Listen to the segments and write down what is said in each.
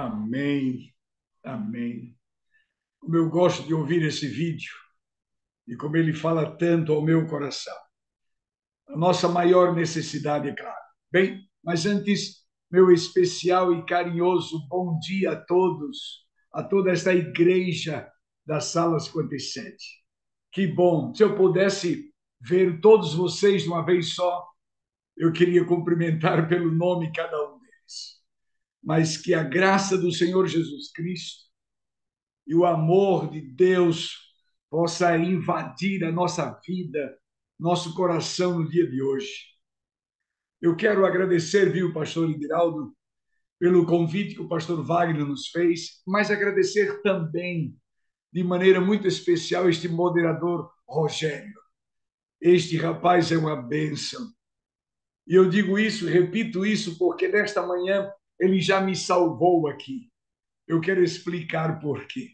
Amém, amém. Como eu gosto de ouvir esse vídeo e como ele fala tanto ao meu coração. A nossa maior necessidade, é claro. Bem, mas antes, meu especial e carinhoso bom dia a todos, a toda esta igreja da Sala 57. Que bom! Se eu pudesse ver todos vocês de uma vez só, eu queria cumprimentar pelo nome cada um deles. Mas que a graça do Senhor Jesus Cristo e o amor de Deus possa invadir a nossa vida, nosso coração no dia de hoje. Eu quero agradecer, viu, pastor Idiraldo, pelo convite que o pastor Wagner nos fez, mas agradecer também, de maneira muito especial, este moderador Rogério. Este rapaz é uma bênção. E eu digo isso, repito isso, porque nesta manhã ele já me salvou aqui. Eu quero explicar por quê.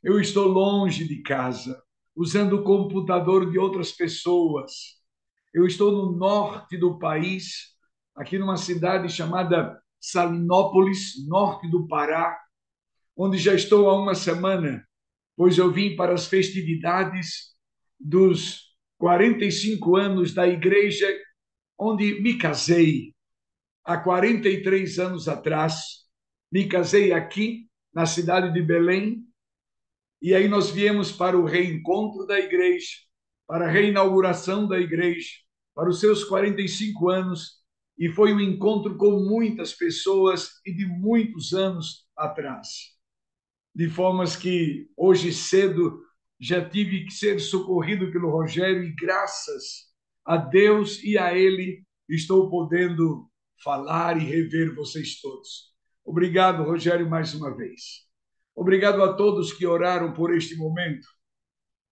Eu estou longe de casa, usando o computador de outras pessoas. Eu estou no norte do país, aqui numa cidade chamada Salinópolis, norte do Pará, onde já estou há uma semana, pois eu vim para as festividades dos 45 anos da igreja onde me casei há 43 anos atrás. Me casei aqui, na cidade de Belém, e aí nós viemos para o reencontro da igreja, para a reinauguração da igreja, para os seus 45 anos, e foi um encontro com muitas pessoas e de muitos anos atrás. De formas que hoje cedo já tive que ser socorrido pelo Rogério e graças a Deus e a ele estou podendo falar e rever vocês todos. Obrigado, Rogério, mais uma vez. Obrigado a todos que oraram por este momento.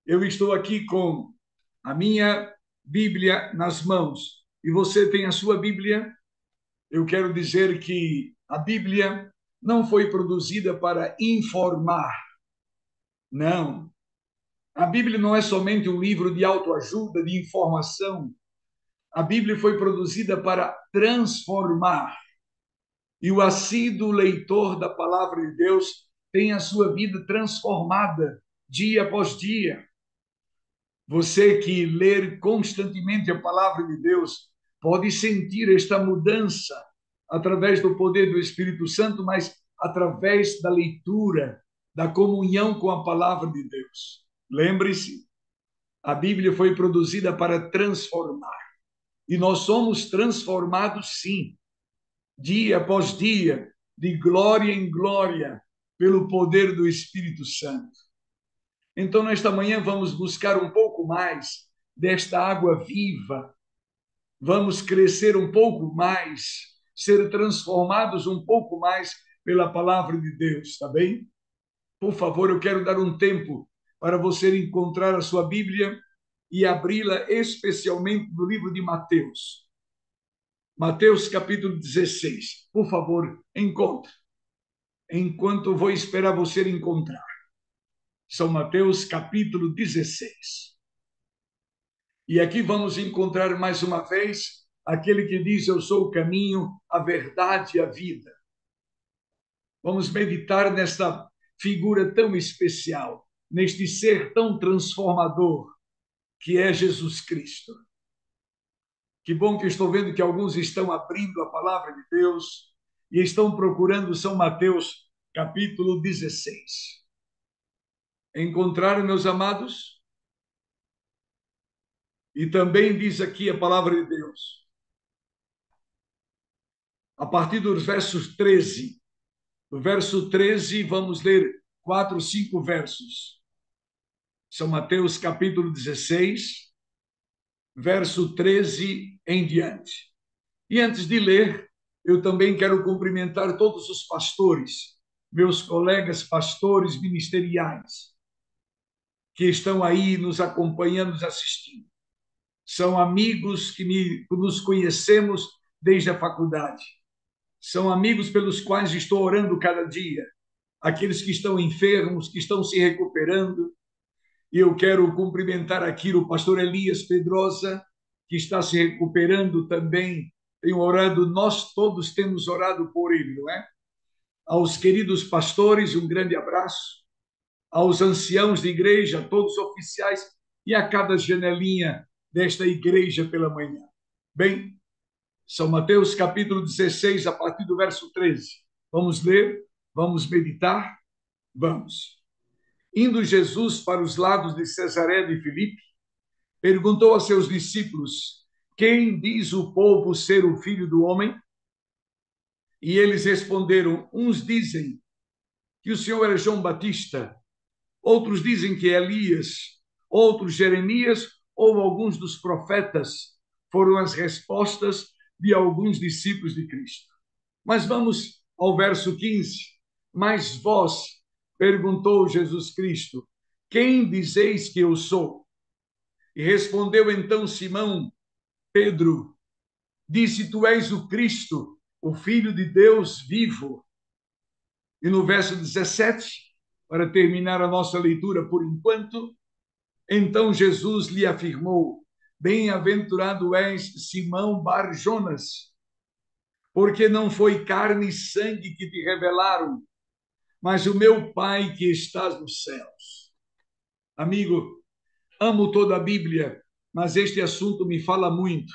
Eu estou aqui com a minha Bíblia nas mãos e você tem a sua Bíblia. Eu quero dizer que a Bíblia não foi produzida para informar, não. A Bíblia não é somente um livro de autoajuda, de informação. A Bíblia foi produzida para transformar. E o assíduo leitor da palavra de Deus tem a sua vida transformada dia após dia. Você que lê constantemente a palavra de Deus pode sentir esta mudança através do poder do Espírito Santo, mas através da leitura, da comunhão com a palavra de Deus. Lembre-se, a Bíblia foi produzida para transformar. E nós somos transformados, sim, dia após dia, de glória em glória, pelo poder do Espírito Santo. Então, nesta manhã, vamos buscar um pouco mais desta água viva, vamos crescer um pouco mais, ser transformados um pouco mais pela palavra de Deus, está bem? Por favor, eu quero dar um tempo para você encontrar a sua Bíblia e abri-la especialmente no livro de Mateus. Mateus capítulo 16. Por favor, encontre. Enquanto vou esperar você encontrar. São Mateus capítulo 16. E aqui vamos encontrar mais uma vez aquele que diz: eu sou o caminho, a verdade e a vida. Vamos meditar nesta figura tão especial, neste ser tão transformador que é Jesus Cristo. Que bom que estou vendo que alguns estão abrindo a palavra de Deus e estão procurando São Mateus capítulo 16. Encontraram, meus amados? E também diz aqui a palavra de Deus, a partir dos versos 13. Do verso 13, vamos ler 4, 5 versos. São Mateus capítulo 16, verso 13 em diante. E antes de ler, eu também quero cumprimentar todos os pastores, meus colegas pastores ministeriais, que estão aí nos acompanhando, nos assistindo. São amigos que nos conhecemos desde a faculdade. São amigos pelos quais estou orando cada dia. Aqueles que estão enfermos, que estão se recuperando. E eu quero cumprimentar aqui o pastor Elias Pedrosa, que está se recuperando também. Tenho orado, nós todos temos orado por ele, não é? Aos queridos pastores, um grande abraço. Aos anciãos de igreja, a todos os oficiais e a cada janelinha desta igreja pela manhã. Bem, São Mateus capítulo 16, a partir do verso 13. Vamos ler, vamos meditar, vamos. Indo Jesus para os lados de Cesareia de Filipe, perguntou a seus discípulos: quem diz o povo ser o filho do homem? E eles responderam: uns dizem que o Senhor era João Batista, outros dizem que é Elias, outros Jeremias ou alguns dos profetas. Foram as respostas de alguns discípulos de Cristo. Mas vamos ao verso 15. Mas vós, perguntou Jesus Cristo, quem dizeis que eu sou? E respondeu então Simão Pedro, disse: tu és o Cristo, o Filho de Deus vivo. E no verso 17, para terminar a nossa leitura por enquanto, então Jesus lhe afirmou: bem-aventurado és, Simão Bar-Jonas, porque não foi carne e sangue que te revelaram, mas o meu Pai que estás nos céus. Amigo, amo toda a Bíblia, mas este assunto me fala muito.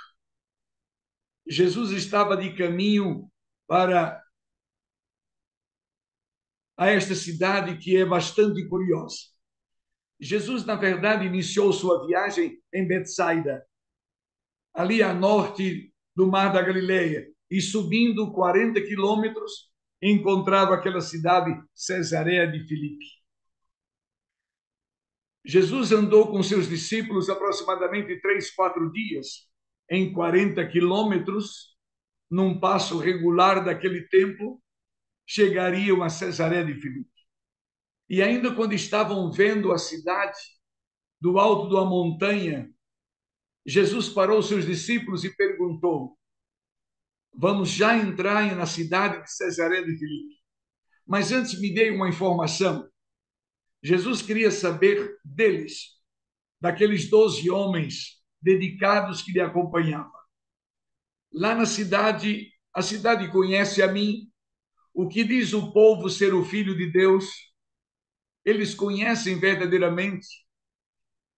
Jesus estava de caminho para esta cidade que é bastante curiosa. Jesus, na verdade, iniciou sua viagem em Betsaida, ali a norte do Mar da Galileia, e subindo 40 quilômetros, encontrava aquela cidade, Cesareia de Filipe. Jesus andou com seus discípulos aproximadamente 3, 4 dias, em 40 quilômetros, num passo regular daquele tempo, chegariam a Cesareia de Filipe. E ainda quando estavam vendo a cidade do alto de uma montanha, Jesus parou seus discípulos e perguntou: vamos já entrar na cidade de Cesareia de Filipe. Mas antes me dê uma informação. Jesus queria saber deles, daqueles 12 homens dedicados que lhe acompanhavam. Lá na cidade, a cidade conhece a mim. O que diz o povo ser o Filho de Deus? Eles conhecem verdadeiramente.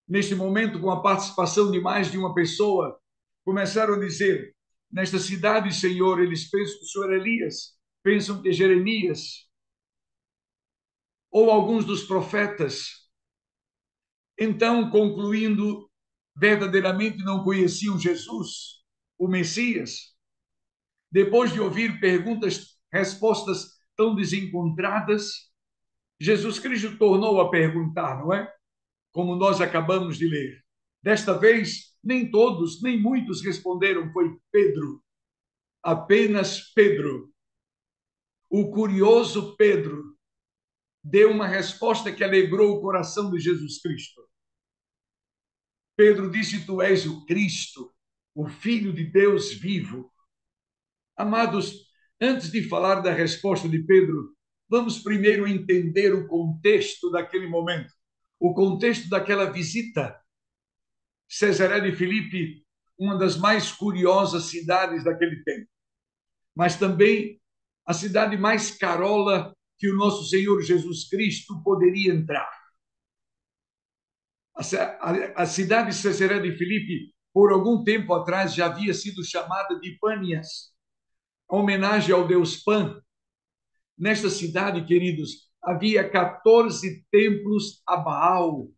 Neste momento, com a participação de mais de uma pessoa, começaram a dizer: nesta cidade, Senhor, eles pensam que o Senhor é Elias, pensam que é Jeremias, ou alguns dos profetas. Então, concluindo, verdadeiramente não conheciam Jesus, o Messias. Depois de ouvir perguntas, respostas tão desencontradas, Jesus Cristo tornou a perguntar, não é? Como nós acabamos de ler. Desta vez, nem todos, nem muitos responderam, foi Pedro. Apenas Pedro. O curioso Pedro deu uma resposta que alegrou o coração de Jesus Cristo. Pedro disse: tu és o Cristo, o Filho de Deus vivo. Amados, antes de falar da resposta de Pedro, vamos primeiro entender o contexto daquele momento, o contexto daquela visita. Cesareia de Filipe, uma das mais curiosas cidades daquele tempo, mas também a cidade mais carola que o nosso Senhor Jesus Cristo poderia entrar. A cidade de Cesareia de Filipe, por algum tempo atrás, já havia sido chamada de Pânias, homenagem ao deus Pan. Nesta cidade, queridos, havia 14 templos a Baal.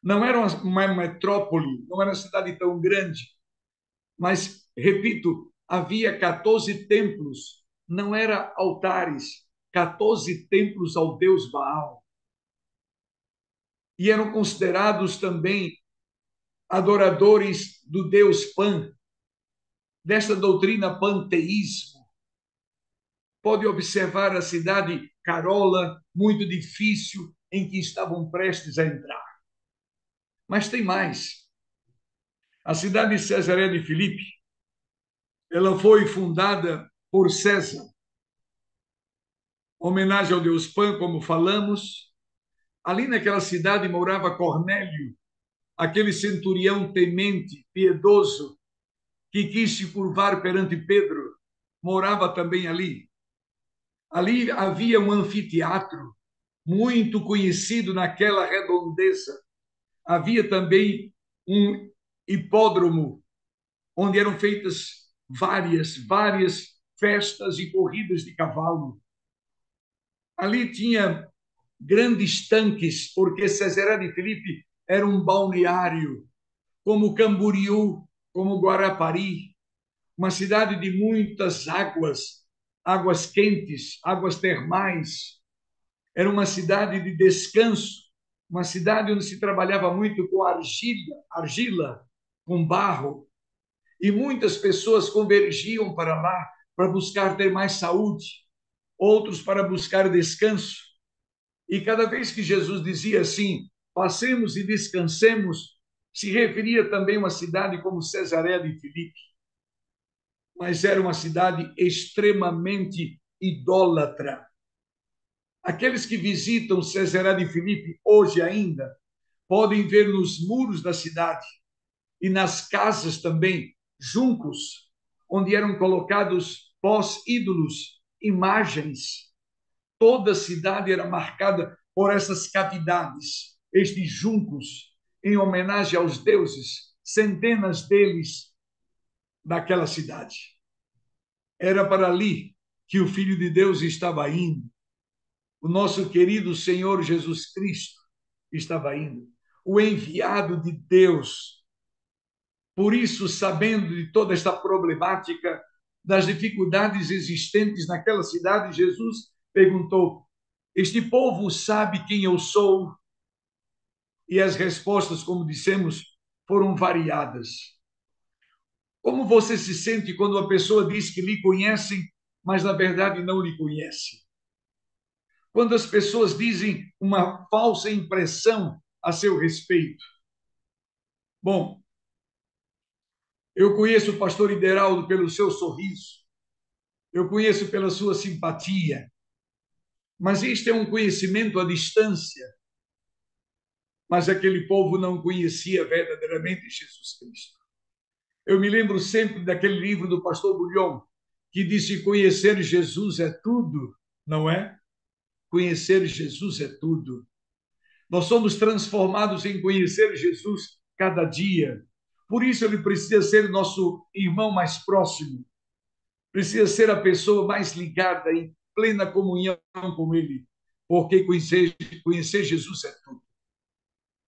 Não era uma metrópole, não era uma cidade tão grande, mas, repito, havia 14 templos, não era altares, 14 templos ao deus Baal. E eram considerados também adoradores do deus Pan, desta doutrina panteísmo. Pode observar a cidade carola, muito difícil, em que estavam prestes a entrar. Mas tem mais. A cidade de Cesareia de Filipe, ela foi fundada por César. Homenagem ao deus Pan, como falamos. Ali naquela cidade morava Cornélio, aquele centurião temente, piedoso, que quis se curvar perante Pedro, morava também ali. Ali havia um anfiteatro muito conhecido naquela redondeza. Havia também um hipódromo, onde eram feitas várias festas e corridas de cavalo. Ali tinha grandes tanques, porque Cesareia de Filipe era um balneário, como Camboriú, como Guarapari, uma cidade de muitas águas, águas quentes, águas termais. Era uma cidade de descanso, uma cidade onde se trabalhava muito com argila, com barro, e muitas pessoas convergiam para lá para buscar ter mais saúde, outros para buscar descanso. E cada vez que Jesus dizia assim, passemos e descansemos, se referia também a uma cidade como Cesareia de Filipe, mas era uma cidade extremamente idólatra. Aqueles que visitam Cesareia de Filipe hoje ainda podem ver nos muros da cidade e nas casas também juncos, onde eram colocados pós-ídolos, imagens. Toda a cidade era marcada por essas cavidades, estes juncos, em homenagem aos deuses, centenas deles daquela cidade. Era para ali que o Filho de Deus estava indo. O nosso querido Senhor Jesus Cristo estava indo. O enviado de Deus. Por isso, sabendo de toda esta problemática, das dificuldades existentes naquela cidade, Jesus perguntou: este povo sabe quem eu sou? E as respostas, como dissemos, foram variadas. Como você se sente quando uma pessoa diz que lhe conhecem, mas na verdade não lhe conhece? Quando as pessoas dizem uma falsa impressão a seu respeito? Bom, eu conheço o pastor Ideraldo pelo seu sorriso, eu conheço pela sua simpatia, mas isto é um conhecimento à distância. Mas aquele povo não conhecia verdadeiramente Jesus Cristo. Eu me lembro sempre daquele livro do pastor Bulhon, que disse: conhecer Jesus é tudo, não é? Conhecer Jesus é tudo. Nós somos transformados em conhecer Jesus cada dia. Por isso ele precisa ser nosso irmão mais próximo, precisa ser a pessoa mais ligada, em plena comunhão com ele, porque conhecer Jesus é tudo.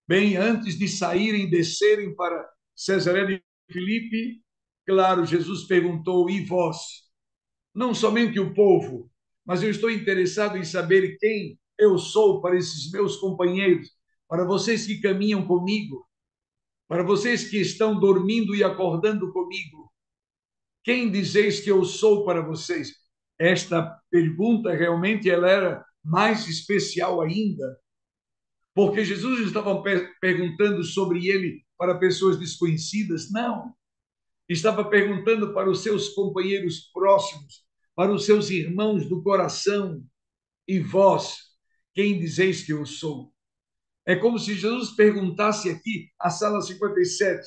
Bem, antes de saírem, descerem para Cesareia de Filipe, claro, Jesus perguntou: e vós? Não somente o povo, mas eu estou interessado em saber quem eu sou para esses meus companheiros, para vocês que caminham comigo, para vocês que estão dormindo e acordando comigo. Quem dizeis que eu sou para vocês? Esta pergunta realmente ela era mais especial ainda, porque Jesus estava perguntando sobre ele para pessoas desconhecidas? Não. Estava perguntando para os seus companheiros próximos, para os seus irmãos do coração. E vós, quem dizeis que eu sou? É como se Jesus perguntasse aqui, a sala 57,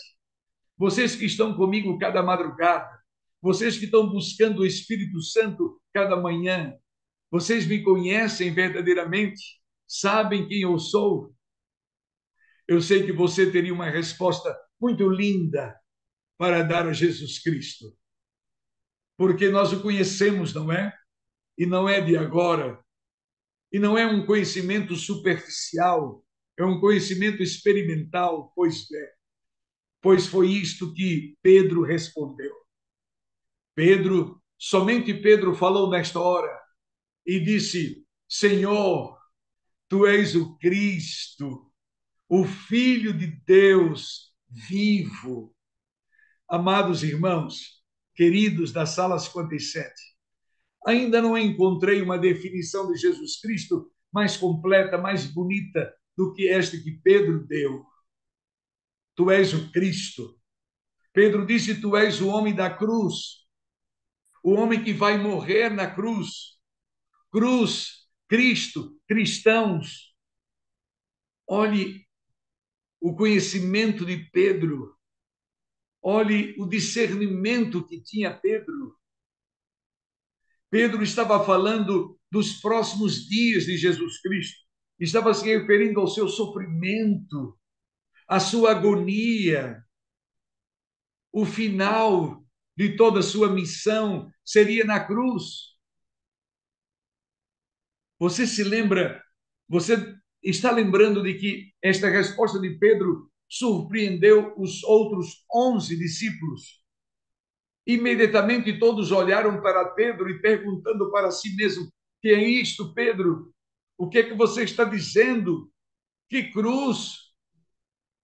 vocês que estão comigo cada madrugada, vocês que estão buscando o Espírito Santo cada manhã, vocês me conhecem verdadeiramente? Sabem quem eu sou? Eu sei que você teria uma resposta muito linda para dar a Jesus Cristo, porque nós o conhecemos, não é? E não é de agora, e não é um conhecimento superficial, é um conhecimento experimental, pois foi isto que Pedro respondeu. Somente Pedro falou nesta hora e disse: Senhor, tu és o Cristo, o Filho de Deus vivo. Amados irmãos, queridos da sala 57, ainda não encontrei uma definição de Jesus Cristo mais completa, mais bonita do que esta que Pedro deu. Tu és o Cristo. Pedro disse: Tu és o homem da cruz, o homem que vai morrer na cruz. Cruz, Cristo, cristãos. Olhe o conhecimento de Pedro, olhe o discernimento que tinha Pedro. Pedro estava falando dos próximos dias de Jesus Cristo. Estava se referindo ao seu sofrimento, à sua agonia. O final de toda a sua missão seria na cruz. Você se lembra, você está lembrando de que esta resposta de Pedro surpreendeu os outros 11 discípulos? Imediatamente todos olharam para Pedro e perguntando para si mesmo: que é isto, Pedro? O que é que você está dizendo? Que cruz?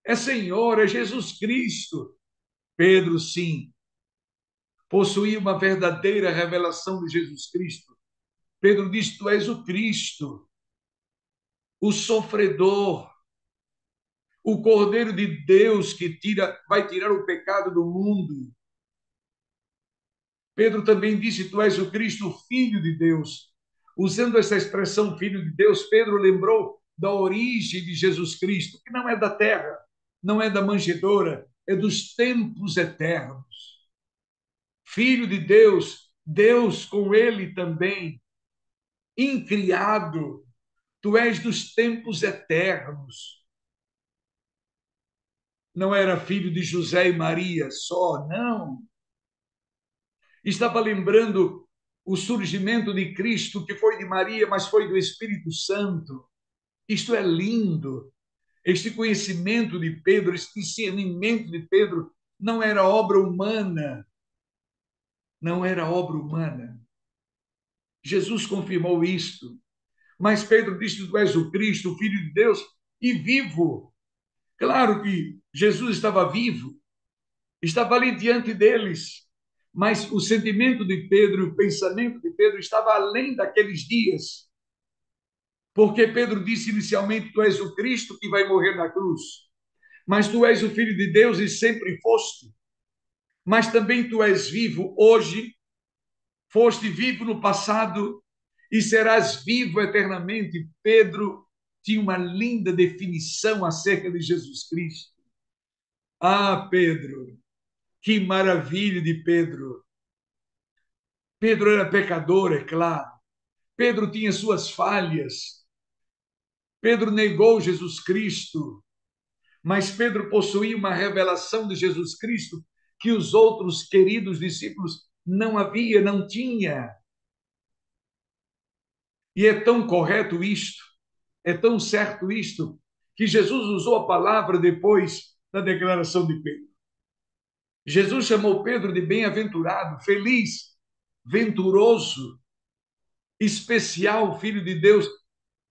É Senhor, é Jesus Cristo. Pedro, sim, possuía uma verdadeira revelação de Jesus Cristo. Pedro diz: tu és o Cristo, o sofredor, o Cordeiro de Deus que vai tirar o pecado do mundo. Pedro também disse: tu és o Cristo, o Filho de Deus. Usando essa expressão Filho de Deus, Pedro lembrou da origem de Jesus Cristo, que não é da terra, não é da manjedoura, é dos tempos eternos. Filho de Deus, Deus com ele também, incriado, tu és dos tempos eternos. Não era filho de José e Maria só, não. Estava lembrando o surgimento de Cristo, que foi de Maria, mas foi do Espírito Santo. Isto é lindo. Este conhecimento de Pedro, este discernimento de Pedro, não era obra humana. Não era obra humana. Jesus confirmou isto. Mas Pedro disse: tu és o Cristo, o Filho de Deus, e vivo. Claro que Jesus estava vivo, estava ali diante deles, mas o sentimento de Pedro, o pensamento de Pedro estava além daqueles dias, porque Pedro disse inicialmente: tu és o Cristo que vai morrer na cruz, mas tu és o Filho de Deus e sempre foste, mas também tu és vivo hoje, foste vivo no passado e serás vivo eternamente. Pedro tinha uma linda definição acerca de Jesus Cristo. Ah, Pedro, que maravilha de Pedro! Pedro era pecador, é claro. Pedro tinha suas falhas. Pedro negou Jesus Cristo. Mas Pedro possuía uma revelação de Jesus Cristo que os outros queridos discípulos não havia, não tinha. E é tão correto isto, é tão certo isto, que Jesus usou a palavra depois da declaração de Pedro. Jesus chamou Pedro de bem-aventurado, feliz, venturoso, especial filho de Deus.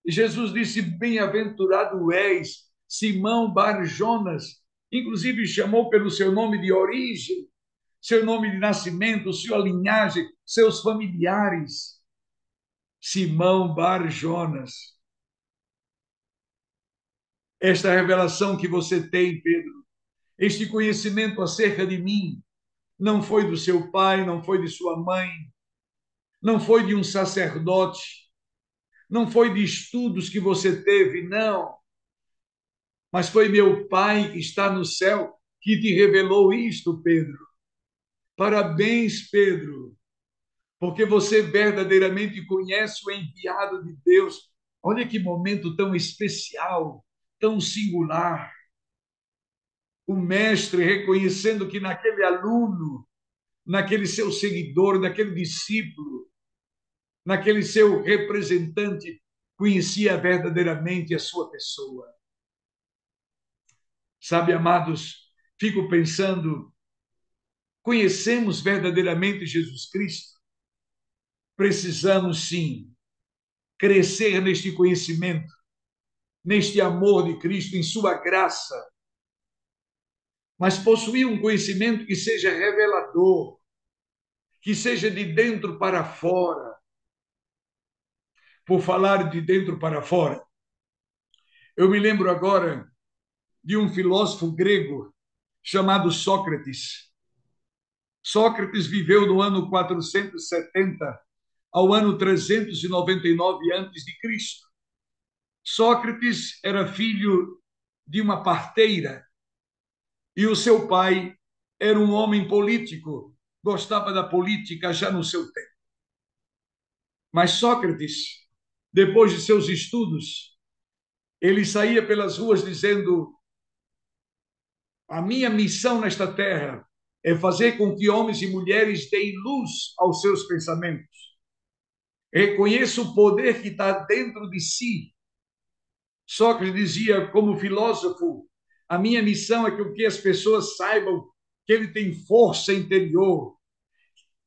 E Jesus disse: bem-aventurado és, Simão Bar-Jonas. Inclusive chamou pelo seu nome de origem, seu nome de nascimento, sua linhagem, seus familiares. Simão Bar-Jonas. Esta revelação que você tem, Pedro, este conhecimento acerca de mim, não foi do seu pai, não foi de sua mãe, não foi de um sacerdote, não foi de estudos que você teve, não. Mas foi meu Pai que está no céu que te revelou isto, Pedro. Parabéns, Pedro, porque você verdadeiramente conhece o enviado de Deus. Olha que momento tão especial, tão singular. O mestre reconhecendo que naquele aluno, naquele seu seguidor, naquele discípulo, naquele seu representante, conhecia verdadeiramente a sua pessoa. Sabe, amados, fico pensando, conhecemos verdadeiramente Jesus Cristo? Precisamos, sim, crescer neste conhecimento, neste amor de Cristo, em sua graça, mas possuir um conhecimento que seja revelador, que seja de dentro para fora. Por falar de dentro para fora, eu me lembro agora de um filósofo grego chamado Sócrates. Sócrates viveu do ano 470 ao ano 399 antes de Cristo. Sócrates era filho de uma parteira e o seu pai era um homem político, gostava da política já no seu tempo. Mas Sócrates, depois de seus estudos, ele saía pelas ruas dizendo: a minha missão nesta terra é fazer com que homens e mulheres deem luz aos seus pensamentos. Reconheça o poder que está dentro de si. Sócrates dizia, como filósofo, a minha missão é que as pessoas saibam que ele tem força interior,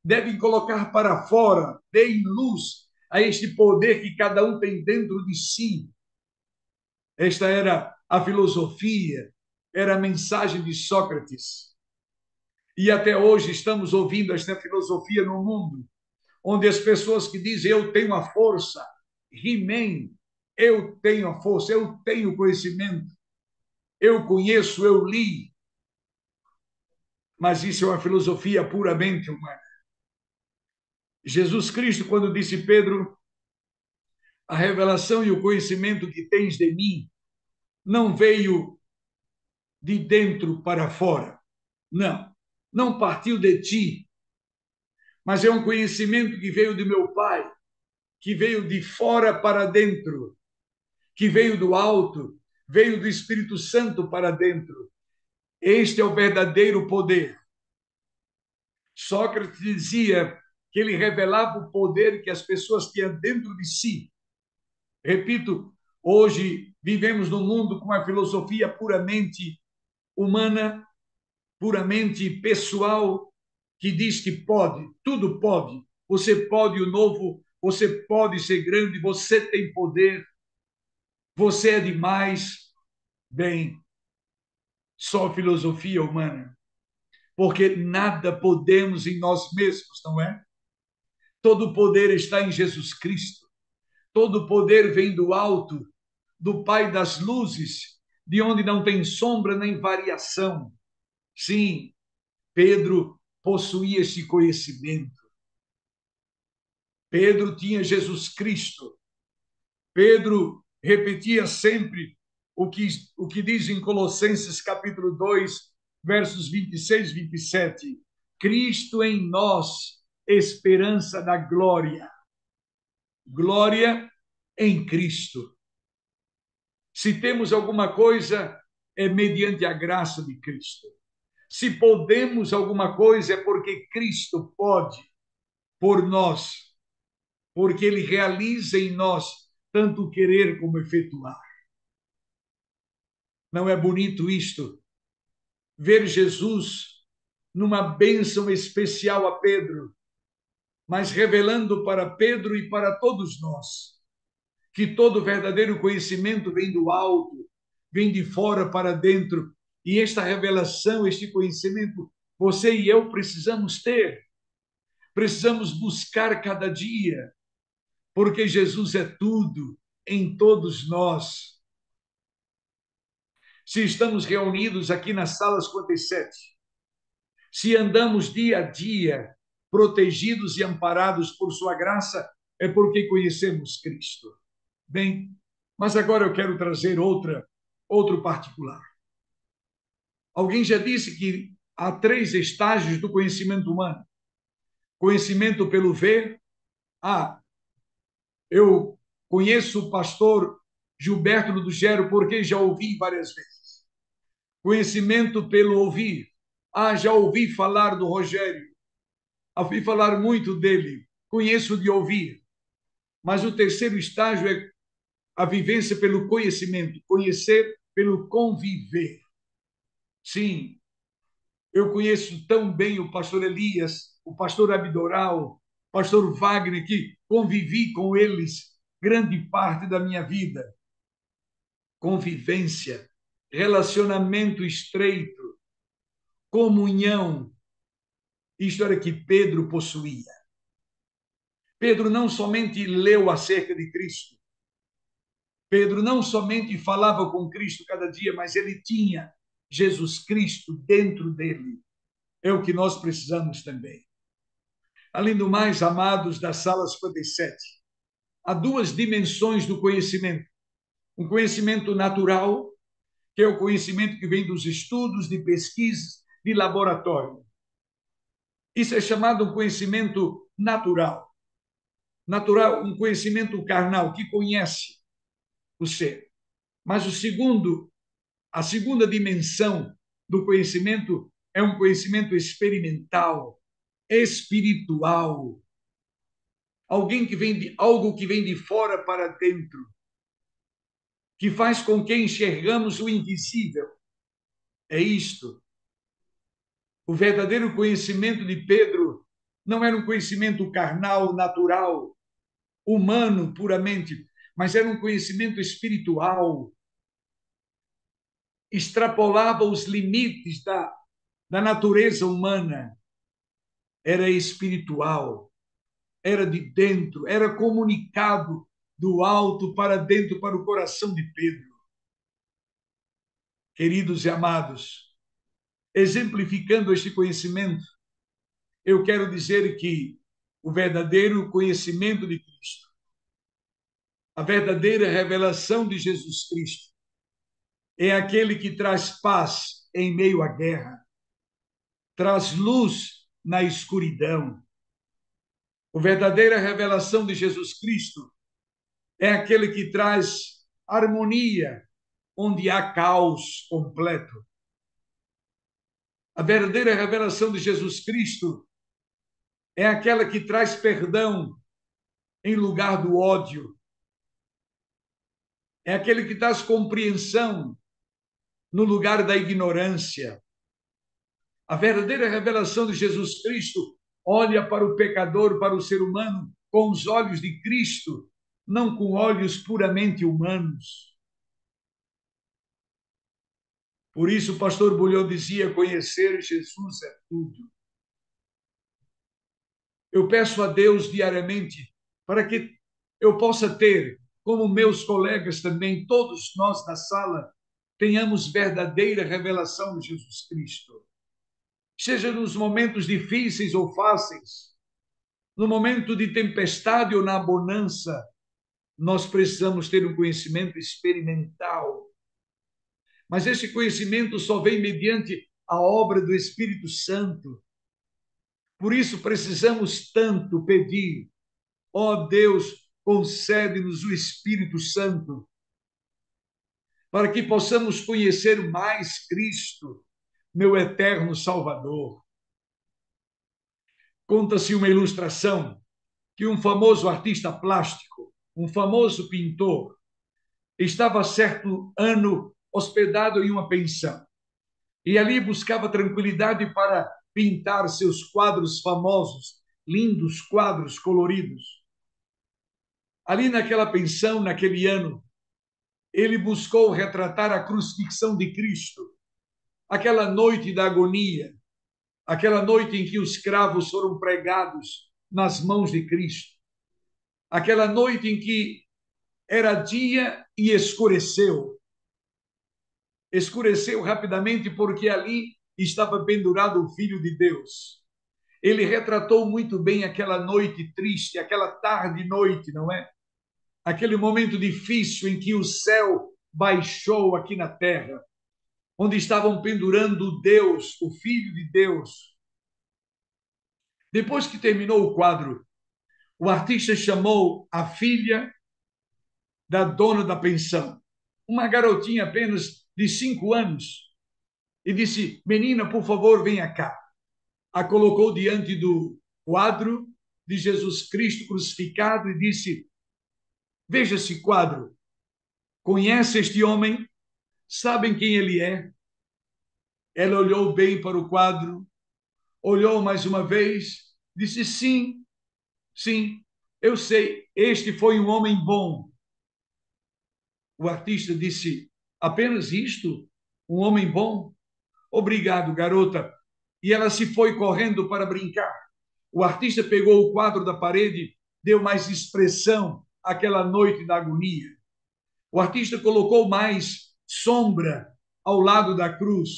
devem colocar para fora, deem luz a este poder que cada um tem dentro de si. Esta era a filosofia, era a mensagem de Sócrates. E até hoje estamos ouvindo esta filosofia no mundo, onde as pessoas que dizem eu tenho a força, He-Man, eu tenho a força, eu tenho conhecimento, eu conheço, eu li. Mas isso é uma filosofia puramente humana. Jesus Cristo, quando disse Pedro, a revelação e o conhecimento que tens de mim não veio de dentro para fora. Não, não partiu de ti, mas é um conhecimento que veio de meu Pai, que veio de fora para dentro, que veio do alto, veio do Espírito Santo para dentro. Este é o verdadeiro poder. Sócrates dizia que ele revelava o poder que as pessoas tinham dentro de si. Repito, hoje vivemos num mundo com uma filosofia puramente humana, puramente pessoal, que diz que pode, tudo pode. Você pode o novo, você pode ser grande, você tem poder, você é demais. Bem, só filosofia humana, porque nada podemos em nós mesmos, não é? Todo o poder está em Jesus Cristo. Todo o poder vem do alto, do Pai das luzes, de onde não tem sombra nem variação. Sim, Pedro possuía esse conhecimento. Pedro tinha Jesus Cristo. Pedro repetia sempre o que diz em Colossenses capítulo 2, versos 26 e 27. Cristo em nós, esperança da glória. Glória em Cristo. Se temos alguma coisa, é mediante a graça de Cristo. Se podemos alguma coisa, é porque Cristo pode por nós, porque Ele realiza em nós tanto o querer como efetuar. Não é bonito isto? Ver Jesus numa bênção especial a Pedro, mas revelando para Pedro e para todos nós que todo verdadeiro conhecimento vem do alto, vem de fora para dentro. E esta revelação, este conhecimento, você e eu precisamos ter. Precisamos buscar cada dia, porque Jesus é tudo em todos nós. Se estamos reunidos aqui na sala 57, se andamos dia a dia, protegidos e amparados por sua graça, é porque conhecemos Cristo. Bem, mas agora eu quero trazer outro particular. Alguém já disse que há 3 estágios do conhecimento humano. Conhecimento pelo ver. Eu conheço o pastor Gilberto do Gero porque já ouvi várias vezes. Conhecimento pelo ouvir. Já ouvi falar do Rogério. Ouvi falar muito dele. Conheço de ouvir. Mas o terceiro estágio é a vivência pelo conhecimento. Conhecer pelo conviver. Sim, eu conheço tão bem o pastor Elias, o pastor Abdoral, o pastor Wagner, que convivi com eles grande parte da minha vida. Convivência, relacionamento estreito, comunhão. Isto era que Pedro possuía. Pedro não somente leu acerca de Cristo, Pedro não somente falava com Cristo cada dia, mas ele tinha Jesus Cristo dentro dele. É o que nós precisamos também. Além do mais, amados da sala 57, há 2 dimensões do conhecimento. Um conhecimento natural, que é o conhecimento que vem dos estudos, de pesquisas, de laboratório. Isso é chamado um conhecimento natural. natural, um conhecimento carnal, que conhece o ser. Mas a segunda dimensão do conhecimento é um conhecimento experimental, espiritual, algo que vem de fora para dentro, que faz com que enxergamos o invisível. É isto. O verdadeiro conhecimento de Pedro não era um conhecimento carnal, natural, humano puramente, mas era um conhecimento espiritual. Extrapolava os limites da natureza humana. Era espiritual, era de dentro, era comunicado do alto para dentro, para o coração de Pedro. Queridos e amados, exemplificando este conhecimento, eu quero dizer que o verdadeiro conhecimento de Cristo, a verdadeira revelação de Jesus Cristo, é aquele que traz paz em meio à guerra, traz luz na escuridão. A verdadeira revelação de Jesus Cristo é aquele que traz harmonia onde há caos completo. A verdadeira revelação de Jesus Cristo é aquela que traz perdão em lugar do ódio. É aquele que traz compreensão no lugar da ignorância. A verdadeira revelação de Jesus Cristo olha para o pecador, para o ser humano, com os olhos de Cristo, não com olhos puramente humanos. Por isso, o pastor Bulhão dizia: conhecer Jesus é tudo. Eu peço a Deus diariamente para que eu possa ter, como meus colegas também, todos nós da sala, tenhamos verdadeira revelação de Jesus Cristo. Seja nos momentos difíceis ou fáceis, no momento de tempestade ou na bonança, nós precisamos ter um conhecimento experimental. Mas esse conhecimento só vem mediante a obra do Espírito Santo. Por isso precisamos tanto pedir: ó Deus, concede-nos o Espírito Santo, para que possamos conhecer mais Cristo, meu eterno Salvador. Conta-se uma ilustração que um famoso artista plástico, um famoso pintor, estava certo ano hospedado em uma pensão e ali buscava tranquilidade para pintar seus quadros famosos, lindos quadros coloridos. Ali naquela pensão, naquele ano, ele buscou retratar a crucifixão de Cristo, aquela noite da agonia, aquela noite em que os cravos foram pregados nas mãos de Cristo, aquela noite em que era dia e escureceu. Escureceu rapidamente porque ali estava pendurado o Filho de Deus. Ele retratou muito bem aquela noite triste, aquela tarde e noite, não é? Aquele momento difícil em que o céu baixou aqui na terra, onde estavam pendurando Deus, o Filho de Deus. Depois que terminou o quadro, o artista chamou a filha da dona da pensão, uma garotinha apenas de 5 anos, e disse: menina, por favor, venha cá. A colocou diante do quadro de Jesus Cristo crucificado e disse: veja esse quadro, conhece este homem? Sabem quem ele é? Ela olhou bem para o quadro, olhou mais uma vez, disse: sim, sim, eu sei, este foi um homem bom. O artista disse: apenas isto? Um homem bom? Obrigado, garota. E ela se foi correndo para brincar. O artista pegou o quadro da parede, deu mais expressão àquela noite da agonia. O artista colocou mais sombra ao lado da cruz.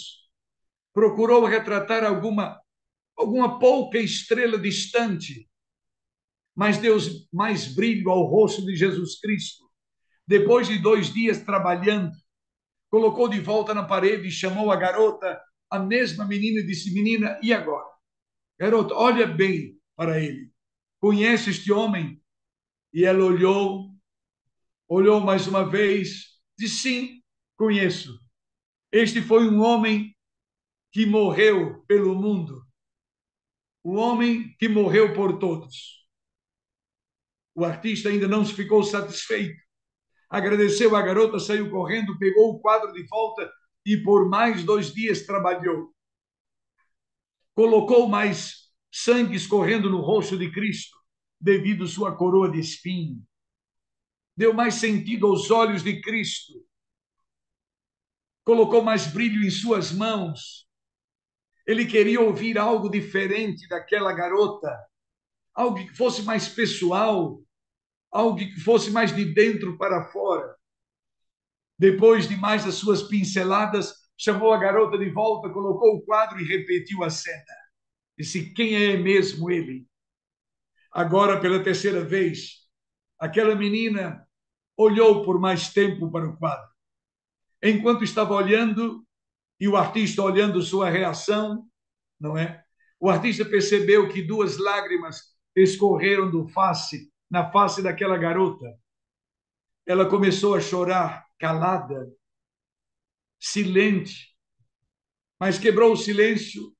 Procurou retratar alguma pouca estrela distante, mas deu mais brilho ao rosto de Jesus Cristo. Depois de 2 dias trabalhando, colocou de volta na parede e chamou a garota, a mesma menina, e disse: menina, e agora? Garota, olha bem para ele. Conhece este homem? E ela olhou mais uma vez, disse: sim, conheço. Este foi um homem que morreu pelo mundo, o homem que morreu por todos. O artista ainda não ficou satisfeito. Agradeceu a garota, saiu correndo, pegou o quadro de volta e por mais 2 dias trabalhou. Colocou mais sangue escorrendo no rosto de Cristo, devido à sua coroa de espinho. Deu mais sentido aos olhos de Cristo. Colocou mais brilho em suas mãos. Ele queria ouvir algo diferente daquela garota, algo que fosse mais pessoal, algo que fosse mais de dentro para fora. Depois de mais das suas pinceladas, chamou a garota de volta, colocou o quadro e repetiu a cena. Disse: quem é mesmo ele? Agora, pela terceira vez, aquela menina olhou por mais tempo para o quadro. Enquanto estava olhando, e o artista olhando sua reação, não é? O artista percebeu que 2 lágrimas escorreram na face daquela garota. Ela começou a chorar, calada, silente, mas quebrou o silêncio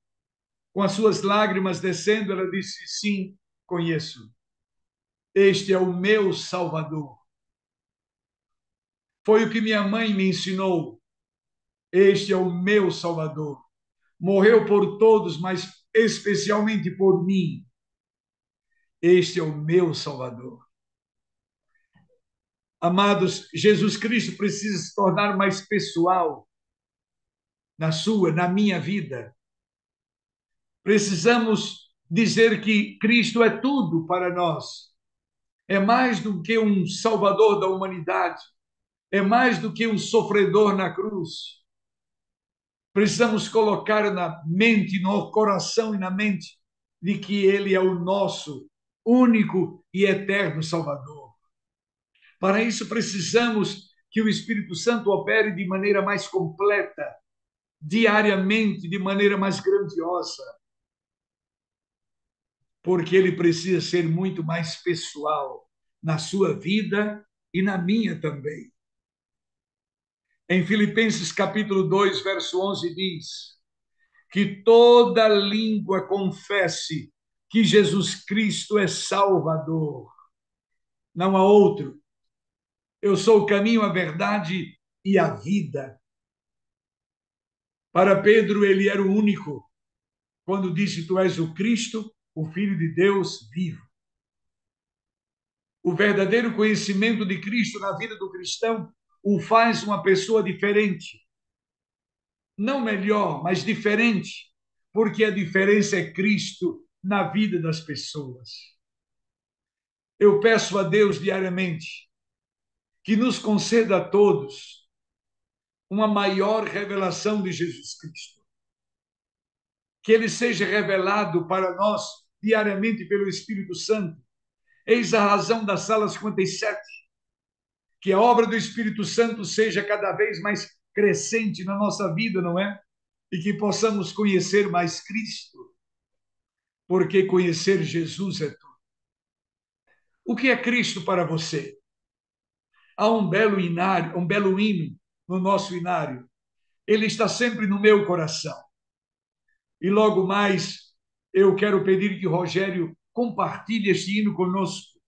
com as suas lágrimas descendo. Ela disse: sim, conheço. Este é o meu Salvador. Foi o que minha mãe me ensinou. Este é o meu Salvador. Morreu por todos, mas especialmente por mim. Este é o meu Salvador. Amados, Jesus Cristo precisa se tornar mais pessoal na minha vida. Precisamos dizer que Cristo é tudo para nós. É mais do que um salvador da humanidade. É mais do que um sofredor na cruz. Precisamos colocar na mente, no coração e na mente de que Ele é o nosso único e eterno Salvador. Para isso, precisamos que o Espírito Santo opere de maneira mais completa, diariamente, de maneira mais grandiosa, porque ele precisa ser muito mais pessoal na sua vida e na minha também. Em Filipenses capítulo 2, verso 11 diz: que toda língua confesse que Jesus Cristo é Salvador. Não há outro. Eu sou o caminho, a verdade e a vida. Para Pedro, ele era o único, quando disse: tu és o Cristo, o Filho de Deus vivo. O verdadeiro conhecimento de Cristo na vida do cristão o faz uma pessoa diferente. Não melhor, mas diferente, porque a diferença é Cristo na vida das pessoas. Eu peço a Deus diariamente que nos conceda a todos uma maior revelação de Jesus Cristo. Que ele seja revelado para nós diariamente pelo Espírito Santo. Eis a razão da sala 57, que a obra do Espírito Santo seja cada vez mais crescente na nossa vida, não é? E que possamos conhecer mais Cristo, porque conhecer Jesus é tudo. O que é Cristo para você? Há um belo inário, um belo hino no nosso inário. Ele está sempre no meu coração. E logo mais eu quero pedir que Rogério compartilhe este hino conosco,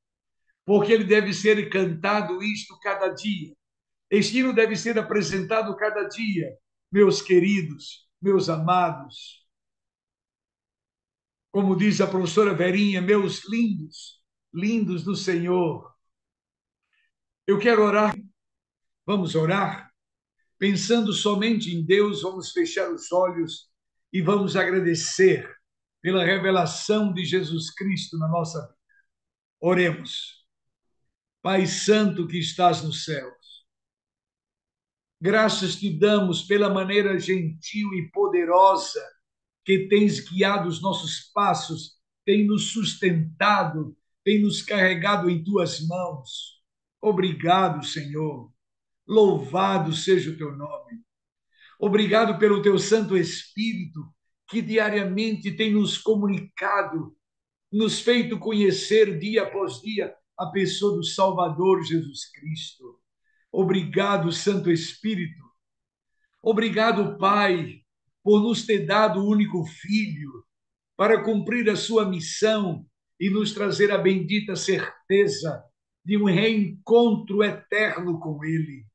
porque ele deve ser cantado isto cada dia. Este hino deve ser apresentado cada dia, meus queridos, meus amados. Como diz a professora Verinha, meus lindos, lindos do Senhor. Eu quero orar. Vamos orar? Pensando somente em Deus, vamos fechar os olhos e vamos agradecer pela revelação de Jesus Cristo na nossa vida. Oremos. Pai Santo que estás nos céus, graças te damos pela maneira gentil e poderosa que tens guiado os nossos passos, tem nos sustentado, tem nos carregado em tuas mãos. Obrigado, Senhor. Louvado seja o teu nome. Obrigado pelo teu Santo Espírito, que diariamente tem nos comunicado, nos feito conhecer dia após dia a pessoa do Salvador Jesus Cristo. Obrigado, Santo Espírito. Obrigado, Pai, por nos ter dado o único Filho para cumprir a sua missão e nos trazer a bendita certeza de um reencontro eterno com Ele.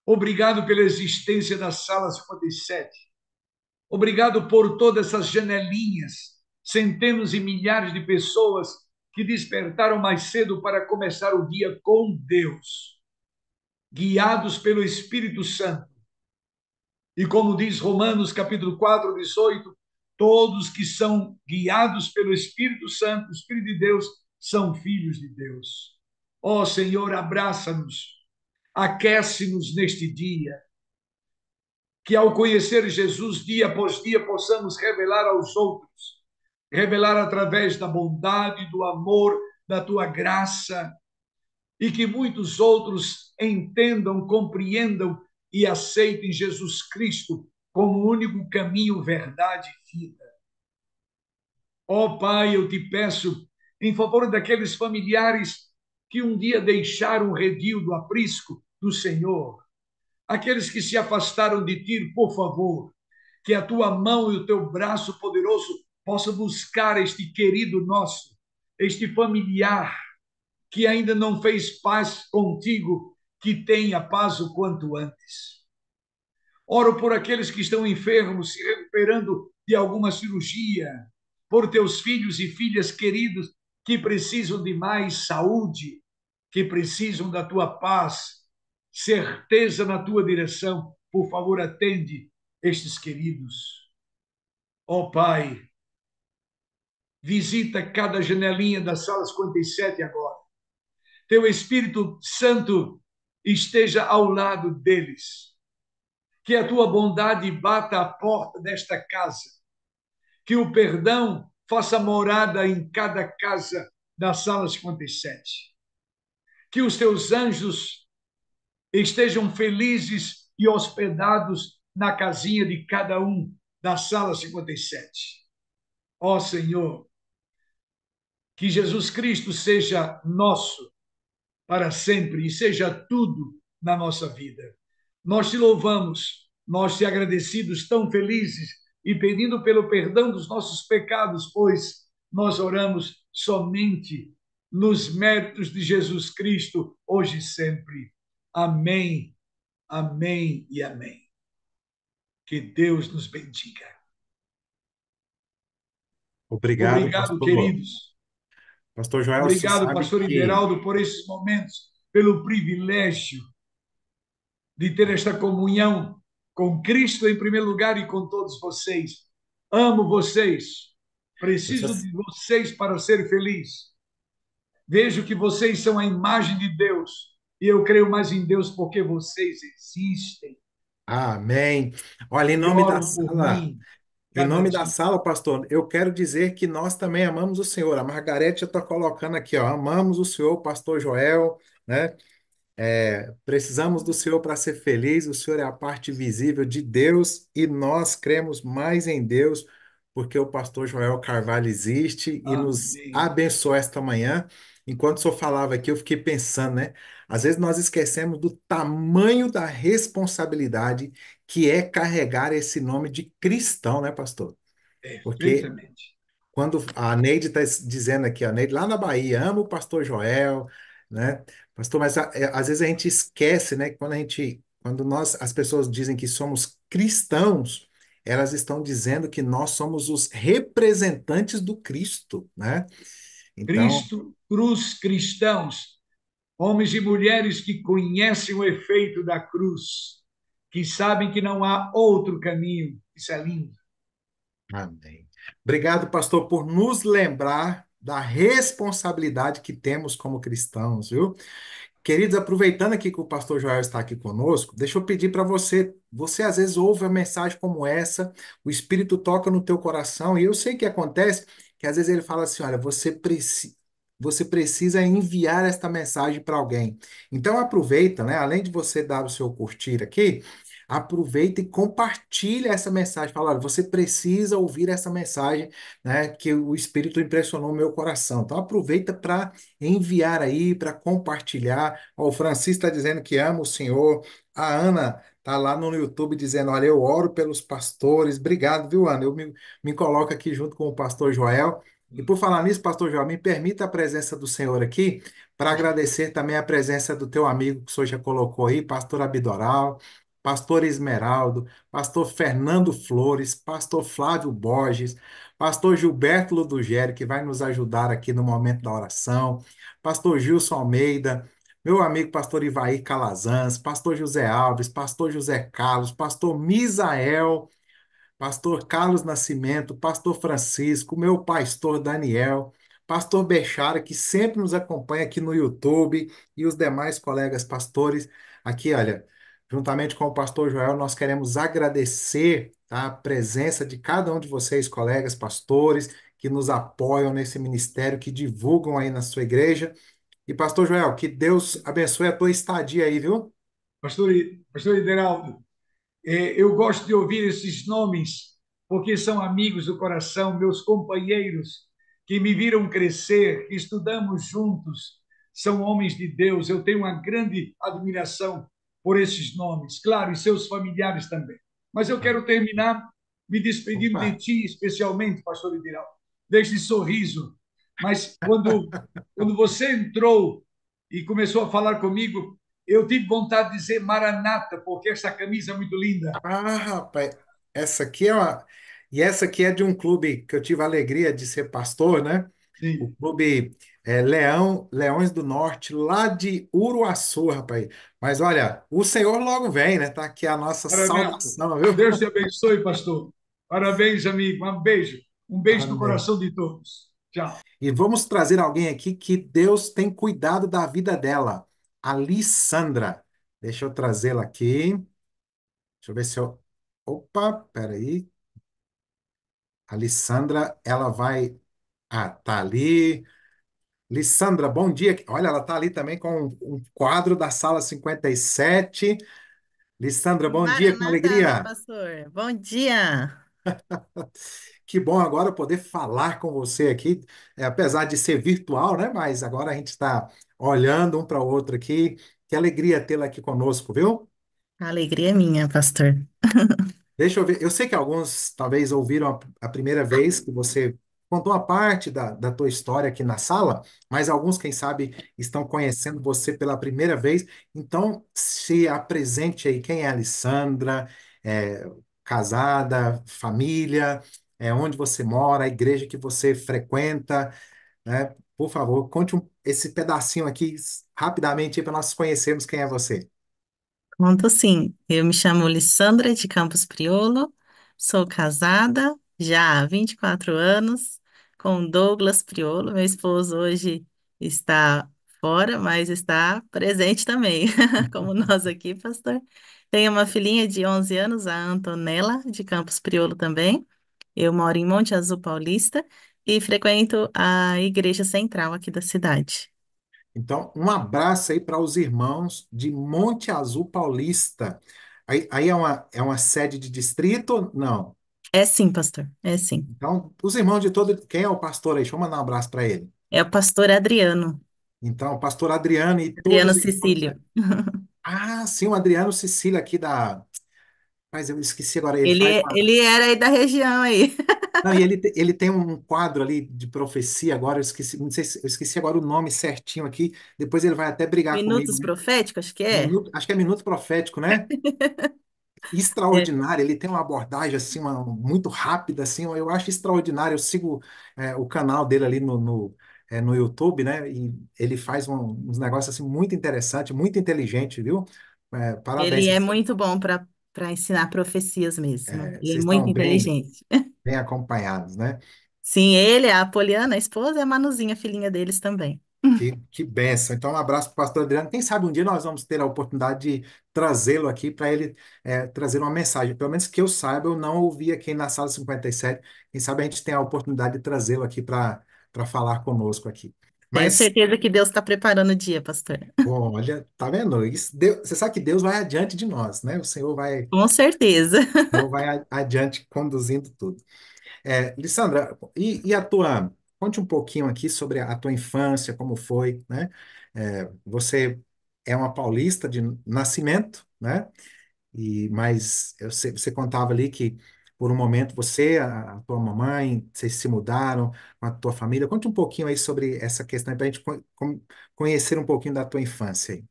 Obrigado pela existência da Sala 57. Obrigado por todas essas janelinhas, centenas e milhares de pessoas que despertaram mais cedo para começar o dia com Deus, guiados pelo Espírito Santo. E como diz Romanos capítulo 4, 18, todos que são guiados pelo Espírito Santo, o Espírito de Deus, são filhos de Deus. Ó Senhor, abraça-nos, aquece-nos neste dia, que ao conhecer Jesus dia após dia possamos revelar aos outros, revelar através da bondade, do amor, da tua graça, e que muitos outros entendam, compreendam e aceitem Jesus Cristo como o único caminho, verdade e vida. Ó Pai, eu te peço em favor daqueles familiares que um dia deixaram o redil do aprisco do Senhor, aqueles que se afastaram de ti, por favor, que a tua mão e o teu braço poderoso possa buscar este querido nosso, este familiar que ainda não fez paz contigo, que tenha paz o quanto antes. Oro por aqueles que estão enfermos, se recuperando de alguma cirurgia, por teus filhos e filhas queridos que precisam de mais saúde, que precisam da tua paz, certeza na tua direção. Por favor, atende estes queridos. Ó Pai, visita cada janelinha da sala 57 agora. Teu Espírito Santo esteja ao lado deles. Que a tua bondade bata à porta desta casa. Que o perdão faça morada em cada casa da sala 57. Que os teus anjos estejam felizes e hospedados na casinha de cada um da sala 57. Ó Senhor, que Jesus Cristo seja nosso para sempre e seja tudo na nossa vida. Nós te louvamos, nós te agradecidos, tão felizes e pedindo pelo perdão dos nossos pecados, pois nós oramos somente nos méritos de Jesus Cristo, hoje e sempre. Amém, amém e amém. Que Deus nos bendiga. Obrigado, Obrigado, pastor. queridos. Pastor Joel, você Obrigado, sabe pastor que Iberaldo, por esses momentos, pelo privilégio de ter esta comunhão com Cristo em primeiro lugar e com todos vocês. Amo vocês. Preciso você... de vocês para ser feliz. Vejo que vocês são a imagem de Deus e eu creio mais em Deus porque vocês existem Amém. Olha, e oram por mim em cada nome da dia. sala, pastor, eu quero dizer que nós também amamos o Senhor. A Margarete está colocando aqui, ó, amamos o Senhor, pastor Joel, né? Precisamos do Senhor para ser feliz. O Senhor é a parte visível de Deus e nós cremos mais em Deus porque o pastor Joel Carvalho existe e nos Amém. abençoou esta manhã. Enquanto o senhor falava aqui, eu fiquei pensando, né? Às vezes nós esquecemos do tamanho da responsabilidade que é carregar esse nome de cristão, né, pastor? Porque Perfeitamente. quando a Neide está dizendo aqui, a Neide lá na Bahia, ama o pastor Joel, né? Pastor, mas às vezes a gente esquece, né? Que quando as pessoas dizem que somos cristãos, elas estão dizendo que nós somos os representantes do Cristo, né? Então, Cristo, cruz, cristãos, homens e mulheres que conhecem o efeito da cruz, que sabem que não há outro caminho. Isso é lindo. amém. Obrigado, pastor, por nos lembrar da responsabilidade que temos como cristãos, viu? Queridos, aproveitando aqui que o pastor Joel está aqui conosco, deixa eu pedir para você, você às vezes ouve uma mensagem como essa, o Espírito toca no teu coração, e eu sei que acontece, que às vezes ele fala assim, olha, você precisa enviar esta mensagem para alguém. Então aproveita, né? Além de você dar o seu curtir aqui, aproveita e compartilha essa mensagem. Fala, olha, você precisa ouvir essa mensagem, né, que o Espírito impressionou o meu coração. Então aproveita para enviar aí, para compartilhar. Ó, o Francisco está dizendo que ama o Senhor. A Ana está lá no YouTube dizendo, olha, eu oro pelos pastores. Obrigado, viu, Ana? Me coloco aqui junto com o pastor Joel. E por falar nisso, pastor Joel, me permita a presença do Senhor aqui para agradecer também a presença do teu amigo que o senhor já colocou aí, pastor Abidoral, pastor Esmeraldo, pastor Fernando Flores, pastor Flávio Borges, pastor Gilberto Ludugeri, que vai nos ajudar aqui no momento da oração, pastor Gilson Almeida, meu amigo pastor Ivair Calazans, pastor José Alves, pastor José Carlos, pastor Misael, pastor Carlos Nascimento, pastor Francisco, meu pastor Daniel, pastor Bechara, que sempre nos acompanha aqui no YouTube, e os demais colegas pastores. Aqui, olha, juntamente com o pastor Joel, nós queremos agradecer, tá, a presença de cada um de vocês, colegas pastores, que nos apoiam nesse ministério, que divulgam aí na sua igreja. E pastor Joel, que Deus abençoe a tua estadia aí, viu? Pastor Ideraldo, eu gosto de ouvir esses nomes, porque são amigos do coração, meus companheiros, que me viram crescer, que estudamos juntos, são homens de Deus. Eu tenho uma grande admiração por esses nomes, claro, e seus familiares também. Mas eu quero terminar me despedindo de Opa. ti, especialmente, pastor Ideraldo, deste sorriso. Mas quando você entrou e começou a falar comigo, eu tive vontade de dizer Maranata, porque essa camisa é muito linda. Ah, rapaz, essa aqui é uma. E essa aqui é de um clube que eu tive a alegria de ser pastor, né? O Sim. clube Leões do Norte, lá de Uruaçu, rapaz. Mas olha, o Senhor logo vem, né? Tá aqui a nossa Parabéns. saudação, viu? Deus te abençoe, pastor. Parabéns, amigo. Um beijo. Um beijo no Amém. coração de todos. Tchau. E vamos trazer alguém aqui que Deus tem cuidado da vida dela, a Lissandra. Deixa eu trazê-la aqui. Deixa eu ver se eu. Opa, peraí. A Lissandra, ela vai. Ah, tá ali. Lissandra, bom dia. Olha, ela tá ali também com um quadro da sala 57. Lissandra, bom dia, com Maranata, meu alegria. pastor. Bom dia. Que bom agora poder falar com você aqui, apesar de ser virtual, né? Mas agora a gente está olhando um para o outro aqui. Que alegria tê-la aqui conosco, viu? A alegria é minha, pastor. Deixa eu ver. Eu sei que alguns talvez ouviram a primeira vez que você contou uma parte da tua história aqui na sala, mas alguns, quem sabe, estão conhecendo você pela primeira vez. Então, se apresente aí. Quem é a Alessandra? É, casada, família, onde você mora, a igreja que você frequenta, né? Por favor, conte esse pedacinho aqui rapidamente para nós conhecermos quem é você. Conto sim. Eu me chamo Lissandra de Campos Priolo, sou casada já há 24 anos com Douglas Priolo. Meu esposo hoje está fora, mas está presente também, como nós aqui, pastor. Tenho uma filhinha de 11 anos, a Antonella, de Campos Priolo também. Eu moro em Monte Azul Paulista e frequento a igreja central aqui da cidade. Então, um abraço aí para os irmãos de Monte Azul Paulista. Aí é uma sede de distrito? Não. É sim, pastor, é sim. Então, os irmãos de todo. Quem é o pastor aí? Deixa eu mandar um abraço para ele. É o pastor Adriano, Então, o pastor Adriano e todos Adriano os irmãos. Cecílio. Ah, sim, o Adriano Cecília aqui da. Mas eu esqueci agora, ele faz Ele, uma. ele era aí da região aí. Não, e ele tem um quadro ali de profecia agora, eu esqueci, não sei se, eu esqueci agora o nome certinho aqui. Depois ele vai até brigar comigo, Minutos né? Proféticos, acho que é. Acho que é Minuto Profético, né? É. Extraordinário, ele tem uma abordagem assim, muito rápida, assim, eu acho extraordinário. Eu sigo o canal dele ali no YouTube, né? E ele faz uns negócios assim muito interessantes, muito inteligente, viu? Ele Parabéns, é muito bom para ensinar profecias mesmo. Ele é vocês muito estão inteligente. bem acompanhados, né? Sim, ele, a Poliana, a esposa, e a Manuzinha, filhinha deles também. Que bênção. Então, um abraço para o pastor Adriano. Quem sabe um dia nós vamos ter a oportunidade de trazê-lo aqui para ele trazer uma mensagem. Pelo menos que eu saiba, eu não ouvi aqui na sala 57. Quem sabe a gente tem a oportunidade de trazê-lo aqui para falar conosco aqui. Tenho Mas, certeza que Deus está preparando o dia, pastor. bom, olha, tá vendo? Você sabe que Deus vai adiante de nós, né? Com certeza. O Senhor vai adiante conduzindo tudo. Lissandra, e a tua, conte um pouquinho aqui sobre a tua infância, como foi, né? Você é uma paulista de nascimento, né? Mas você contava ali que por um momento você, a tua mamãe, vocês se mudaram com a tua família. Conte um pouquinho aí sobre essa questão para a gente conhecer um pouquinho da tua infância aí.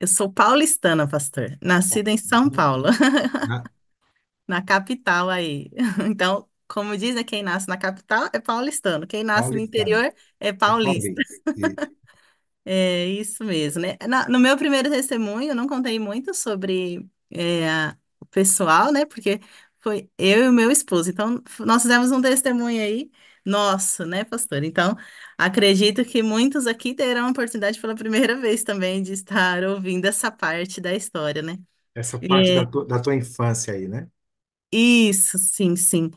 Eu sou paulistana, pastor, nascida em São Paulo, Na- na capital aí. Então, como dizem, quem nasce na capital é paulistano, quem nasce no Paulistano, interior é é paulista. paulista. E É isso mesmo, né? No meu primeiro testemunho, eu não contei muito sobre o pessoal, né? Porque foi eu e o meu esposo. Então, nós fizemos um testemunho aí nosso, né, pastor? Então, acredito que muitos aqui terão a oportunidade pela primeira vez também de estar ouvindo essa parte da história, né? essa parte É, da tua infância aí, né? isso, sim, sim.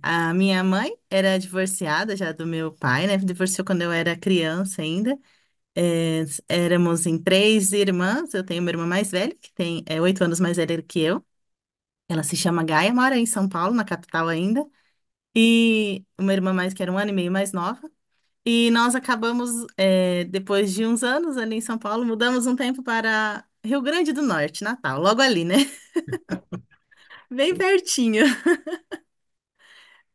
A minha mãe era divorciada já do meu pai, né? Divorciou quando eu era criança ainda. Éramos em três irmãs. Eu tenho uma irmã mais velha, que tem 8 anos mais velha que eu. Ela se chama Gaia, mora em São Paulo, na capital ainda. E uma irmã mais que era um ano e meio mais nova. E nós acabamos, depois de uns anos ali em São Paulo, mudamos um tempo para Rio Grande do Norte, Natal, logo ali, né? Bem pertinho.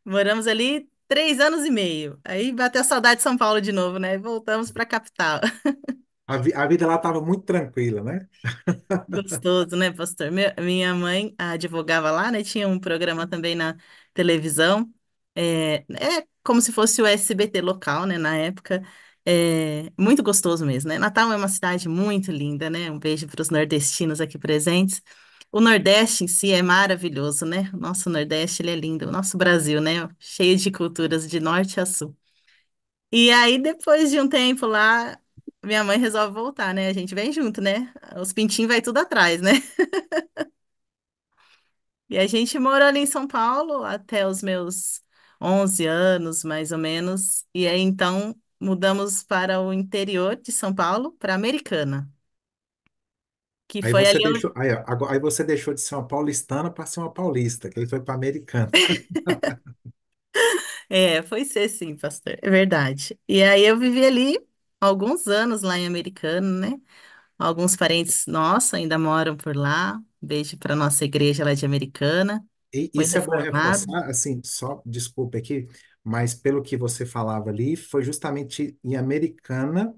Moramos ali 3 anos e meio. Aí bateu a saudade de São Paulo de novo, né? Voltamos para a capital. A vida lá estava muito tranquila, né? Gostoso, né, pastor? Minha mãe advogava lá, né? Tinha um programa também na televisão. É como se fosse o SBT local, né? Na época. Muito gostoso mesmo, né? Natal é uma cidade muito linda, né? Um beijo para os nordestinos aqui presentes. O Nordeste em si é maravilhoso, né? O nosso Nordeste, ele é lindo. O nosso Brasil, né? Cheio de culturas de norte a sul. E aí, depois de um tempo lá, minha mãe resolve voltar, né? A gente vem junto, né? Os pintinhos vai tudo atrás, né? E a gente morou ali em São Paulo até os meus 11 anos, mais ou menos. E aí, então, mudamos para o interior de São Paulo, para Americana, que Aí foi você ali. deixou, aí você deixou de ser uma paulistana para ser uma paulista, que ele foi para americana. Foi ser sim, pastor. É verdade. E aí, eu vivi ali alguns anos lá em Americana, né? Alguns parentes nossos ainda moram por lá. Beijo para nossa igreja lá de Americana. E Foi isso é bom reformado. reforçar, assim, só desculpe aqui, mas pelo que você falava ali, foi justamente em Americana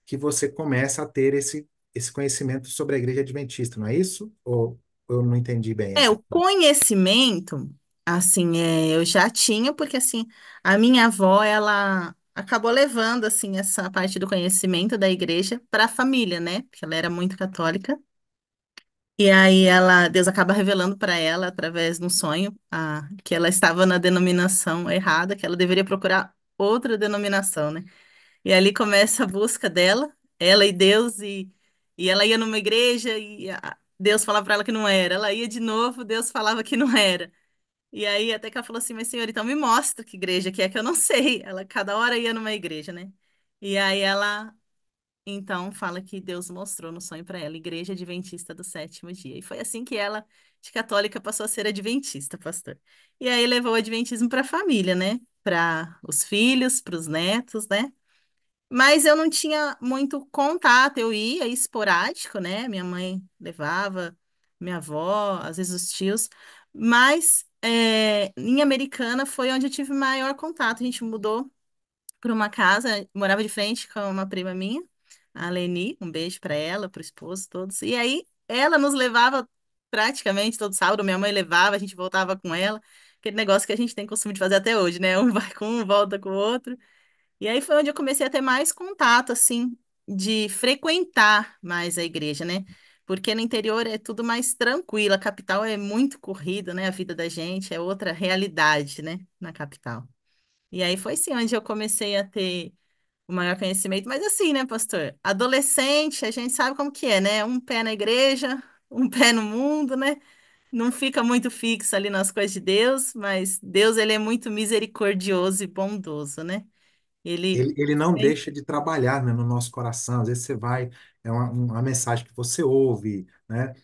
que você começa a ter esse conhecimento sobre a igreja adventista, não é isso? Ou eu não entendi bem essa O parte? conhecimento, assim, eu já tinha, porque, assim, a minha avó, ela acabou levando, assim, essa parte do conhecimento da igreja para a família, né? Porque ela era muito católica. E aí Deus acaba revelando para ela, através de um sonho, que ela estava na denominação errada, que ela deveria procurar outra denominação, né? E ali começa a busca dela, ela e Deus, e ela ia numa igreja e Deus falava para ela que não era. Ela ia de novo, Deus falava que não era. E aí até que ela falou assim, mas senhor, então me mostra que igreja que é que eu não sei. Ela cada hora ia numa igreja, né? E aí ela então fala que Deus mostrou no sonho para ela, Igreja Adventista do Sétimo Dia. E foi assim que ela, de católica, passou a ser adventista, pastor. E aí levou o adventismo para a família, né? Para os filhos, para os netos, né? Mas eu não tinha muito contato, eu ia esporádico, né? Minha mãe levava, minha avó, às vezes os tios. Mas em Americana foi onde eu tive maior contato. A gente mudou para uma casa, morava de frente com uma prima minha, a Leni, um beijo para ela, para o esposo, todos. E aí ela nos levava praticamente todo sábado, minha mãe levava, a gente voltava com ela. Aquele negócio que a gente tem costume de fazer até hoje, né? Um vai com um, volta com o outro. E aí foi onde eu comecei a ter mais contato, assim, de frequentar mais a igreja, né? Porque no interior é tudo mais tranquilo, a capital é muito corrida, né? A vida da gente é outra realidade, né? Na capital. E aí foi sim onde eu comecei a ter o maior conhecimento. Mas assim, né, pastor? Adolescente, a gente sabe como que é, né? Um pé na igreja, um pé no mundo, né? Não fica muito fixo ali nas coisas de Deus, mas Deus, ele é muito misericordioso e bondoso, né? Ele ele não sempre. deixa de trabalhar, né, no nosso coração. Às vezes você vai, é uma mensagem que você ouve, né?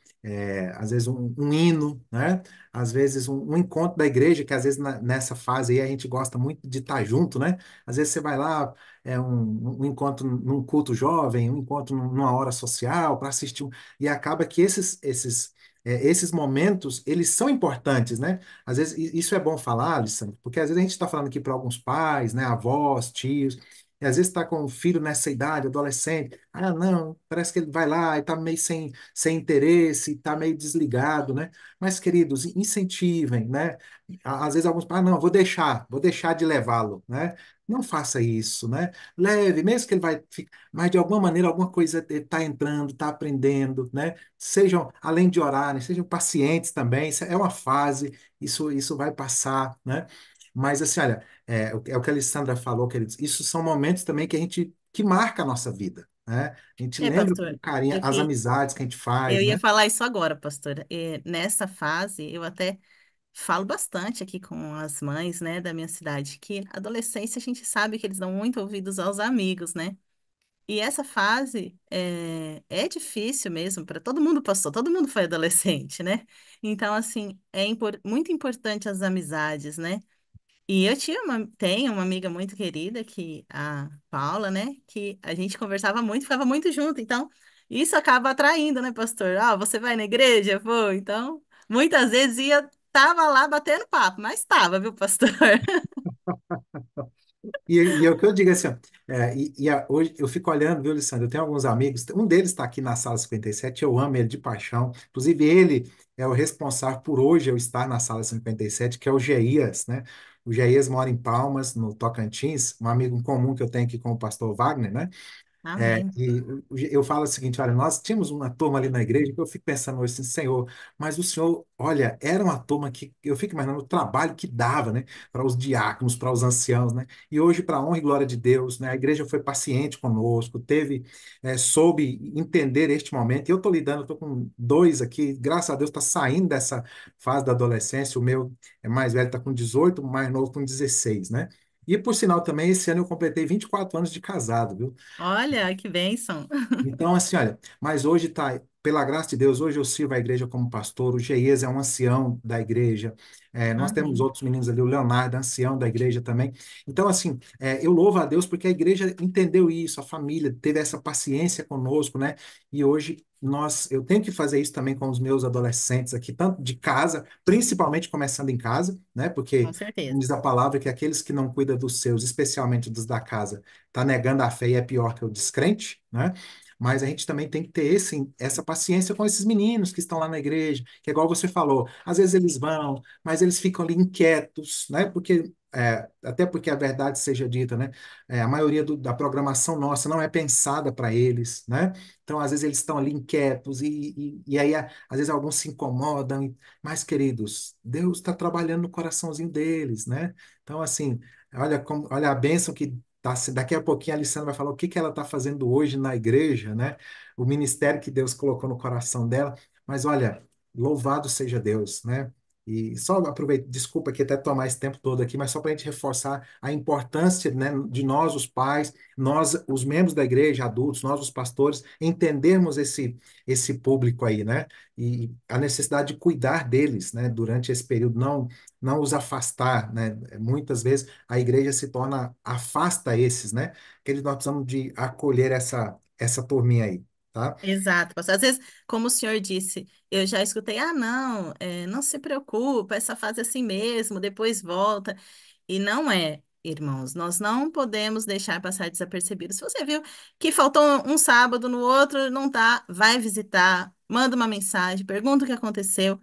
Às vezes um hino, né? Às vezes um encontro da igreja, que às vezes nessa fase aí a gente gosta muito de estar junto, né? Às vezes você vai lá, um encontro num culto jovem, um encontro numa hora social para assistir, e acaba que esses momentos, eles são importantes, né? Às vezes, isso é bom falar, Alessandro, porque às vezes a gente está falando aqui para alguns pais, né, avós, tios, e às vezes está com um filho nessa idade, adolescente, ah, não, parece que ele vai lá e está meio sem interesse, está meio desligado, né? Mas, queridos, incentivem, né? Às vezes alguns pais, ah, não, vou deixar de levá-lo, né? Não faça isso, né? Leve, mesmo que ele vai ficar, mas de alguma maneira, alguma coisa está entrando, está aprendendo, né? Sejam, além de orarem, sejam pacientes também, isso é uma fase, isso vai passar, né? Mas assim, olha, é o que a Alessandra falou, queridos, isso são momentos também que marca a nossa vida, né? A gente É, lembra com pastor, carinho eu, as que, amizades que a gente eu faz, ia né? falar isso agora, pastora. Nessa fase, eu até falo bastante aqui com as mães, né, da minha cidade, que na adolescência a gente sabe que eles dão muito ouvidos aos amigos, né? E essa fase é difícil mesmo, para todo mundo passou, todo mundo foi adolescente, né? Então, assim, muito importante as amizades, né? E tenho uma amiga muito querida, que a Paula, né? Que a gente conversava muito, ficava muito junto. Então, isso acaba atraindo, né, pastor? Ah, você vai na igreja? Vou. Então, muitas vezes tava lá batendo papo, mas tava, viu, pastor? E é o que eu digo assim, ó, hoje eu fico olhando, viu, Alessandro? Eu tenho alguns amigos, um deles está aqui na sala 57, eu amo ele de paixão. Inclusive, ele é o responsável por hoje eu estar na sala 57, que é o Geias, né? O Geias mora em Palmas, no Tocantins, um amigo em comum que eu tenho aqui com o pastor Wagner, né? Amém. E eu falo o seguinte, olha, nós tínhamos uma turma ali na igreja que eu fico pensando hoje assim, Senhor, mas o Senhor, olha, era uma turma que eu fico imaginando o trabalho que dava, né, para os diáconos, para os anciãos, né, e hoje, para a honra e glória de Deus, né, a igreja foi paciente conosco, soube entender este momento, e eu estou lidando, estou com dois aqui, graças a Deus está saindo dessa fase da adolescência, o meu é mais velho, está com 18, o mais novo com 16, né, e por sinal também, esse ano eu completei 24 anos de casado, viu? Olha, que bênção. Então, assim, olha, mas hoje tá, pela graça de Deus, hoje eu sirvo a igreja como pastor, o Geias é um ancião da igreja, nós temos Amém. outros meninos ali, o Leonardo, ancião da igreja também. Então, assim, eu louvo a Deus porque a igreja entendeu isso, a família teve essa paciência conosco, né? E hoje eu tenho que fazer isso também com os meus adolescentes aqui, tanto de casa, principalmente começando em casa, né? Porque Com certeza. diz a palavra que aqueles que não cuidam dos seus, especialmente dos da casa, tá negando a fé e é pior que o descrente, né? Mas a gente também tem que ter essa paciência com esses meninos que estão lá na igreja, que é igual você falou, às vezes eles vão, mas eles ficam ali inquietos, né? Até porque a verdade seja dita, né? A maioria da programação nossa não é pensada para eles, né? Então, às vezes eles estão ali inquietos e aí, às vezes, alguns se incomodam. Mas, queridos, Deus está trabalhando no coraçãozinho deles, né? Então, assim, olha a bênção que daqui a pouquinho a Alessandra vai falar o que que ela está fazendo hoje na igreja, né? O ministério que Deus colocou no coração dela. Mas olha, louvado seja Deus, né? E só aproveito, desculpa que até tomar esse tempo todo aqui, mas só para a gente reforçar a importância, né, de nós, os pais, nós, os membros da igreja, adultos, nós, os pastores, entendermos esse público aí, né? E a necessidade de cuidar deles, né, durante esse período, não os afastar, né? Muitas vezes a igreja se torna, afasta esses, né? Que nós precisamos de acolher essa turminha aí, tá? Exato, pastor. Às vezes, como o senhor disse, eu já escutei, ah, não, não se preocupa, essa fase é assim mesmo, depois volta. E não é, irmãos, nós não podemos deixar passar desapercebido. Se você viu que faltou um sábado, no outro não tá, vai visitar, manda uma mensagem, pergunta o que aconteceu,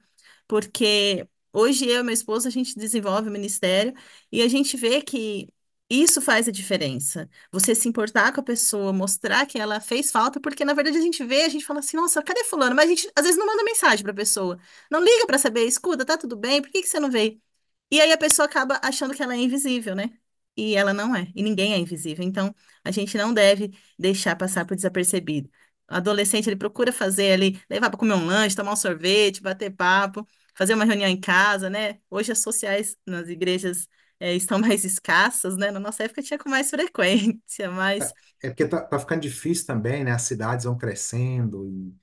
porque hoje eu e meu esposo, a gente desenvolve o ministério e a gente vê que isso faz a diferença. Você se importar com a pessoa, mostrar que ela fez falta, porque na verdade a gente vê, a gente fala assim, nossa, cadê fulano? Mas a gente às vezes não manda mensagem para a pessoa. Não liga para saber, escuta, tá tudo bem? Por que que você não veio? E aí a pessoa acaba achando que ela é invisível, né? E ela não é, e ninguém é invisível. Então, a gente não deve deixar passar por desapercebido. O adolescente, ele procura fazer ali, levar para comer um lanche, tomar um sorvete, bater papo, fazer uma reunião em casa, né? Hoje as sociais nas igrejas estão mais escassas, né? Na nossa época tinha com mais frequência, mas É porque tá ficando difícil também, né? As cidades vão crescendo e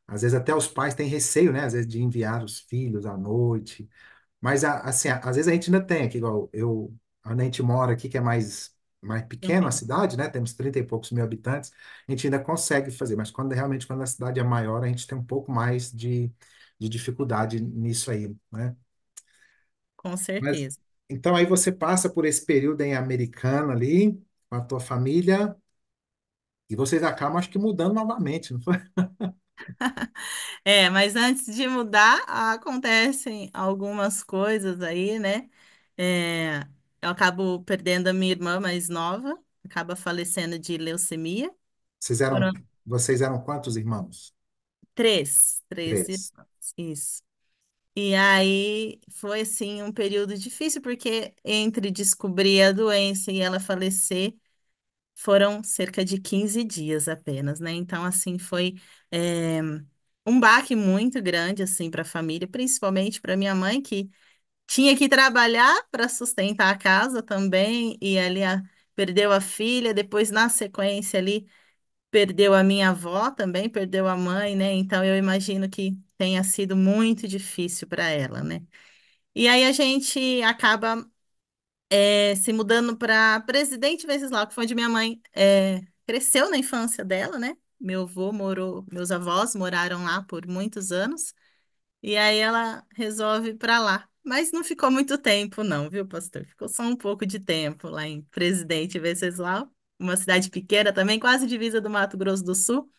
às vezes até os pais têm receio, né? Às vezes de enviar os filhos à noite. Mas, assim, às vezes a gente ainda tem aqui, igual eu, onde a gente mora aqui, que é mais pequeno a uhum, cidade, né? Temos 30 e poucos mil habitantes, a gente ainda consegue fazer, mas quando a cidade é maior, a gente tem um pouco mais de dificuldade nisso aí, né? com Mas, certeza. então aí você passa por esse período em Americana ali, com a tua família, e vocês acabam, acho que, mudando novamente, não foi? Mas antes de mudar, acontecem algumas coisas aí, né? É, eu acabo perdendo a minha irmã mais nova, acaba falecendo de leucemia. Vocês eram, Foram vocês eram quantos irmãos? três Três. irmãs, isso. E aí foi assim um período difícil, porque entre descobrir a doença e ela falecer, foram cerca de 15 dias apenas, né? Então, assim, foi é, um baque muito grande, assim, para a família, principalmente para minha mãe, que tinha que trabalhar para sustentar a casa também, e ali perdeu a filha, depois, na sequência ali, perdeu a minha avó também, perdeu a mãe, né? Então, eu imagino que tenha sido muito difícil para ela, né? E aí a gente acaba se mudando para Presidente Venceslau, que foi onde minha mãe cresceu na infância dela, né? Meus avós moraram lá por muitos anos, e aí ela resolve ir para lá. Mas não ficou muito tempo, não, viu, pastor? Ficou só um pouco de tempo lá em Presidente Venceslau, uma cidade pequena também, quase divisa do Mato Grosso do Sul.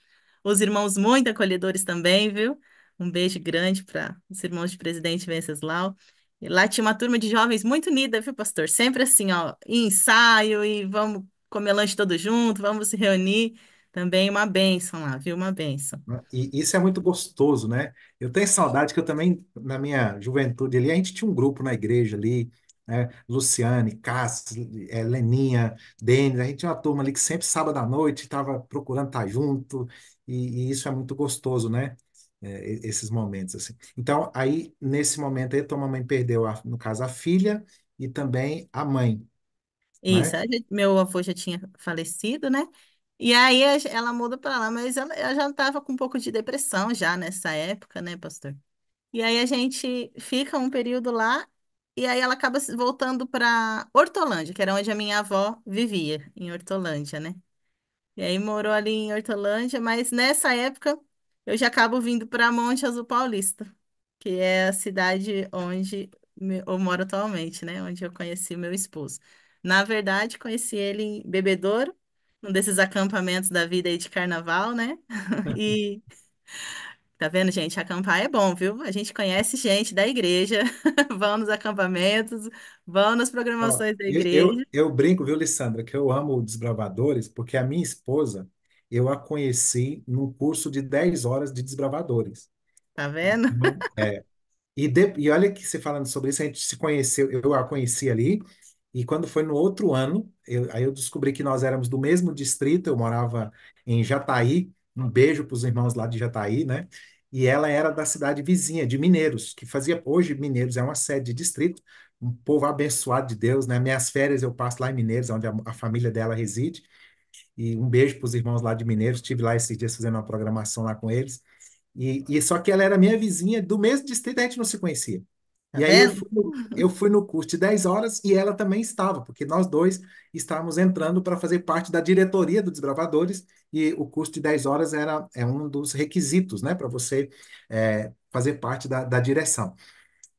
Os irmãos muito acolhedores também, viu? Um beijo grande para os irmãos de Presidente Venceslau. E lá tinha uma turma de jovens muito unida, viu, pastor? Sempre assim, ó, em ensaio e vamos comer lanche todos juntos, vamos se reunir. Também uma bênção lá, viu? Uma bênção. Né? E isso é muito gostoso, né? Eu tenho saudade que eu também, na minha juventude ali, a gente tinha um grupo na igreja ali, né? Luciane, Cássio, Leninha, Denis, a gente tinha uma turma ali que sempre sábado à noite estava procurando estar junto, e isso é muito gostoso, né? Esses momentos, assim. Então, aí, nesse momento aí, tua mamãe perdeu, no caso, a filha e também a mãe, Isso, né? meu avô já tinha falecido, né? E aí ela muda para lá, mas ela já estava com um pouco de depressão já nessa época, né, pastor? E aí a gente fica um período lá e aí ela acaba voltando para Hortolândia, que era onde a minha avó vivia, em Hortolândia, né? E aí morou ali em Hortolândia, mas nessa época eu já acabo vindo para Monte Azul Paulista, que é a cidade onde eu moro atualmente, né? Onde eu conheci o meu esposo. Na verdade, conheci ele em Bebedouro, um desses acampamentos da vida aí de carnaval, né? E tá vendo, gente? Acampar é bom, viu? A gente conhece gente da igreja, vão nos acampamentos, vão nas Ó, programações da eu igreja, brinco, viu, Lissandra, que eu amo desbravadores, porque a minha esposa, eu a conheci num curso de 10 horas de desbravadores. tá vendo? Então, e olha que você falando sobre isso, a gente se conheceu, eu a conheci ali, e quando foi no outro ano, aí eu descobri que nós éramos do mesmo distrito, eu morava em Jataí, um beijo para os irmãos lá de Jataí, né? E ela era da cidade vizinha, de Mineiros, que fazia, hoje Mineiros é uma sede de distrito, um povo abençoado de Deus, né? Minhas férias eu passo lá em Mineiros, onde a família dela reside, e um beijo para os irmãos lá de Mineiros, estive lá esses dias fazendo uma programação lá com eles, e só que ela era minha vizinha do mesmo distrito, a gente não se conhecia. Tá E aí vendo? eu fui no curso de 10 horas e ela também estava, porque nós dois estávamos entrando para fazer parte da diretoria do Desbravadores e o curso de 10 horas é um dos requisitos, né, para você fazer parte da direção.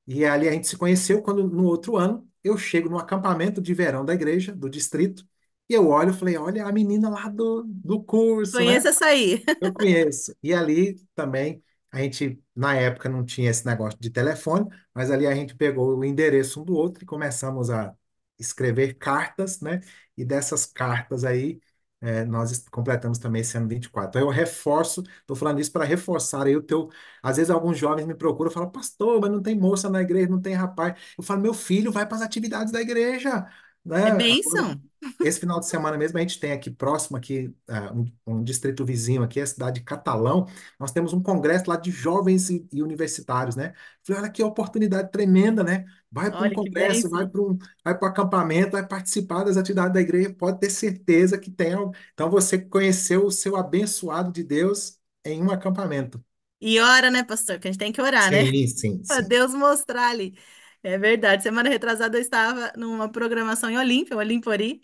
E ali a gente se conheceu quando no outro ano eu chego no acampamento de verão da igreja, do distrito, e eu olho e falei, olha a menina lá do curso, né? Conheça essa aí. Eu conheço. E ali também, a gente, na época, não tinha esse negócio de telefone, mas ali a gente pegou o endereço um do outro e começamos a escrever cartas, né? E dessas cartas aí, nós completamos também esse ano 24. Então, eu reforço, estou falando isso para reforçar aí o teu. Às vezes, alguns jovens me procuram e falam, pastor, mas não tem moça na igreja, não tem rapaz. Eu falo, meu filho, vai para as atividades da igreja. É né? bênção. Esse final de semana mesmo a gente tem aqui próximo, aqui, um distrito vizinho aqui, a cidade de Catalão. Nós temos um congresso lá de jovens e universitários, né? Falei, olha que oportunidade tremenda, né? Vai para um Olha que congresso, bênção. vai para um acampamento, vai participar das atividades da igreja, pode ter certeza que tem algo. Então você conheceu o seu abençoado de Deus em um acampamento. E ora, né, pastor? Que a gente tem que orar, né? Sim, sim, Para sim. Deus mostrar ali. É verdade. Semana retrasada eu estava numa programação em Olímpia, Olimpori,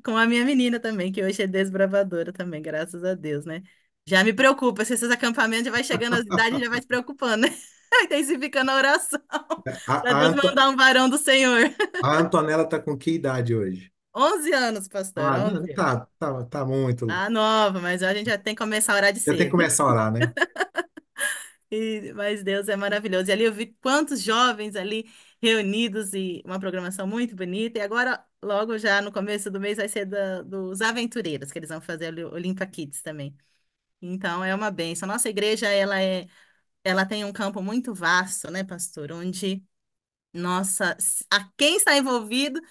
com a minha menina também, que hoje é desbravadora também, graças a Deus, né? Já me preocupa, se esses acampamentos já vai chegando às idades, já vai se preocupando, né? Intensificando a oração, A, para a, Deus Anto- mandar um varão do Senhor. a Antonella está com que idade hoje? 11 anos, pastor, Ah, 11 não, anos. tá muito. Tá nova, mas a gente já tem que começar a orar de Já tem que cedo. começar a orar, né? Mas Deus é maravilhoso. E ali eu vi quantos jovens ali reunidos e uma programação muito bonita. E agora, logo já no começo do mês, vai ser dos aventureiros, que eles vão fazer ali o Olimpa Kids também. Então, é uma bênção. Nossa igreja, ela tem um campo muito vasto, né, pastor? Onde, nossa, a quem está envolvido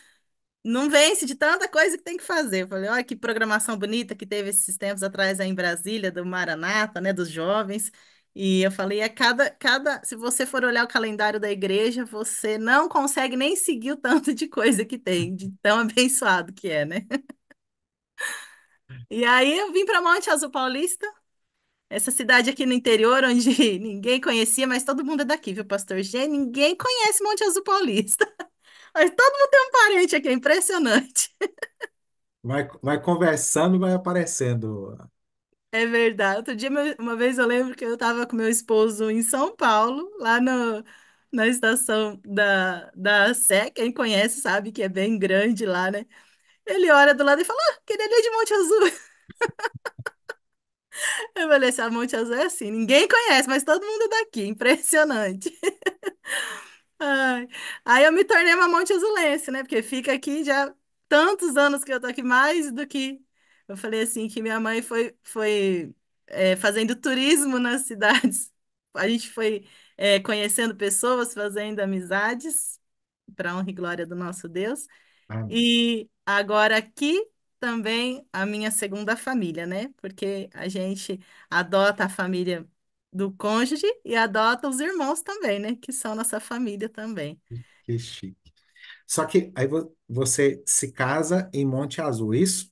não vence de tanta coisa que tem que fazer. Eu falei, olha que programação bonita que teve esses tempos atrás aí em Brasília, do Maranata, né, dos jovens. E eu falei, se você for olhar o calendário da igreja, você não consegue nem seguir o tanto de coisa que tem, de tão abençoado que é, né? E aí eu vim para Monte Azul Paulista, essa cidade aqui no interior, onde ninguém conhecia, mas todo mundo é daqui, viu, pastor G? Ninguém conhece Monte Azul Paulista. Mas todo mundo tem um parente aqui, é impressionante. Vai conversando, vai aparecendo. É verdade. Outro dia, uma vez eu lembro que eu estava com meu esposo em São Paulo, lá no, na estação da Sé, quem conhece sabe que é bem grande lá, né? Ele olha do lado e fala, ah, aquele ali é de Monte Azul. Eu falei assim, a Monte Azul é assim, ninguém conhece, mas todo mundo é daqui, impressionante. Ai. Aí eu me tornei uma Monte Azulense, né? Porque fica aqui já tantos anos que eu tô aqui, mais do que... Eu falei assim, que minha mãe foi fazendo turismo nas cidades. A gente foi conhecendo pessoas, fazendo amizades, para honra e glória do nosso Deus. Amém. E agora aqui também a minha segunda família, né? Porque a gente adota a família do cônjuge e adota os irmãos também, né? Que são nossa família também. Que chique. Só que aí você se casa em Monte Azul, isso?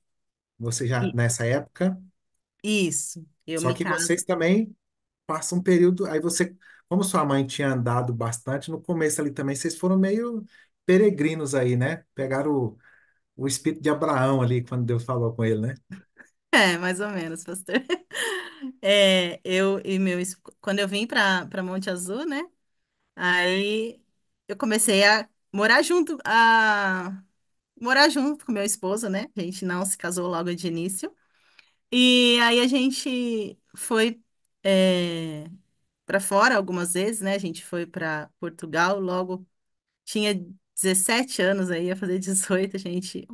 Você já E- nessa época? Isso, eu Só me que caso. vocês também passam um período. Aí você, como sua mãe tinha andado bastante, no começo ali também, vocês foram meio peregrinos aí, né? Pegaram o espírito de Abraão ali, quando Deus falou com ele, né? É, mais ou menos, pastor. Quando eu vim para Monte Azul, né? Aí eu comecei a morar junto com meu esposo, né? A gente não se casou logo de início. E aí a gente foi para fora algumas vezes, né? A gente foi para Portugal, logo tinha 17 anos aí, ia fazer 18,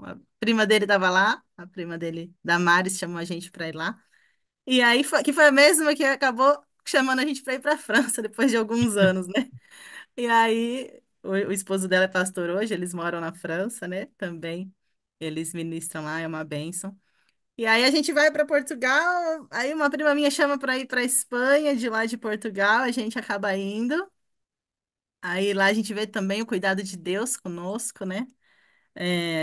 a prima dele estava lá, a prima dele, Damares, chamou a gente para ir lá. E aí que foi a mesma que acabou chamando a gente para ir para a França depois de alguns anos, né? E aí o esposo dela é pastor hoje, eles moram na França, né? Também eles ministram lá, é uma bênção. E aí a gente vai para Portugal, aí uma prima minha chama para ir para Espanha, de lá de Portugal, a gente acaba indo. Aí lá a gente vê também o cuidado de Deus conosco, né?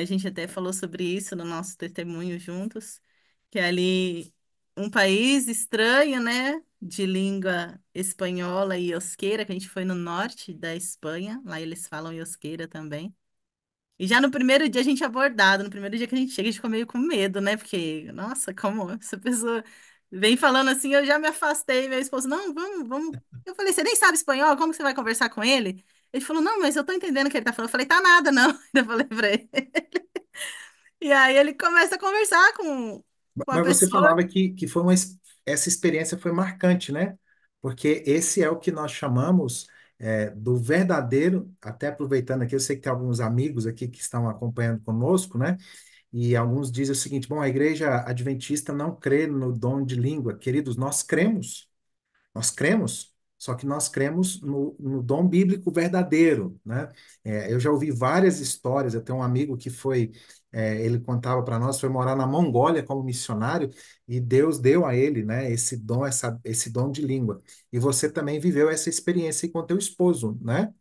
A gente até falou sobre isso no nosso testemunho juntos, que é ali um país estranho, né? De língua espanhola e iosqueira, que a gente foi no norte da Espanha, lá eles falam iosqueira também. E já no primeiro dia a gente é abordado, no primeiro dia que a gente chega, a gente ficou meio com medo, né? Porque, nossa, como essa pessoa vem falando assim, eu já me afastei, meu esposo, não, vamos. Eu falei, você nem sabe espanhol, como que você vai conversar com ele? Ele falou, não, mas eu tô entendendo o que ele tá falando. Eu falei, tá nada, não. Eu falei pra ele. E aí ele começa a conversar com a Mas você pessoa. falava que foi essa experiência foi marcante, né? Porque esse é o que nós chamamos do verdadeiro, até aproveitando aqui, eu sei que tem alguns amigos aqui que estão acompanhando conosco, né? E alguns dizem o seguinte: bom, a igreja adventista não crê no dom de língua. Queridos, nós cremos. só que nós cremos no dom bíblico verdadeiro, né? Eu já ouvi várias histórias, eu tenho um amigo que ele contava para nós, foi morar na Mongólia como missionário, e Deus deu a ele, né, esse dom, esse dom de língua. E você também viveu essa experiência aí com teu esposo, né?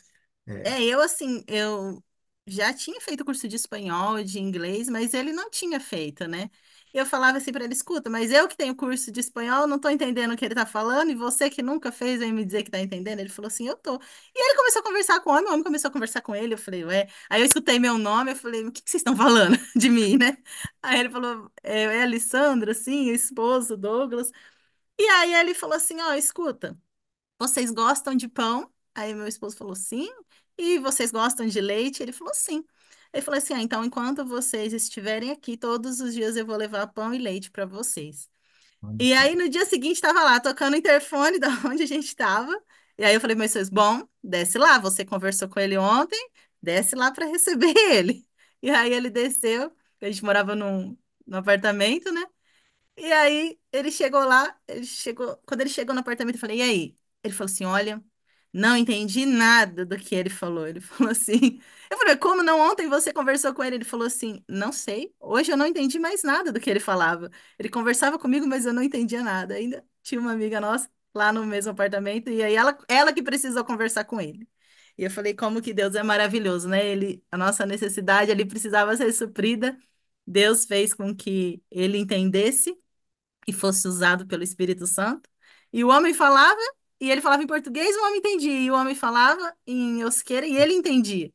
É, Eu assim, eu já tinha feito curso de espanhol, e de inglês, mas ele não tinha feito, né? Eu falava assim para ele, escuta, mas eu que tenho curso de espanhol, não tô entendendo o que ele tá falando, e você que nunca fez vem me dizer que tá entendendo? Ele falou assim, eu tô. E ele começou a conversar com o homem começou a conversar com ele, eu falei, ué. Aí eu escutei meu nome, eu falei, o que que vocês estão falando de mim, né? Aí ele falou, é Alessandra, sim, esposo, Douglas. E aí ele falou assim, ó, escuta, vocês gostam de pão? Aí meu esposo falou sim. E vocês gostam de leite? Ele falou sim. Ele falou assim: ah, então enquanto vocês estiverem aqui, todos os dias eu vou levar pão e leite para vocês. olha E que aí no dia seguinte estava lá tocando o interfone da onde a gente estava. E aí eu falei, mas vocês, bom, desce lá. Você conversou com ele ontem, desce lá para receber ele. E aí ele desceu. A gente morava num apartamento, né? E aí ele chegou lá, quando ele chegou no apartamento, eu falei, e aí? Ele falou assim, olha, não entendi nada do que ele falou. Ele falou assim, eu falei, como não? Ontem você conversou com ele? Ele falou assim, não sei, hoje eu não entendi mais nada do que ele falava. Ele conversava comigo, mas eu não entendia nada. Ainda tinha uma amiga nossa lá no mesmo apartamento, e aí ela que precisou conversar com ele. E eu falei, como que Deus é maravilhoso, né? A nossa necessidade ali precisava ser suprida. Deus fez com que ele entendesse e fosse usado pelo Espírito Santo. E o homem falava, e ele falava em português, o homem entendia. E o homem falava em euskera e ele entendia.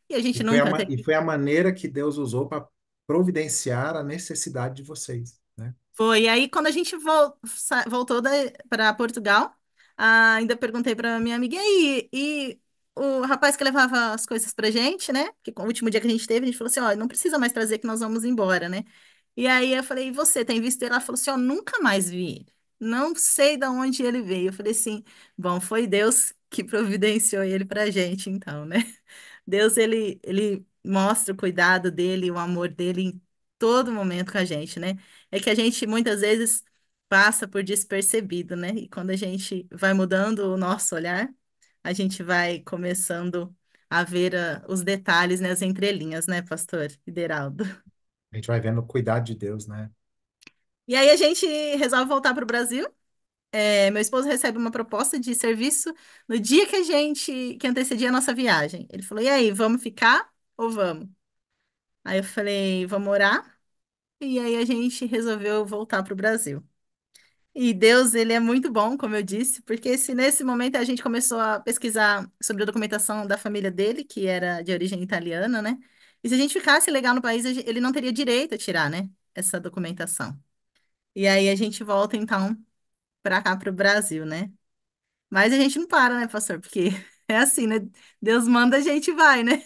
E a gente nunca e teve. foi a maneira que Deus usou para providenciar a necessidade de vocês, né? Foi. E aí, quando a gente voltou para Portugal, ainda perguntei para minha amiga, e aí? E o rapaz que levava as coisas pra gente, né? Que o último dia que a gente teve, a gente falou assim: ó, não precisa mais trazer que nós vamos embora, né? E aí eu falei, e você tem visto ele? Ela falou assim: ó, nunca mais vi ele. Não sei de onde ele veio. Eu falei assim: bom, foi Deus que providenciou ele pra gente, então, né? Deus, ele mostra o cuidado dele, o amor dele em todo momento com a gente, né? É que a gente muitas vezes passa por despercebido, né? E quando a gente vai mudando o nosso olhar, a gente vai começando a ver os detalhes, né? As entrelinhas, né, pastor Ideraldo? A gente vai vendo o cuidado de Deus, né? E aí a gente resolve voltar para o Brasil. Meu esposo recebe uma proposta de serviço no dia que antecedia a nossa viagem. Ele falou: e aí, vamos ficar ou vamos? Aí eu falei: vamos orar. E aí a gente resolveu voltar para o Brasil. E Deus, ele é muito bom, como eu disse, porque se nesse momento a gente começou a pesquisar sobre a documentação da família dele, que era de origem italiana, né? E se a gente ficasse legal no país, ele não teria direito a tirar, né? Essa documentação. E aí a gente volta, então, para cá, para o Brasil, né? Mas a gente não para, né, pastor? Porque é assim, né? Deus manda, a gente vai, né?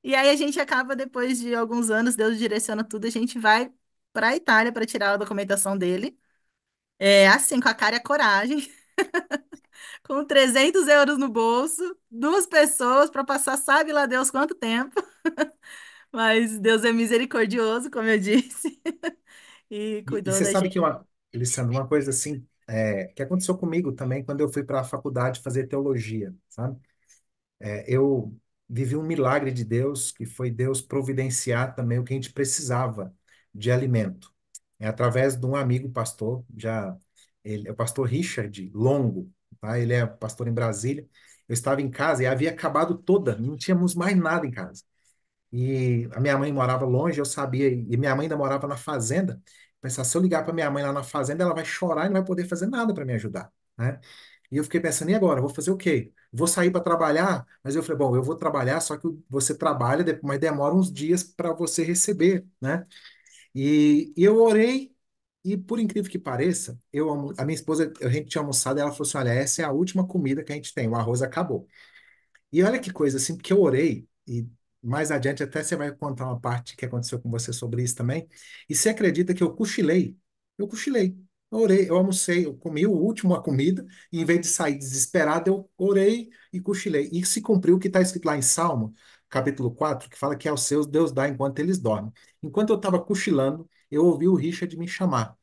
E aí a gente acaba, depois de alguns anos, Deus direciona tudo, a gente vai para a Itália para tirar a documentação dele. Assim, com a cara e a coragem, com 300 euros no bolso, duas pessoas para passar, sabe lá Deus quanto tempo. Mas Deus é misericordioso, como eu disse, e E cuidou você da sabe gente. que, Alessandro, uma coisa assim, que aconteceu comigo também quando eu fui para a faculdade fazer teologia, sabe? Eu vivi um milagre de Deus, que foi Deus providenciar também o que a gente precisava de alimento. É através de um amigo pastor, ele é o pastor Richard Longo, tá? Ele é pastor em Brasília. Eu estava em casa e havia acabado toda, não tínhamos mais nada em casa. E a minha mãe morava longe, eu sabia, e minha mãe ainda morava na fazenda. Pensar, se eu ligar para minha mãe lá na fazenda, ela vai chorar e não vai poder fazer nada para me ajudar, né? E eu fiquei pensando, e agora? Vou fazer o quê? Vou sair para trabalhar? Mas eu falei, bom, eu vou trabalhar, só que você trabalha, mas demora uns dias para você receber, né? E eu orei, e por incrível que pareça, a minha esposa, a gente tinha almoçado, e ela falou assim, olha, essa é a última comida que a gente tem, o arroz acabou. E olha que coisa, assim, porque eu orei, e mais adiante até você vai contar uma parte que aconteceu com você sobre isso também, e você acredita que eu cochilei? Eu cochilei. Eu orei, eu almocei, eu comi o último a comida, e em vez de sair desesperado, eu orei e cochilei. E se cumpriu o que está escrito lá em Salmo, capítulo 4 que fala que aos seus Deus dá enquanto eles dormem. Enquanto eu estava cochilando, eu ouvi o Richard me chamar.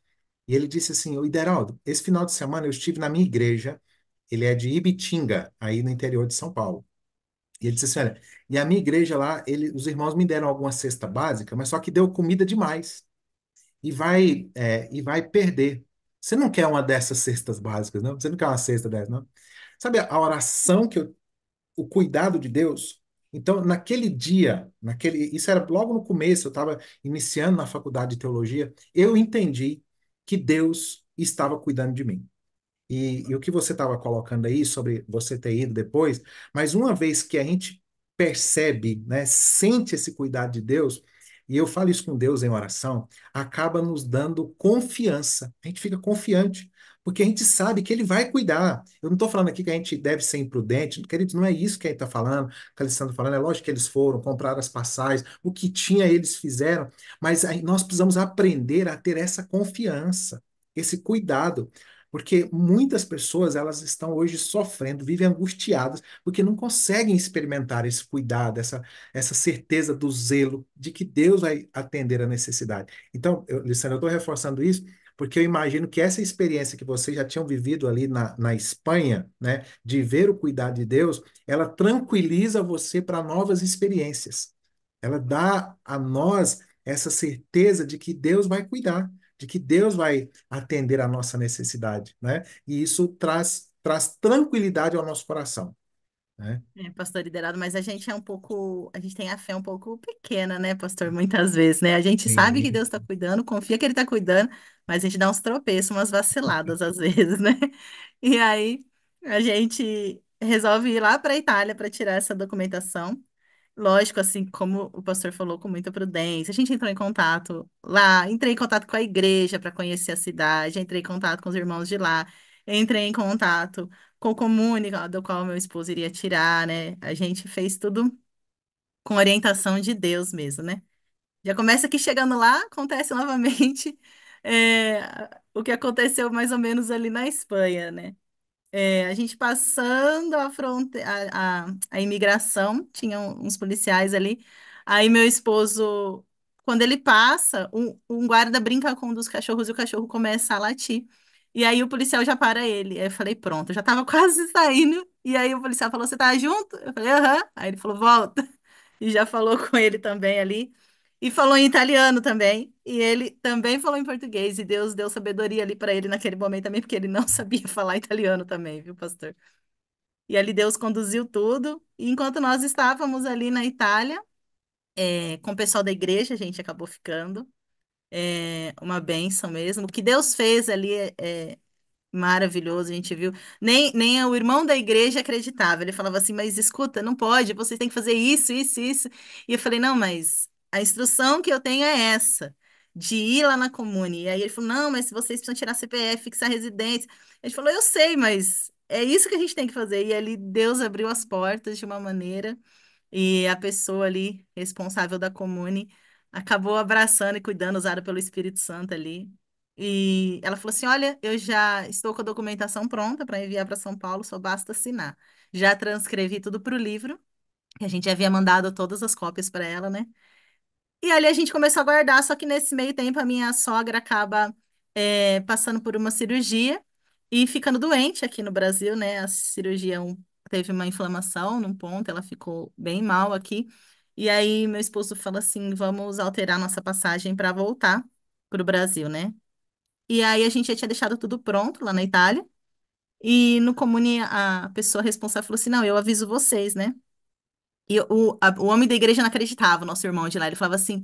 E ele disse assim, ô Ideraldo, esse final de semana eu estive na minha igreja, Ele é de Ibitinga, aí no interior de São Paulo. E ele disse assim, olha, e a minha igreja lá, os irmãos me deram alguma cesta básica, mas só que deu comida demais e vai perder. Você não quer uma dessas cestas básicas, não? Você não quer uma cesta dessa, não? Sabe a oração o cuidado de Deus? Então, naquele dia, isso era logo no começo, eu estava iniciando na faculdade de teologia, eu entendi que Deus estava cuidando de mim. E o que você estava colocando aí sobre você ter ido depois, mas uma vez que a gente percebe, né, sente esse cuidado de Deus, e eu falo isso com Deus em oração, acaba nos dando confiança. A gente fica confiante, porque a gente sabe que Ele vai cuidar. Eu não estou falando aqui que a gente deve ser imprudente, queridos, não é isso que a gente está falando, que a Alessandra está falando. É lógico que eles foram, compraram as passagens, o que tinha eles fizeram, mas aí nós precisamos aprender a ter essa confiança, esse cuidado. Porque muitas pessoas elas estão hoje sofrendo, vivem angustiadas, porque não conseguem experimentar esse cuidado, essa certeza do zelo de que Deus vai atender a necessidade. Então, Luciano, eu estou reforçando isso porque eu imagino que essa experiência que vocês já tinham vivido ali na Espanha, né, de ver o cuidado de Deus, ela tranquiliza você para novas experiências. Ela dá a nós essa certeza de que Deus vai cuidar, de que Deus vai atender a nossa necessidade, né? E isso traz tranquilidade ao nosso coração, né? Pastor liderado, mas a gente é um pouco, a gente tem a fé um pouco pequena, né, pastor? Muitas vezes, né? A gente sabe que Sim. Deus está cuidando, confia que Ele está cuidando, mas a gente dá uns tropeços, umas vaciladas às vezes, né? E aí a gente resolve ir lá para a Itália para tirar essa documentação. Lógico, assim, como o pastor falou, com muita prudência. A gente entrou em contato lá, entrei em contato com a igreja para conhecer a cidade, entrei em contato com os irmãos de lá, entrei em contato com o comune do qual meu esposo iria tirar, né? A gente fez tudo com orientação de Deus mesmo, né? Já começa que chegando lá, acontece novamente o que aconteceu mais ou menos ali na Espanha, né? A gente passando a imigração, tinha uns policiais ali. Aí meu esposo, quando ele passa, um guarda brinca com um dos cachorros e o cachorro começa a latir. E aí o policial já para ele. Aí eu falei, pronto, eu já tava quase saindo. E aí o policial falou, você tá junto? Eu falei, aham. Aí ele falou, volta. E já falou com ele também ali. E falou em italiano também. E ele também falou em português. E Deus deu sabedoria ali para ele naquele momento também, porque ele não sabia falar italiano também, viu, pastor? E ali Deus conduziu tudo. E enquanto nós estávamos ali na Itália, com o pessoal da igreja, a gente acabou ficando. Uma bênção mesmo. O que Deus fez ali maravilhoso, a gente viu. Nem o irmão da igreja acreditava. Ele falava assim: Mas escuta, não pode, vocês têm que fazer isso, isso, isso. E eu falei: Não, mas a instrução que eu tenho é essa, de ir lá na comune. E aí ele falou: Não, mas se vocês precisam tirar CPF, fixar residência. A gente falou: Eu sei, mas é isso que a gente tem que fazer. E ali Deus abriu as portas de uma maneira. E a pessoa ali, responsável da comune, acabou abraçando e cuidando, usada pelo Espírito Santo ali. E ela falou assim: Olha, eu já estou com a documentação pronta para enviar para São Paulo, só basta assinar. Já transcrevi tudo para o livro, que a gente havia mandado todas as cópias para ela, né? E ali a gente começou a guardar, só que nesse meio tempo a minha sogra acaba passando por uma cirurgia e ficando doente aqui no Brasil, né? A cirurgia teve uma inflamação num ponto, ela ficou bem mal aqui. E aí meu esposo falou assim: vamos alterar nossa passagem para voltar para o Brasil, né? E aí a gente já tinha deixado tudo pronto lá na Itália. E no comune a pessoa responsável falou assim: não, eu aviso vocês, né? E o homem da igreja não acreditava, o nosso irmão de lá. Ele falava assim: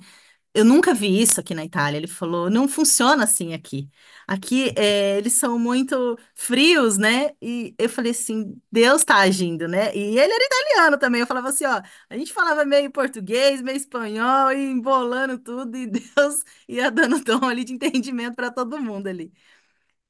eu nunca vi isso aqui na Itália. Ele falou: não funciona assim aqui. Aqui eles são muito frios, né? E eu falei assim: Deus está agindo, né? E ele era italiano também. Eu falava assim: ó, a gente falava meio português, meio espanhol, e embolando tudo, e Deus ia dando dom ali de entendimento para todo mundo ali.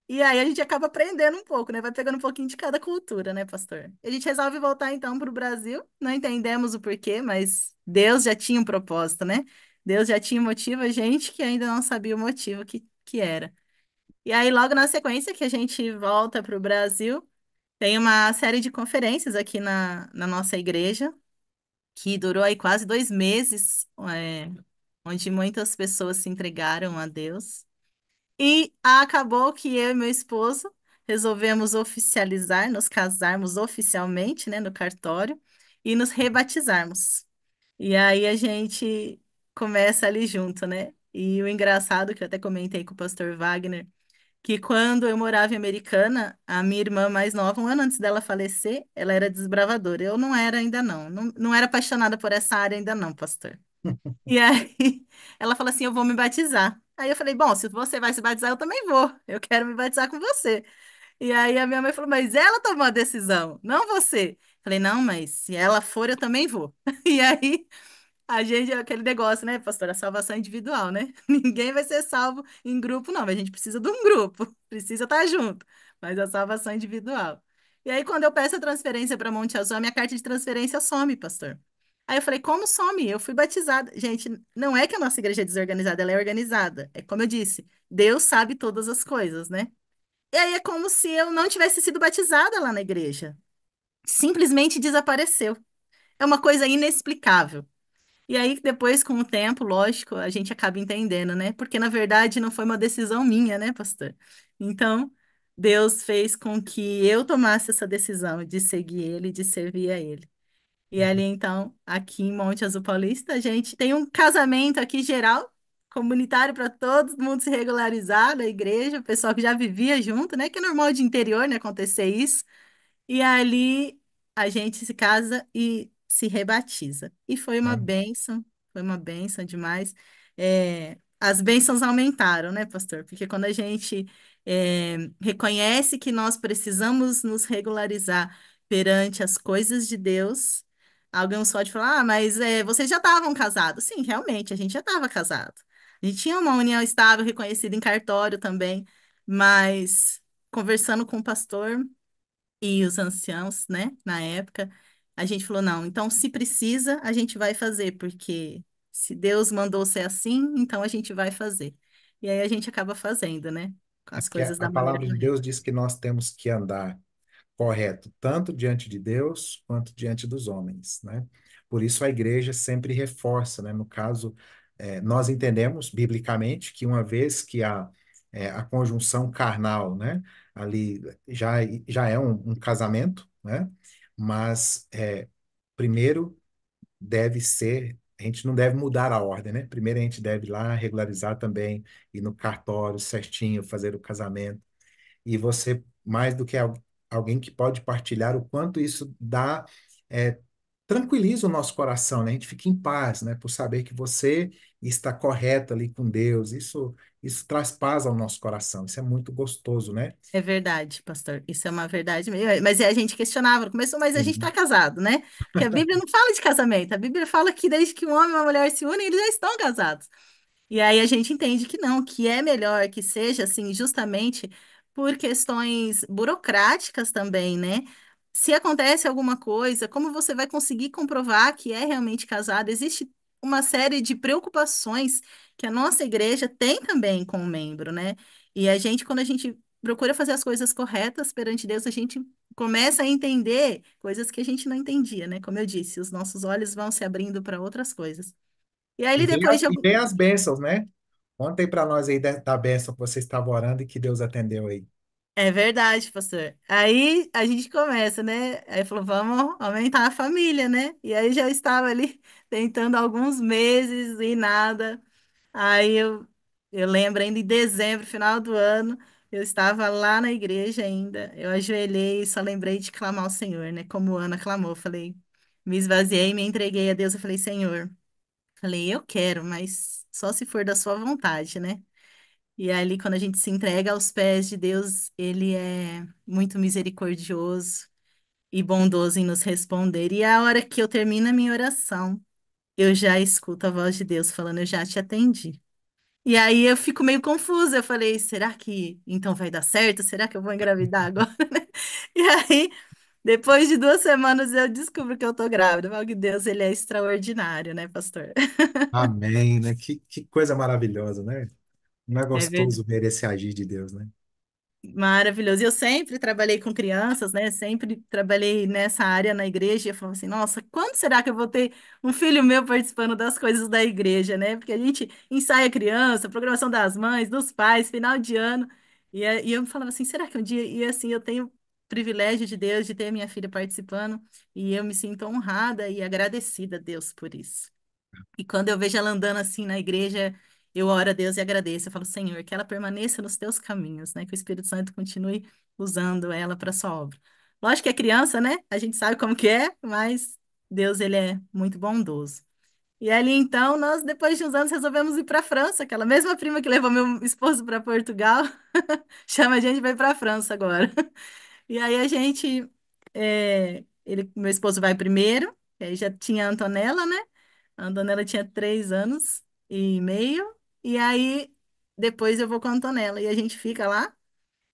E aí a gente acaba aprendendo um pouco, né? Vai pegando um pouquinho de cada cultura, né, pastor? E a gente resolve voltar então para o Brasil. Não entendemos o porquê, mas Deus já tinha um propósito, né? Deus já tinha um motivo, a gente que ainda não sabia o motivo que era. E aí, logo na sequência que a gente volta para o Brasil, tem uma série de conferências aqui na nossa igreja, que durou aí quase 2 meses, onde muitas pessoas se entregaram a Deus. E acabou que eu e meu esposo resolvemos oficializar, nos casarmos oficialmente, né, no cartório e nos rebatizarmos. E aí a gente começa ali junto, né? E o engraçado, que eu até comentei com o pastor Wagner, que quando eu morava em Americana, a minha irmã mais nova, um ano antes dela falecer, ela era desbravadora. Eu não era ainda não. Não era apaixonada por essa área ainda não, pastor. E aí ela falou assim, eu vou me batizar. Aí eu falei, bom, se você vai se batizar, eu também vou. Eu quero me batizar com você. E aí a minha mãe falou, mas ela tomou a decisão, não você. Falei, não, mas se ela for, eu também vou. E aí a gente, é aquele negócio, né, pastor? A salvação individual, né? Ninguém vai ser salvo em grupo, não. A gente precisa de um grupo, precisa estar junto, mas a salvação é individual. E aí, quando eu peço a transferência para Monte Azul, a minha carta de transferência some, pastor. Aí eu falei, como some? Eu fui batizada. Gente, não é que a nossa igreja é desorganizada, ela é organizada. É como eu disse, Deus sabe todas as coisas, né? E aí é como se eu não tivesse sido batizada lá na igreja. Simplesmente desapareceu. É uma coisa inexplicável. E aí, depois, com o tempo, lógico, a gente acaba entendendo, né? Porque, na verdade, não foi uma decisão minha, né, pastor? Então, Deus fez com que eu tomasse essa decisão de seguir Ele, de servir a Ele. E ali, então, aqui em Monte Azul Paulista, a gente tem um casamento aqui geral, comunitário para todo mundo se regularizar na igreja, o pessoal que já vivia junto, né? Que é normal de interior, né, acontecer isso. E ali a gente se casa e se rebatiza. E foi uma bênção demais. As bênçãos aumentaram, né, pastor? Porque quando a gente reconhece que nós precisamos nos regularizar perante as coisas de Deus, alguém pode falar, ah, mas vocês já estavam casados. Sim, realmente, a gente já estava casado. A gente tinha uma união estável, reconhecida em cartório também, mas conversando com o pastor e os anciãos, né, na época, a gente falou, não, então se precisa, a gente vai fazer, porque se Deus mandou ser assim, então a gente vai fazer. E aí a gente acaba fazendo, né, com É as porque coisas a da maneira palavra de correta. Deus diz que nós temos que andar correto, tanto diante de Deus quanto diante dos homens, né? Por isso a igreja sempre reforça, né? No caso, nós entendemos biblicamente que uma vez que a conjunção carnal, né? Ali já é um casamento, né? Mas primeiro deve ser, a gente não deve mudar a ordem, né? Primeiro a gente deve ir lá regularizar também, ir no cartório certinho, fazer o casamento e você, mais do que alguém que pode partilhar o quanto isso dá, é, tranquiliza o nosso coração, né? A gente fica em paz, né? Por saber que você está correto ali com Deus. Isso traz paz ao nosso coração. Isso é muito gostoso, né? É verdade, pastor, isso é uma verdade mesmo. Mas a gente questionava no começo, mas a gente está Sim. casado, né? Porque a Bíblia não fala de casamento, a Bíblia fala que desde que um homem e uma mulher se unem, eles já estão casados. E aí a gente entende que não, que é melhor que seja assim, justamente por questões burocráticas também, né? Se acontece alguma coisa, como você vai conseguir comprovar que é realmente casado? Existe uma série de preocupações que a nossa igreja tem também com o membro, né? E a gente, quando a gente procura fazer as coisas corretas perante Deus, a gente começa a entender coisas que a gente não entendia, né? Como eu disse, os nossos olhos vão se abrindo para outras coisas. E aí, E vem depois as, de e vem as bênçãos, né? Conta aí para nós aí da bênção que você estava orando e que Deus atendeu aí. É verdade, pastor. Aí a gente começa, né? Aí falou, vamos aumentar a família, né? E aí já estava ali tentando há alguns meses e nada. Aí eu lembro ainda em dezembro, final do ano, eu estava lá na igreja ainda. Eu ajoelhei e só lembrei de clamar ao Senhor, né? Como Ana clamou. Eu falei, me esvaziei, me entreguei a Deus. Eu falei, Senhor, falei, eu quero, mas só se for da sua vontade, né? E ali, quando a gente se entrega aos pés de Deus, Ele é muito misericordioso e bondoso em nos responder. E a hora que eu termino a minha oração, eu já escuto a voz de Deus falando, eu já te atendi. E aí eu fico meio confusa. Eu falei, será que então vai dar certo? Será que eu vou engravidar agora, né? E aí, depois de 2 semanas, eu descubro que eu tô grávida. Eu falo que Deus, ele é extraordinário, né, pastor? Amém, né? Que coisa maravilhosa, né? Não é É verdade. gostoso ver esse agir de Deus, né? Maravilhoso. E eu sempre trabalhei com crianças, né? Sempre trabalhei nessa área na igreja. E eu falo assim, nossa, quando será que eu vou ter um filho meu participando das coisas da igreja, né? Porque a gente ensaia criança, programação das mães, dos pais, final de ano. E eu falava assim, será que um dia... E assim, eu tenho o privilégio de Deus de ter minha filha participando, e eu me sinto honrada e agradecida a Deus por isso. E quando eu vejo ela andando assim na igreja, eu oro a Deus e agradeço. Eu falo, Senhor, que ela permaneça nos teus caminhos, né? Que o Espírito Santo continue usando ela para sua obra. Lógico que é criança, né? A gente sabe como que é, mas Deus, ele é muito bondoso. E ali então, nós, depois de uns anos, resolvemos ir para a França. Aquela mesma prima que levou meu esposo para Portugal, chama a gente para ir para a França agora. E aí a gente, meu esposo vai primeiro, aí já tinha a Antonella, né? A Antonella tinha 3 anos e meio, e aí depois eu vou com a Antonella, e a gente fica lá.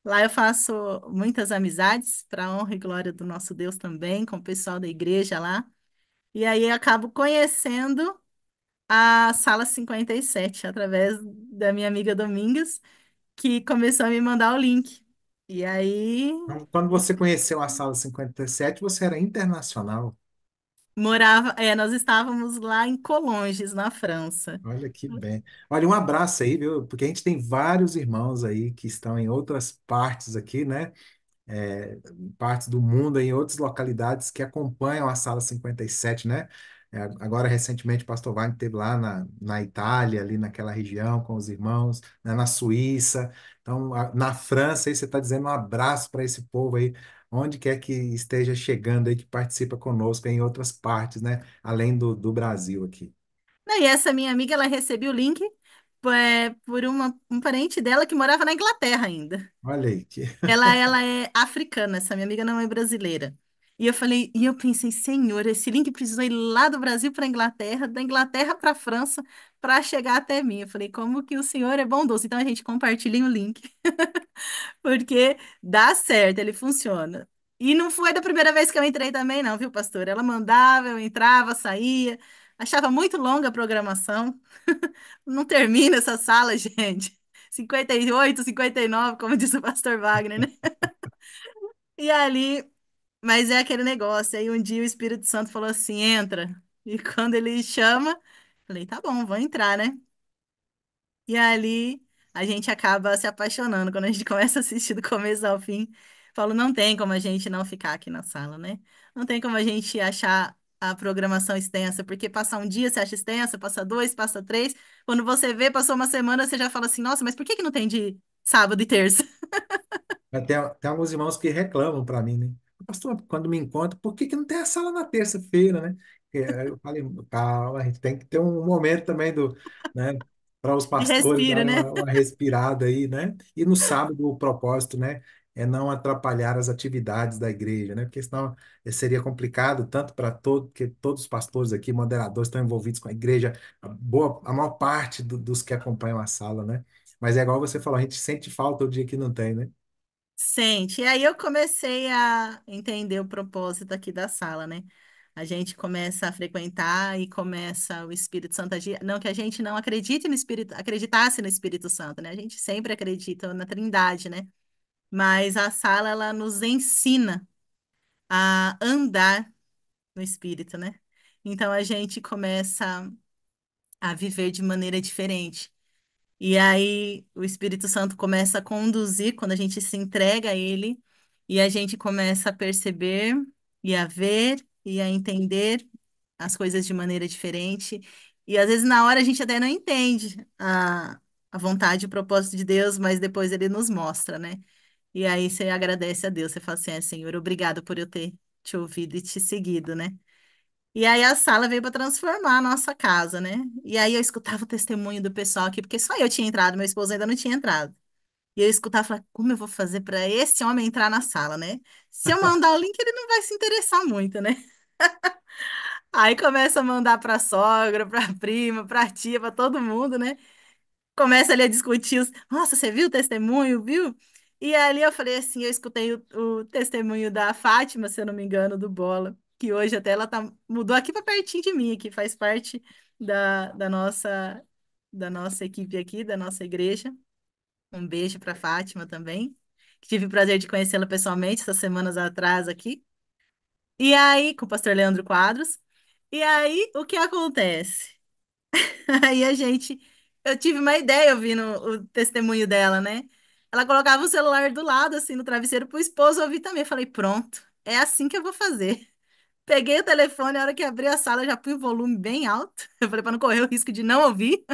Lá eu faço muitas amizades, para honra e glória do nosso Deus também, com o pessoal da igreja lá. E aí eu acabo conhecendo a Sala 57 através da minha amiga Domingas, que começou a me mandar o link. E aí Então, quando você conheceu a Sala 57, você era internacional. nós estávamos lá em Collonges, na França. Olha que bem. Olha, um abraço aí, viu? Porque a gente tem vários irmãos aí que estão em outras partes aqui, né? Partes do mundo, em outras localidades que acompanham a Sala 57, né? Agora, recentemente, o pastor Wagner esteve lá na Itália, ali naquela região, com os irmãos, né? Na Suíça. Então, na França, aí você está dizendo um abraço para esse povo aí, onde quer que esteja chegando aí, que participa conosco em outras partes, né? Além do Brasil aqui. E essa minha amiga, ela recebeu o link por um parente dela que morava na Inglaterra ainda. Olha aí, que Ela é africana, essa minha amiga não é brasileira. E eu pensei, Senhor, esse link precisou ir lá do Brasil para a Inglaterra, da Inglaterra para a França, para chegar até mim. Eu falei, como que o Senhor é bondoso? Então a gente compartilha o link, porque dá certo, ele funciona. E não foi da primeira vez que eu entrei também, não, viu, pastor? Ela mandava, eu entrava, saía. Achava muito longa a programação. Não termina essa sala, gente. 58, 59, como disse o pastor Wagner, né? E ali, mas é aquele negócio. Aí um dia o Espírito Santo falou assim: entra. E quando ele chama, falei: tá bom, vou entrar, né? E ali a gente acaba se apaixonando. Quando a gente começa a assistir do começo ao fim, falo: não tem como a gente não ficar aqui na sala, né? Não tem como a gente achar a programação extensa, porque passar um dia você acha extensa, passa dois, passa três. Quando você vê, passou uma semana, você já fala assim: nossa, mas por que que não tem de sábado e terça? tem alguns irmãos que reclamam para mim, né? Pastor, quando me encontram, por que que não tem a sala na terça-feira, né? Aí eu falei, calma, a gente tem que ter um momento também né, para os De pastores respiro, darem né? uma respirada aí, né? E no sábado o propósito, né, é não atrapalhar as atividades da igreja, né? Porque senão seria complicado tanto para porque todos os pastores aqui, moderadores, estão envolvidos com a igreja, a maior parte dos que acompanham a sala, né? Mas é igual você falou, a gente sente falta o dia que não tem, né? Sente. E aí eu comecei a entender o propósito aqui da sala, né? A gente começa a frequentar e começa o Espírito Santo a agir. Não que a gente não acredite no Espírito, acreditasse no Espírito Santo, né? A gente sempre acredita na Trindade, né? Mas a sala, ela nos ensina a andar no Espírito, né? Então a gente começa a viver de maneira diferente. E aí o Espírito Santo começa a conduzir quando a gente se entrega a Ele, e a gente começa a perceber e a ver e a entender as coisas de maneira diferente. E às vezes na hora a gente até não entende a vontade e o propósito de Deus, mas depois Ele nos mostra, né? E aí você agradece a Deus, você fala assim, Senhor, obrigado por eu ter te ouvido e te seguido, né? E aí a sala veio para transformar a nossa casa, né? E aí eu escutava o testemunho do pessoal aqui, porque só eu tinha entrado, meu esposo ainda não tinha entrado. E eu escutava e falava, como eu vou fazer para esse homem entrar na sala, né? Se eu mandar o link, ele não vai se interessar muito, né? Aí começa a mandar para sogra, para prima, para tia, para todo mundo, né? Começa ali a discutir nossa, você viu o testemunho, viu? E ali eu falei assim, eu escutei o testemunho da Fátima, se eu não me engano, do Bola, que hoje até ela mudou aqui para pertinho de mim, que faz parte da nossa equipe aqui, da nossa igreja. Um beijo para Fátima também, que tive o prazer de conhecê-la pessoalmente essas semanas atrás aqui. E aí, com o pastor Leandro Quadros. E aí, o que acontece? Aí eu tive uma ideia ouvindo o testemunho dela, né? Ela colocava o celular do lado, assim, no travesseiro pro esposo ouvir também. Eu falei, pronto, é assim que eu vou fazer. Peguei o telefone, a hora que abri a sala, eu já pus o volume bem alto. Eu falei, para não correr o risco de não ouvir.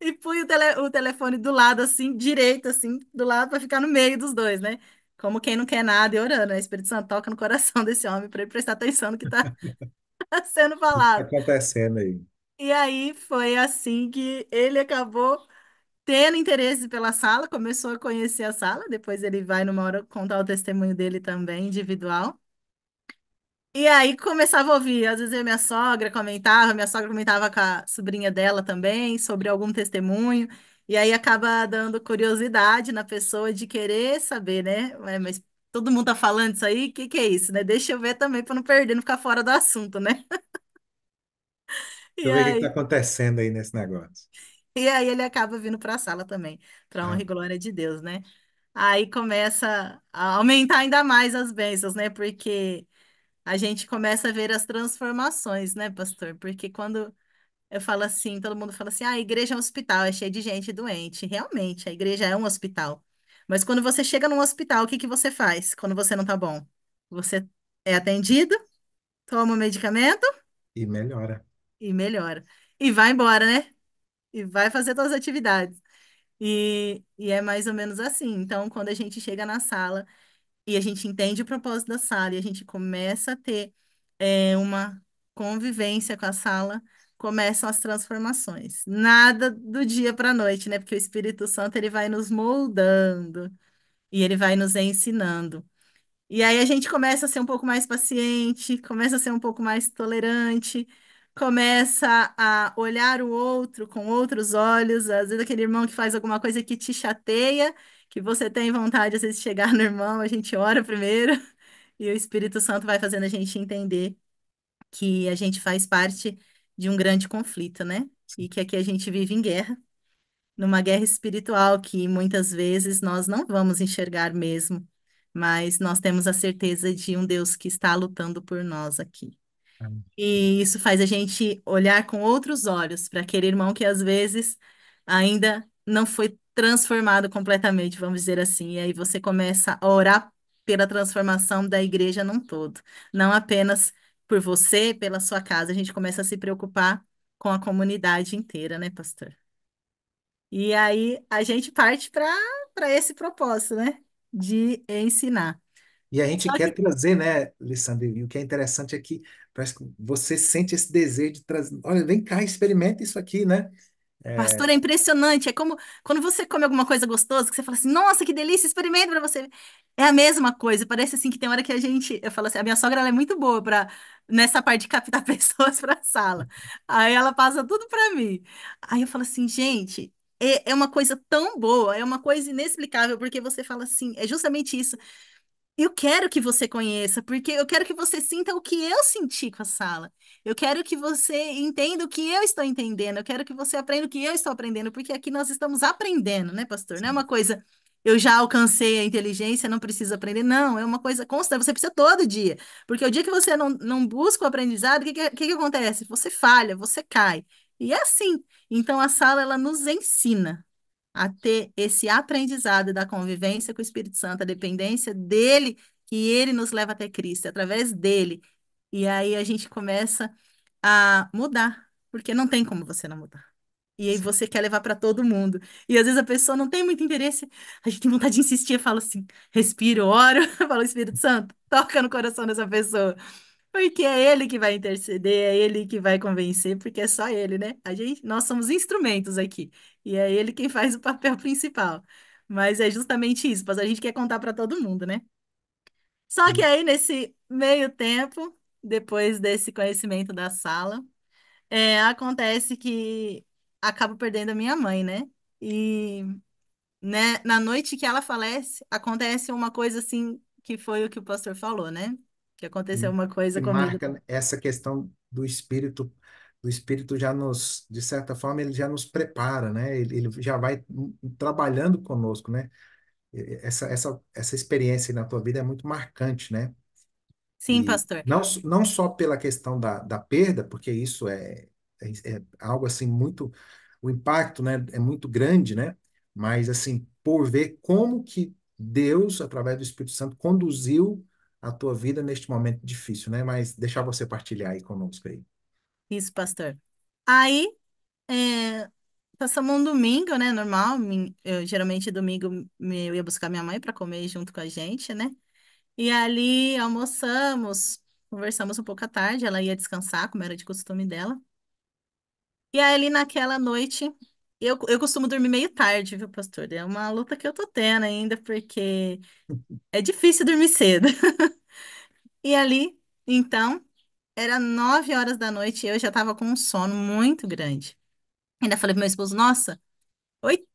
E pus o telefone do lado, assim, direito, assim, do lado, para ficar no meio dos dois, né? Como quem não quer nada e orando, né? O Espírito Santo toca no coração desse homem para ele prestar atenção no que está sendo Tá falado. acontecendo aí. E aí foi assim que ele acabou tendo interesse pela sala, começou a conhecer a sala, depois ele vai numa hora contar o testemunho dele também, individual. E aí começava a ouvir, às vezes minha sogra comentava com a sobrinha dela também, sobre algum testemunho, e aí acaba dando curiosidade na pessoa de querer saber, né? Ué, mas todo mundo tá falando isso aí, o que que é isso, né? Deixa eu ver também para não perder, não ficar fora do assunto, né? Deixa E eu ver o que está aí, acontecendo aí nesse negócio. e aí ele acaba vindo para a sala também, para honra Ah, e glória de Deus, né? Aí começa a aumentar ainda mais as bênçãos, né? Porque a gente começa a ver as transformações, né, pastor? Porque quando eu falo assim, todo mundo fala assim: ah, a igreja é um hospital, é cheio de gente doente. Realmente, a igreja é um hospital. Mas quando você chega num hospital, o que que você faz quando você não tá bom? Você é atendido, toma o medicamento e melhora. e melhora. E vai embora, né? E vai fazer suas atividades. E é mais ou menos assim. Então, quando a gente chega na sala, e a gente entende o propósito da sala e a gente começa a ter uma convivência com a sala, começam as transformações. Nada do dia para a noite, né? Porque o Espírito Santo ele vai nos moldando e ele vai nos ensinando. E aí a gente começa a ser um pouco mais paciente, começa a ser um pouco mais tolerante, começa a olhar o outro com outros olhos. Às vezes aquele irmão que faz alguma coisa que te chateia, que você tem vontade às vezes de chegar no irmão, a gente ora primeiro e o Espírito Santo vai fazendo a gente entender que a gente faz parte de um grande conflito, né? E que aqui a gente vive em guerra, numa guerra espiritual que muitas vezes nós não vamos enxergar mesmo, mas nós temos a certeza de um Deus que está lutando por nós aqui. Ah, E isso faz a gente olhar com outros olhos para aquele irmão que às vezes ainda não foi transformado completamente, vamos dizer assim. E aí você começa a orar pela transformação da igreja num todo, não apenas por você, pela sua casa. A gente começa a se preocupar com a comunidade inteira, né, pastor? E aí a gente parte para esse propósito, né? De ensinar. e a gente Só quer que, trazer, né, Lissandro? E o que é interessante é que parece que você sente esse desejo de trazer. Olha, vem cá, experimenta isso aqui, né? pastor, é impressionante. É como quando você come alguma coisa gostosa, que você fala assim, nossa, que delícia, experimenta para você ver. É a mesma coisa. Parece assim que tem hora que a gente. Eu falo assim, a minha sogra ela é muito boa para nessa parte de captar pessoas para a sala. Aí ela passa tudo para mim. Aí eu falo assim, gente. É uma coisa tão boa, é uma coisa inexplicável, porque você fala assim, é justamente isso. Eu quero que você conheça, porque eu quero que você sinta o que eu senti com a sala. Eu quero que você entenda o que eu estou entendendo. Eu quero que você aprenda o que eu estou aprendendo, porque aqui nós estamos aprendendo, né, pastor? Não é uma coisa, eu já alcancei a inteligência, não preciso aprender. Não, é uma coisa constante, você precisa todo dia. Porque o dia que você não busca o aprendizado, o que que acontece? Você falha, você cai. E é assim. Então a sala, ela nos ensina a ter esse aprendizado da convivência com o Espírito Santo, a dependência dele, que ele nos leva até Cristo, é através dele. E aí a gente começa a mudar, porque não tem como você não mudar. E aí você quer levar para todo mundo. E às vezes a pessoa não tem muito interesse, a gente tem vontade de insistir, eu falo assim, respiro, oro, falo, Espírito Santo, toca no coração dessa pessoa. Porque é ele que vai interceder, é ele que vai convencer, porque é só ele, né? Nós somos instrumentos aqui, e é ele quem faz o papel principal. Mas é justamente isso, mas a gente quer contar para todo mundo, né? Só que E, aí, nesse meio tempo, depois desse conhecimento da sala, acontece que acabo perdendo a minha mãe, né? E, né, na noite que ela falece, acontece uma coisa assim, que foi o que o pastor falou, né? Que aconteceu uma que coisa comigo. marca essa questão do espírito já nos, de certa forma, ele já nos prepara, né? Ele já vai trabalhando conosco, né? Essa experiência na tua vida é muito marcante, né? Sim, E pastor. não só pela questão da perda, porque isso é algo assim muito, o impacto, né, é muito grande, né? mas assim, por ver como que Deus, através do Espírito Santo, conduziu a tua vida neste momento difícil, né? Mas deixar você partilhar aí conosco aí. Isso, pastor. Aí, é, passamos um domingo, né? Normal. Eu geralmente domingo eu ia buscar minha mãe para comer junto com a gente, né? E ali almoçamos, conversamos um pouco à tarde. Ela ia descansar, como era de costume dela. E aí, ali naquela noite, eu costumo dormir meio tarde, viu, pastor? É uma luta que eu tô tendo ainda, porque é difícil dormir cedo. E ali, então, era 9 horas da noite e eu já tava com um sono muito grande. Ainda falei pro meu esposo, nossa, oi,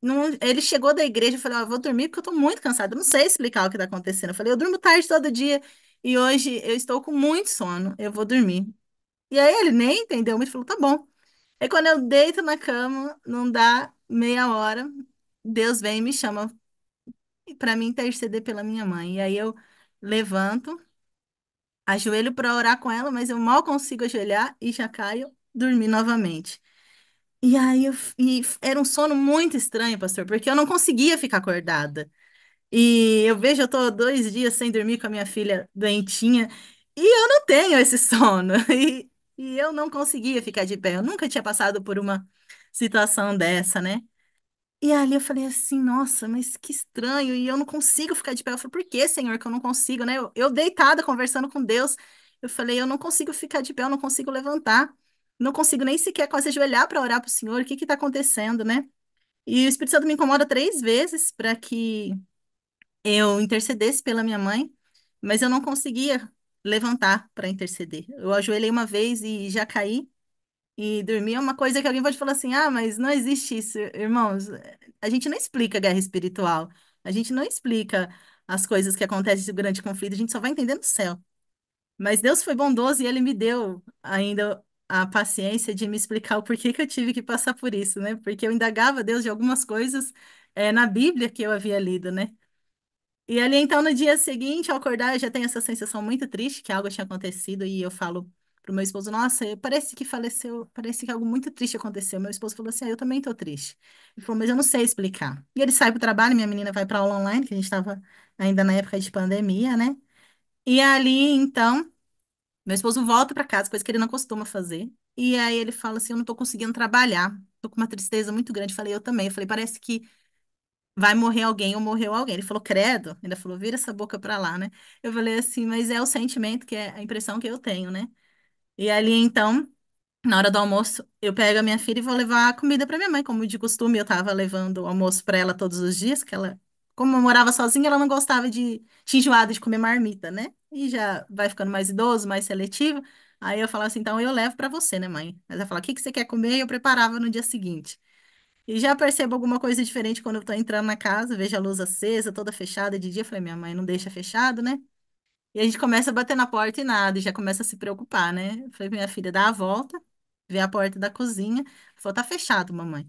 ele chegou da igreja, eu falei, ó, eu vou dormir porque eu tô muito cansada, eu não sei explicar o que tá acontecendo. Eu falei, eu durmo tarde todo dia e hoje eu estou com muito sono, eu vou dormir. E aí ele nem entendeu muito, falou, tá bom. Aí quando eu deito na cama, não dá meia hora, Deus vem e me chama para mim interceder pela minha mãe. E aí eu levanto, ajoelho para orar com ela, mas eu mal consigo ajoelhar e já caio dormir novamente. E aí era um sono muito estranho, pastor, porque eu não conseguia ficar acordada. E eu vejo, eu tô 2 dias sem dormir com a minha filha doentinha, e eu não tenho esse sono. E eu não conseguia ficar de pé. Eu nunca tinha passado por uma situação dessa, né? E ali eu falei assim, nossa, mas que estranho, e eu não consigo ficar de pé. Eu falei, por que, Senhor, que eu não consigo, né? Eu deitada, conversando com Deus, eu falei, eu não consigo ficar de pé, eu não consigo levantar, não consigo nem sequer quase ajoelhar para orar para o Senhor, o que que está acontecendo, né? E o Espírito Santo me incomoda 3 vezes para que eu intercedesse pela minha mãe, mas eu não conseguia levantar para interceder. Eu ajoelhei uma vez e já caí, e dormir é uma coisa que alguém pode falar assim: ah, mas não existe isso, irmãos. A gente não explica guerra espiritual. A gente não explica as coisas que acontecem durante o conflito. A gente só vai entender no céu. Mas Deus foi bondoso e Ele me deu ainda a paciência de me explicar o porquê que eu tive que passar por isso, né? Porque eu indagava a Deus de algumas coisas na Bíblia que eu havia lido, né? E ali, então, no dia seguinte, ao acordar, eu já tenho essa sensação muito triste, que algo tinha acontecido, e eu falo pro meu esposo, nossa, parece que faleceu, parece que algo muito triste aconteceu. Meu esposo falou assim, ah, eu também tô triste. Ele falou, mas eu não sei explicar. E ele sai pro trabalho, minha menina vai pra aula online, que a gente estava ainda na época de pandemia, né? E ali, então, meu esposo volta para casa, coisa que ele não costuma fazer. E aí ele fala assim, eu não tô conseguindo trabalhar, tô com uma tristeza muito grande. Falei, eu também. Eu falei, parece que vai morrer alguém ou morreu alguém. Ele falou, credo. Ainda falou, vira essa boca pra lá, né? Eu falei assim, mas é o sentimento, que é a impressão que eu tenho, né? E ali, então, na hora do almoço, eu pego a minha filha e vou levar a comida pra minha mãe. Como de costume, eu tava levando o almoço pra ela todos os dias, que ela, como eu morava sozinha, ela não gostava tinha enjoado de comer marmita, né? E já vai ficando mais idoso, mais seletivo. Aí eu falava assim, então eu levo pra você, né, mãe? Mas ela fala, o que que você quer comer? E eu preparava no dia seguinte. E já percebo alguma coisa diferente quando eu tô entrando na casa, vejo a luz acesa, toda fechada de dia. Eu falei, minha mãe não deixa fechado, né? E a gente começa a bater na porta e nada, e já começa a se preocupar, né? Eu falei pra minha filha, dá a volta, vê a porta da cozinha. Ela falou, tá fechado, mamãe.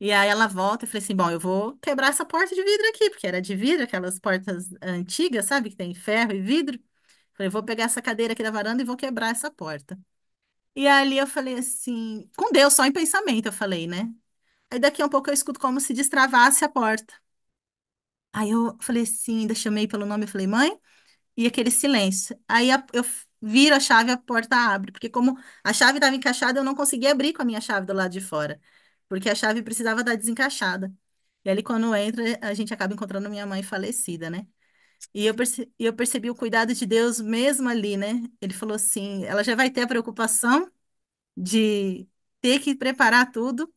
E aí ela volta e falei assim, bom, eu vou quebrar essa porta de vidro aqui, porque era de vidro, aquelas portas antigas, sabe? Que tem ferro e vidro. Falei, vou pegar essa cadeira aqui da varanda e vou quebrar essa porta. E ali eu falei assim, com Deus, só em pensamento, eu falei, né? Aí daqui a um pouco eu escuto como se destravasse a porta. Aí eu falei assim, ainda chamei pelo nome, eu falei, mãe, e aquele silêncio. Aí eu viro a chave, a porta abre, porque como a chave estava encaixada, eu não conseguia abrir com a minha chave do lado de fora, porque a chave precisava estar desencaixada. E ali quando entra, a gente acaba encontrando minha mãe falecida, né? E eu percebi o cuidado de Deus mesmo ali, né? Ele falou assim, ela já vai ter a preocupação de ter que preparar tudo.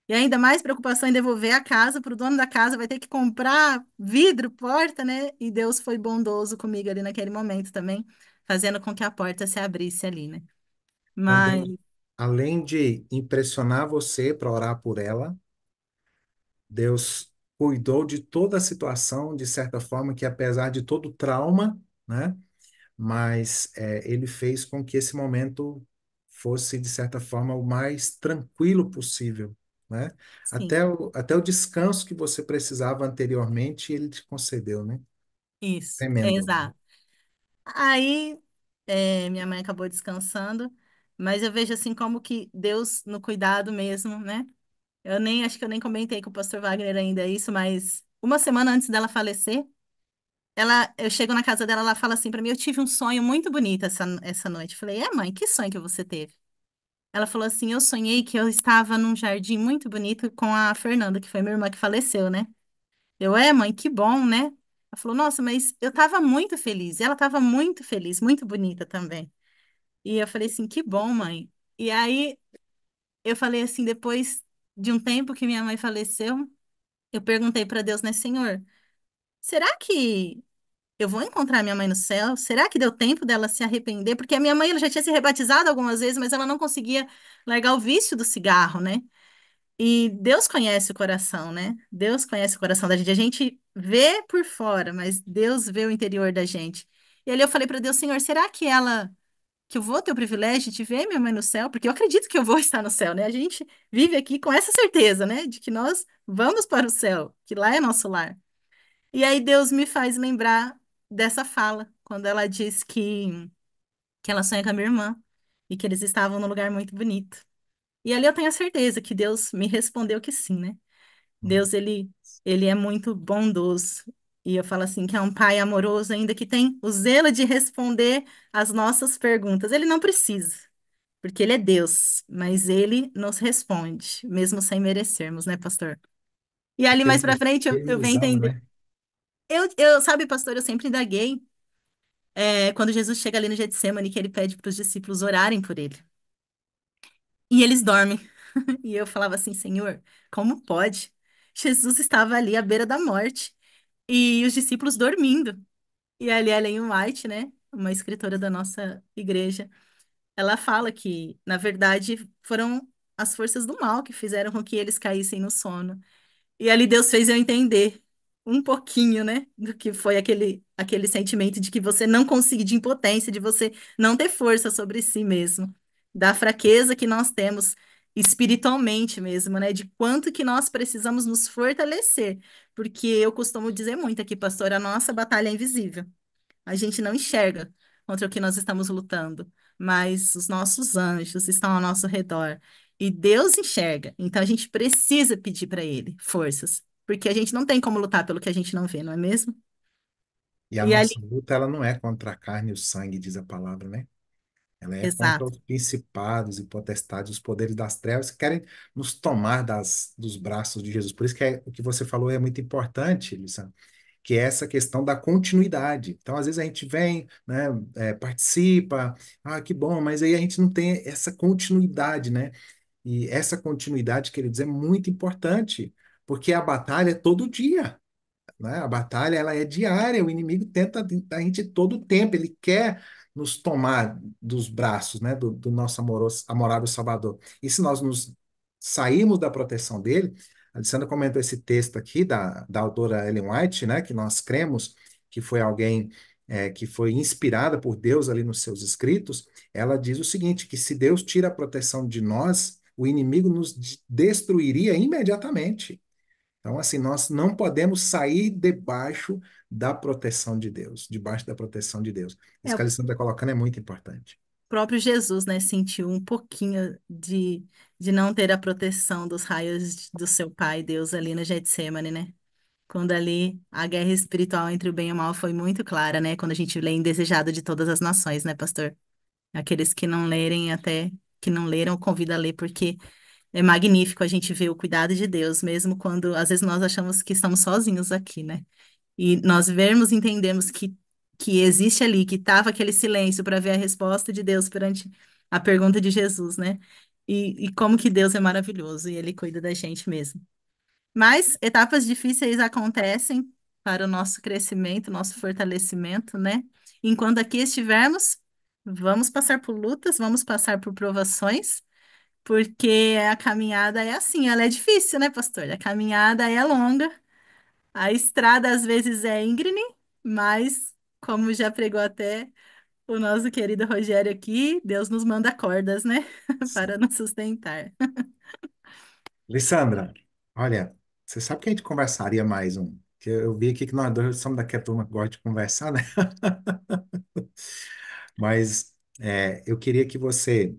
E ainda mais preocupação em devolver a casa para o dono da casa, vai ter que comprar vidro, porta, né? E Deus foi bondoso comigo ali naquele momento também, fazendo com que a porta se abrisse ali, né? Então, Mas, Deus, além de impressionar você para orar por ela, Deus cuidou de toda a situação, de certa forma, que apesar de todo o trauma, né? Mas ele fez com que esse momento fosse, de certa forma, o mais tranquilo possível, né? sim, Até o descanso que você precisava anteriormente, ele te concedeu, né? isso, Tremendo. exato. Aí, minha mãe acabou descansando, mas eu vejo assim como que Deus, no cuidado mesmo, né? Acho que eu nem comentei com o pastor Wagner ainda isso, mas uma semana antes dela falecer, eu chego na casa dela, ela fala assim pra mim, eu tive um sonho muito bonito essa noite. Eu falei, mãe, que sonho que você teve? Ela falou assim, eu sonhei que eu estava num jardim muito bonito com a Fernanda, que foi minha irmã que faleceu, né? Mãe, que bom, né? Ela falou, nossa, mas eu tava muito feliz. E ela tava muito feliz, muito bonita também. E eu falei assim, que bom, mãe. E aí eu falei assim, depois de um tempo que minha mãe faleceu, eu perguntei para Deus, né, Senhor, será que eu vou encontrar minha mãe no céu? Será que deu tempo dela se arrepender? Porque a minha mãe ela já tinha se rebatizado algumas vezes, mas ela não conseguia largar o vício do cigarro, né? E Deus conhece o coração, né? Deus conhece o coração da gente. A gente vê por fora, mas Deus vê o interior da gente. E ali eu falei para Deus, Senhor, será que eu vou ter o privilégio de ver minha mãe no céu? Porque eu acredito que eu vou estar no céu, né? A gente vive aqui com essa certeza, né? De que nós vamos para o céu, que lá é nosso lar. E aí Deus me faz lembrar dessa fala, quando ela diz que ela sonha com a minha irmã e que eles estavam num lugar muito bonito. E ali eu tenho a certeza que Deus me respondeu que sim, né? Hum. Deus, ele é muito bondoso. E eu falo assim, que é um pai amoroso ainda que tem o zelo de responder as nossas perguntas. Ele não precisa, porque ele é Deus, mas ele nos responde, mesmo sem merecermos, né, pastor? E ali Porque mais pra frente ele eu nos venho ama, entender. né? Sabe, pastor, eu sempre indaguei, quando Jesus chega ali no Getsemane, que ele pede para os discípulos orarem por ele. E eles dormem. E eu falava assim, Senhor, como pode? Jesus estava ali à beira da morte e os discípulos dormindo. E ali a Ellen White, né, uma escritora da nossa igreja, ela fala que, na verdade, foram as forças do mal que fizeram com que eles caíssem no sono. E ali Deus fez eu entender um pouquinho, né, do que foi aquele sentimento de que você não conseguir, de impotência, de você não ter força sobre si mesmo, da fraqueza que nós temos espiritualmente mesmo, né, de quanto que nós precisamos nos fortalecer, porque eu costumo dizer muito aqui, pastor, a nossa batalha é invisível. A gente não enxerga contra o que nós estamos lutando, mas os nossos anjos estão ao nosso redor. E Deus enxerga. Então a gente precisa pedir para Ele forças, porque a gente não tem como lutar pelo que a gente não vê, não é mesmo? E a E ali, nossa luta, ela não é contra a carne e o sangue, diz a palavra, né? Ela é contra exato. os principados e potestades, os poderes das trevas que querem nos tomar dos braços de Jesus. Por isso que o que você falou é muito importante, Lisa, que é essa questão da continuidade. Então, às vezes a gente vem, né, participa, que bom, mas aí a gente não tem essa continuidade, né? E essa continuidade, quer dizer, é muito importante, porque a batalha é todo dia, né? A batalha ela é diária, o inimigo tenta a gente todo o tempo, ele quer nos tomar dos braços, né, do nosso amoroso, amorável Salvador. E se nós nos sairmos da proteção dele, a Alessandra comentou esse texto aqui da autora Ellen White, né, que nós cremos que foi alguém que foi inspirada por Deus ali nos seus escritos. Ela diz o seguinte, que se Deus tira a proteção de nós, o inimigo nos destruiria imediatamente. Então, assim, nós não podemos sair debaixo da proteção de Deus, debaixo da proteção de Deus. Isso É, que a o Alessandra está colocando é muito importante. próprio Jesus, né, sentiu um pouquinho de não ter a proteção dos raios do seu pai, Deus, ali no Getsemane, né? Quando ali a guerra espiritual entre o bem e o mal foi muito clara, né? Quando a gente lê Indesejado de Todas as Nações, né, pastor? Aqueles que não lerem, até que não leram, eu convido a ler, porque é magnífico a gente ver o cuidado de Deus, mesmo quando às vezes nós achamos que estamos sozinhos aqui, né? E nós vermos e entendemos que existe ali, que estava aquele silêncio para ver a resposta de Deus perante a pergunta de Jesus, né? E como que Deus é maravilhoso e Ele cuida da gente mesmo. Mas etapas difíceis acontecem para o nosso crescimento, nosso fortalecimento, né? Enquanto aqui estivermos, vamos passar por lutas, vamos passar por provações, porque a caminhada é assim, ela é difícil, né, pastor? A caminhada é longa, a estrada às vezes é íngreme, mas, como já pregou até o nosso querido Rogério aqui, Deus nos manda cordas, né, para nos sustentar. Lissandra, olha, você sabe que a gente conversaria mais um? Que eu vi aqui que nós dois somos daquela turma que gosta de conversar, né? Mas eu queria que você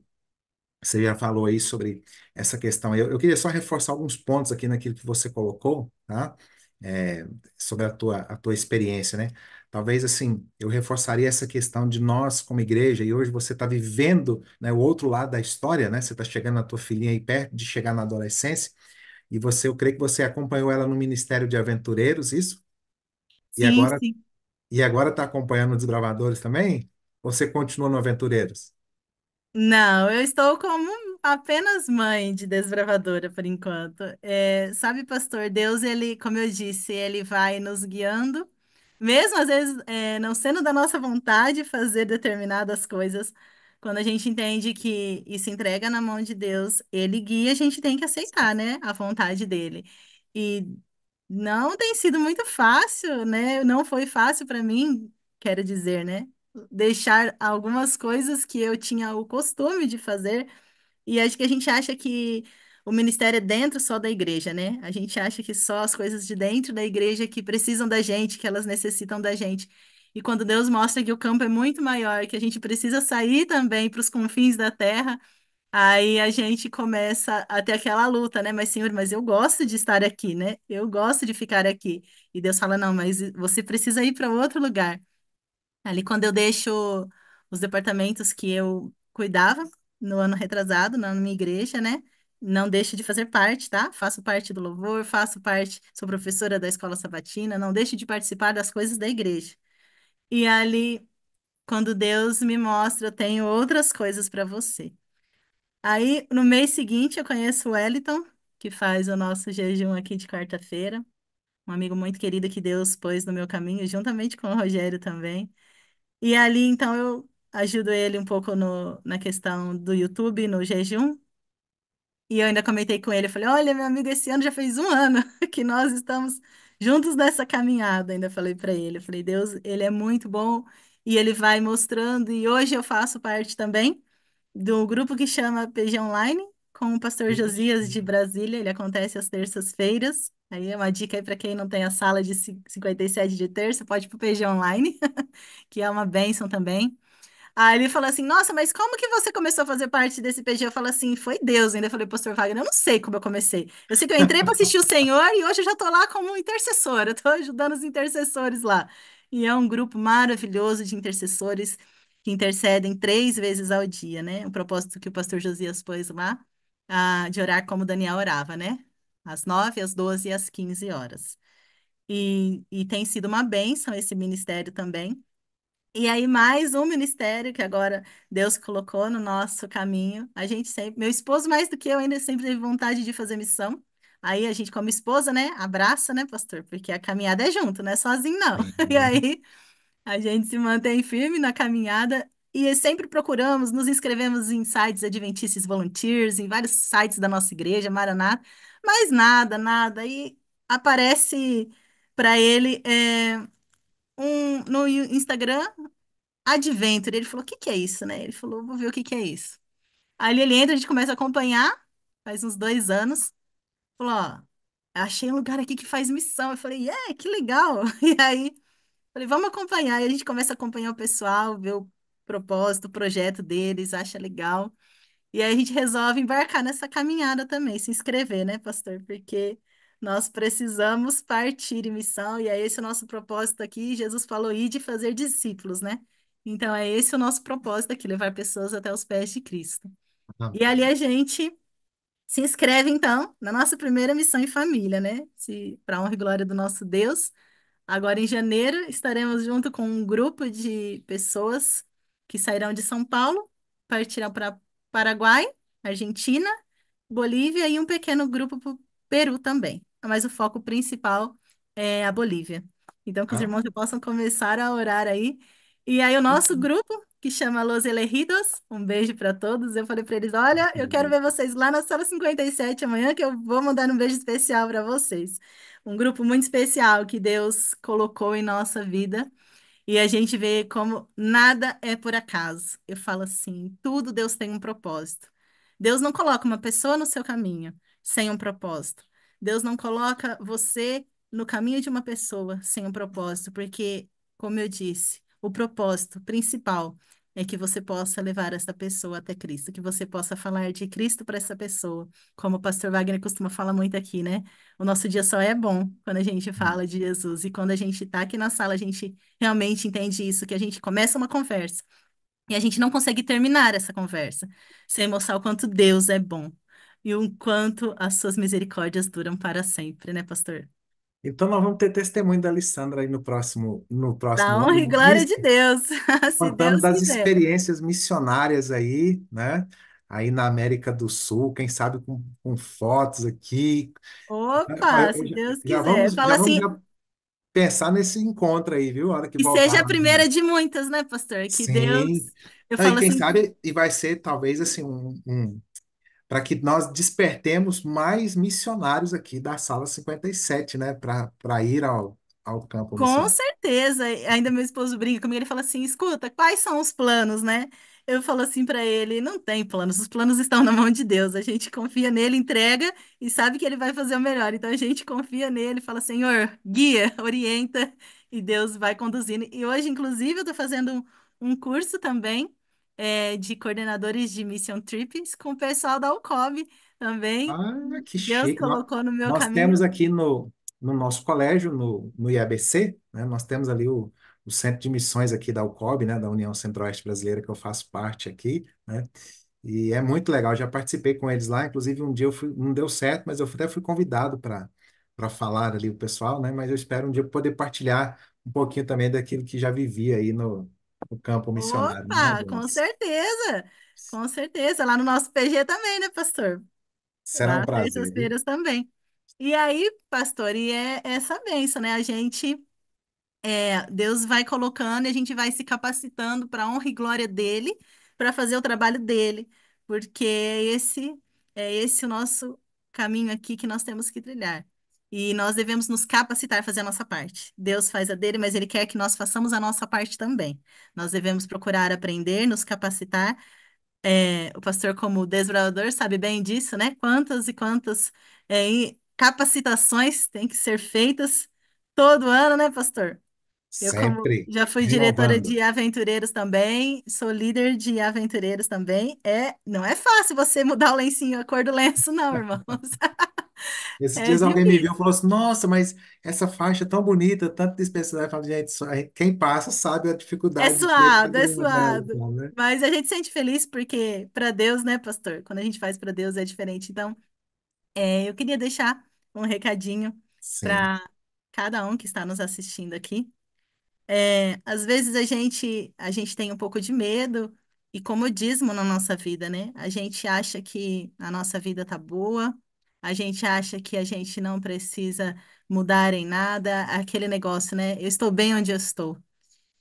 Você já falou aí sobre essa questão. Eu queria só reforçar alguns pontos aqui naquilo que você colocou, tá? É, sobre a tua experiência, né? Talvez, assim, eu reforçaria essa questão de nós como igreja, e hoje você está vivendo, né, o outro lado da história, né? Você está chegando na tua filhinha aí perto de chegar na adolescência, e eu creio que você acompanhou ela no Ministério de Aventureiros, isso? E Sim, agora sim. e agora está acompanhando os Desbravadores também? Ou você continua no Aventureiros? Não, eu estou como apenas mãe de desbravadora por enquanto. É, sabe, pastor, Deus, ele, como eu disse, ele vai nos guiando, mesmo às vezes não sendo da nossa vontade fazer determinadas coisas, quando a gente entende que isso entrega na mão de Deus, ele guia, a gente tem que aceitar, né, a vontade dele. E não tem sido muito fácil, né? Não foi fácil para mim, quero dizer, né? Deixar algumas coisas que eu tinha o costume de fazer, e acho que a gente acha que o ministério é dentro só da igreja, né? A gente acha que só as coisas de dentro da igreja que precisam da gente, que elas necessitam da gente. E quando Deus mostra que o campo é muito maior, que a gente precisa sair também para os confins da terra, aí a gente começa a ter aquela luta, né? Mas, Senhor, mas eu gosto de estar aqui, né? Eu gosto de ficar aqui. E Deus fala: não, mas você precisa ir para outro lugar. Ali, quando eu deixo os departamentos que eu cuidava no ano retrasado, na minha igreja, né? Não deixo de fazer parte, tá? Faço parte do louvor, faço parte, sou professora da escola sabatina, não deixo de participar das coisas da igreja. E ali, quando Deus me mostra, eu tenho outras coisas para você. Aí, no mês seguinte, eu conheço o Wellington, que faz o nosso jejum aqui de quarta-feira. Um amigo muito querido que Deus pôs no meu caminho, juntamente com o Rogério também. E ali, então, eu ajudo ele um pouco na questão do YouTube, no jejum. E eu ainda comentei com ele, eu falei: olha, meu amigo, esse ano já fez um ano que nós estamos juntos nessa caminhada. Ainda falei para ele, eu falei: Deus, ele é muito bom e ele vai mostrando. E hoje eu faço parte também do grupo que chama PG Online, com o pastor Josias de Brasília. Ele acontece às terças-feiras. Aí é uma dica aí para quem não tem a sala de 57 de terça, pode ir para o PG Online, que é uma bênção também. Aí ele falou assim: nossa, mas como que você começou a fazer parte desse PG? Eu falo assim: foi Deus. Ainda falei, pastor Wagner, eu não sei como eu comecei. Eu sei que eu entrei para assistir o Senhor e hoje eu já estou lá como intercessora, estou ajudando os intercessores lá. E é um grupo maravilhoso de intercessores que intercedem 3 vezes ao dia, né? O propósito que o pastor Josias pôs lá, de orar como Daniel orava, né? Às 9, às 12 e às 15 horas. E tem sido uma bênção esse ministério também. E aí, mais um ministério que agora Deus colocou no nosso caminho. A gente sempre, meu esposo, mais do que eu, ainda sempre teve vontade de fazer missão. Aí a gente, como esposa, né, abraça, né, pastor? Porque a caminhada é junto, não é sozinho, não. E Sim. aí a gente se mantém firme na caminhada e sempre procuramos, nos inscrevemos em sites Adventists Volunteers, em vários sites da nossa igreja, Maranata, mas nada, nada. E aparece para ele no Instagram Adventure. Ele falou: o que que é isso, né? Ele falou: vou ver o que que é isso. Aí ele entra, a gente começa a acompanhar, faz uns 2 anos. Falou: ó, achei um lugar aqui que faz missão. Eu falei: é, que legal. E aí, falei: vamos acompanhar. E a gente começa a acompanhar o pessoal, ver o propósito, o projeto deles, acha legal. E aí a gente resolve embarcar nessa caminhada também, se inscrever, né, pastor? Porque nós precisamos partir em missão, e é esse o nosso propósito aqui. Jesus falou: ir de fazer discípulos, né? Então é esse o nosso propósito aqui, levar pessoas até os pés de Cristo. E ali a gente se inscreve, então, na nossa primeira missão em família, né? Se, para honra e glória do nosso Deus. Agora, em janeiro, estaremos junto com um grupo de pessoas que sairão de São Paulo, partirão para Paraguai, Argentina, Bolívia e um pequeno grupo para o Peru também. Mas o foco principal é a Bolívia. Então, que os Ah, irmãos já possam começar a orar aí. E aí, o nosso grupo, que chama Los Elegidos, um beijo para todos. Eu falei para eles: olha, eu quero ver vocês lá na sala 57 amanhã, que eu vou mandar um beijo especial para vocês. Um grupo muito especial que Deus colocou em nossa vida. E a gente vê como nada é por acaso. Eu falo assim: tudo Deus tem um propósito. Deus não coloca uma pessoa no seu caminho sem um propósito. Deus não coloca você no caminho de uma pessoa sem um propósito, porque, como eu disse, o propósito principal é que você possa levar essa pessoa até Cristo, que você possa falar de Cristo para essa pessoa. Como o pastor Wagner costuma falar muito aqui, né? O nosso dia só é bom quando a gente fala de Jesus. E quando a gente está aqui na sala, a gente realmente entende isso, que a gente começa uma conversa e a gente não consegue terminar essa conversa sem mostrar o quanto Deus é bom e o quanto as suas misericórdias duram para sempre, né, pastor? Então, nós vamos ter testemunho da Alessandra aí no Da próximo honra e ano, glória de Deus, se contando Deus das quiser. experiências missionárias aí, né? Aí na América do Sul, quem sabe com fotos aqui. Opa, se Eu Deus já quiser. Fala vamos assim, já pensar nesse encontro aí, viu? A hora que e seja voltar. a primeira de muitas, né, pastor? Que Deus, Sim. eu Aí, falo quem assim, sabe, e vai ser talvez assim, para que nós despertemos mais missionários aqui da sala 57, né? Para ir ao campo com missionário. certeza. Ainda meu esposo brinca comigo, ele fala assim: escuta, quais são os planos, né? Eu falo assim para ele: não tem planos, os planos estão na mão de Deus. A gente confia nele, entrega e sabe que ele vai fazer o melhor. Então a gente confia nele, fala: Senhor, guia, orienta e Deus vai conduzindo. E hoje, inclusive, eu estou fazendo um curso também de coordenadores de Mission Trips com o pessoal da UCOB também. Ah, que Deus chique. colocou no meu Nós caminho. temos aqui no nosso colégio, no IABC, né? Nós temos ali o Centro de Missões aqui da UCOB, né? Da União Centro-Oeste Brasileira, que eu faço parte aqui, né? E é muito legal, já participei com eles lá, inclusive um dia não deu certo, mas eu até fui convidado para falar ali o pessoal, né? Mas eu espero um dia poder partilhar um pouquinho também daquilo que já vivi aí no campo missionário, né, Opa, com Deus? certeza. Com certeza. Lá no nosso PG também, né, pastor? Será um Lá, prazer, viu? terças-feiras também. E aí, pastor, e é essa bênção, né? Deus vai colocando e a gente vai se capacitando para a honra e glória dele, para fazer o trabalho dele, porque é esse o nosso caminho aqui que nós temos que trilhar. E nós devemos nos capacitar a fazer a nossa parte. Deus faz a dele, mas ele quer que nós façamos a nossa parte também. Nós devemos procurar aprender, nos capacitar. O pastor, como desbravador, sabe bem disso, né? Quantas e quantas capacitações têm que ser feitas todo ano, né, pastor? Eu, como Sempre já fui diretora renovando. de aventureiros também, sou líder de aventureiros também. Não é fácil você mudar o lencinho, a cor do lenço, não, irmãos. Esses É dias alguém me viu e difícil. falou assim: Nossa, mas essa faixa é tão bonita, tanto desperdiçado. Eu falo, gente, quem passa sabe a É dificuldade de suado, é fazer ela, suado. né? Mas a gente se sente feliz porque, para Deus, né, pastor? Quando a gente faz para Deus é diferente. Então, eu queria deixar um recadinho Sim, para cada um que está nos assistindo aqui. Às vezes a gente tem um pouco de medo e comodismo na nossa vida, né? A gente acha que a nossa vida tá boa, a gente acha que a gente não precisa mudar em nada, aquele negócio, né? Eu estou bem onde eu estou.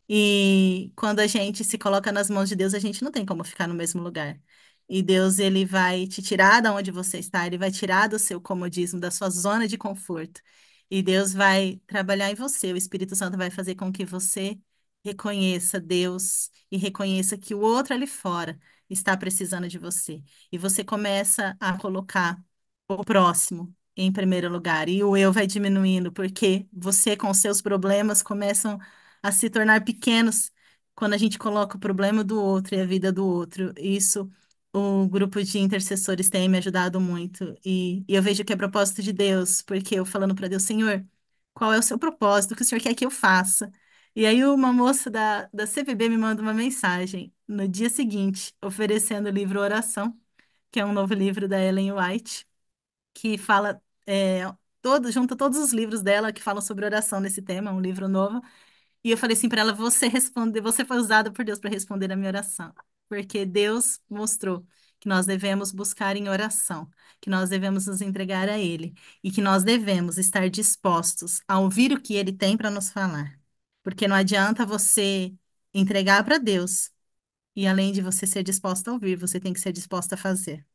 E quando a gente se coloca nas mãos de Deus, a gente não tem como ficar no mesmo lugar. E Deus, ele vai te tirar da onde você está, ele vai tirar do seu comodismo, da sua zona de conforto. E Deus vai trabalhar em você. O Espírito Santo vai fazer com que você reconheça Deus e reconheça que o outro ali fora está precisando de você. E você começa a colocar o próximo em primeiro lugar. E o eu vai diminuindo, porque você, com seus problemas, começam a se tornar pequenos quando a gente coloca o problema do outro e a vida do outro. Isso o grupo de intercessores tem me ajudado muito. E eu vejo que é propósito de Deus, porque eu falando para Deus, Senhor, qual é o seu propósito? O que o Senhor quer que eu faça? E aí uma moça da CVB me manda uma mensagem no dia seguinte, oferecendo o livro Oração, que é um novo livro da Ellen White, que fala junta todos os livros dela que falam sobre oração nesse tema, um livro novo. E eu falei assim para ela: você foi usada por Deus para responder a minha oração. Porque Deus mostrou que nós devemos buscar em oração, que nós devemos nos entregar a Ele e que nós devemos estar dispostos a ouvir o que Ele tem para nos falar. Porque não adianta você entregar para Deus e além de você ser disposto a ouvir, você tem que ser disposto a fazer.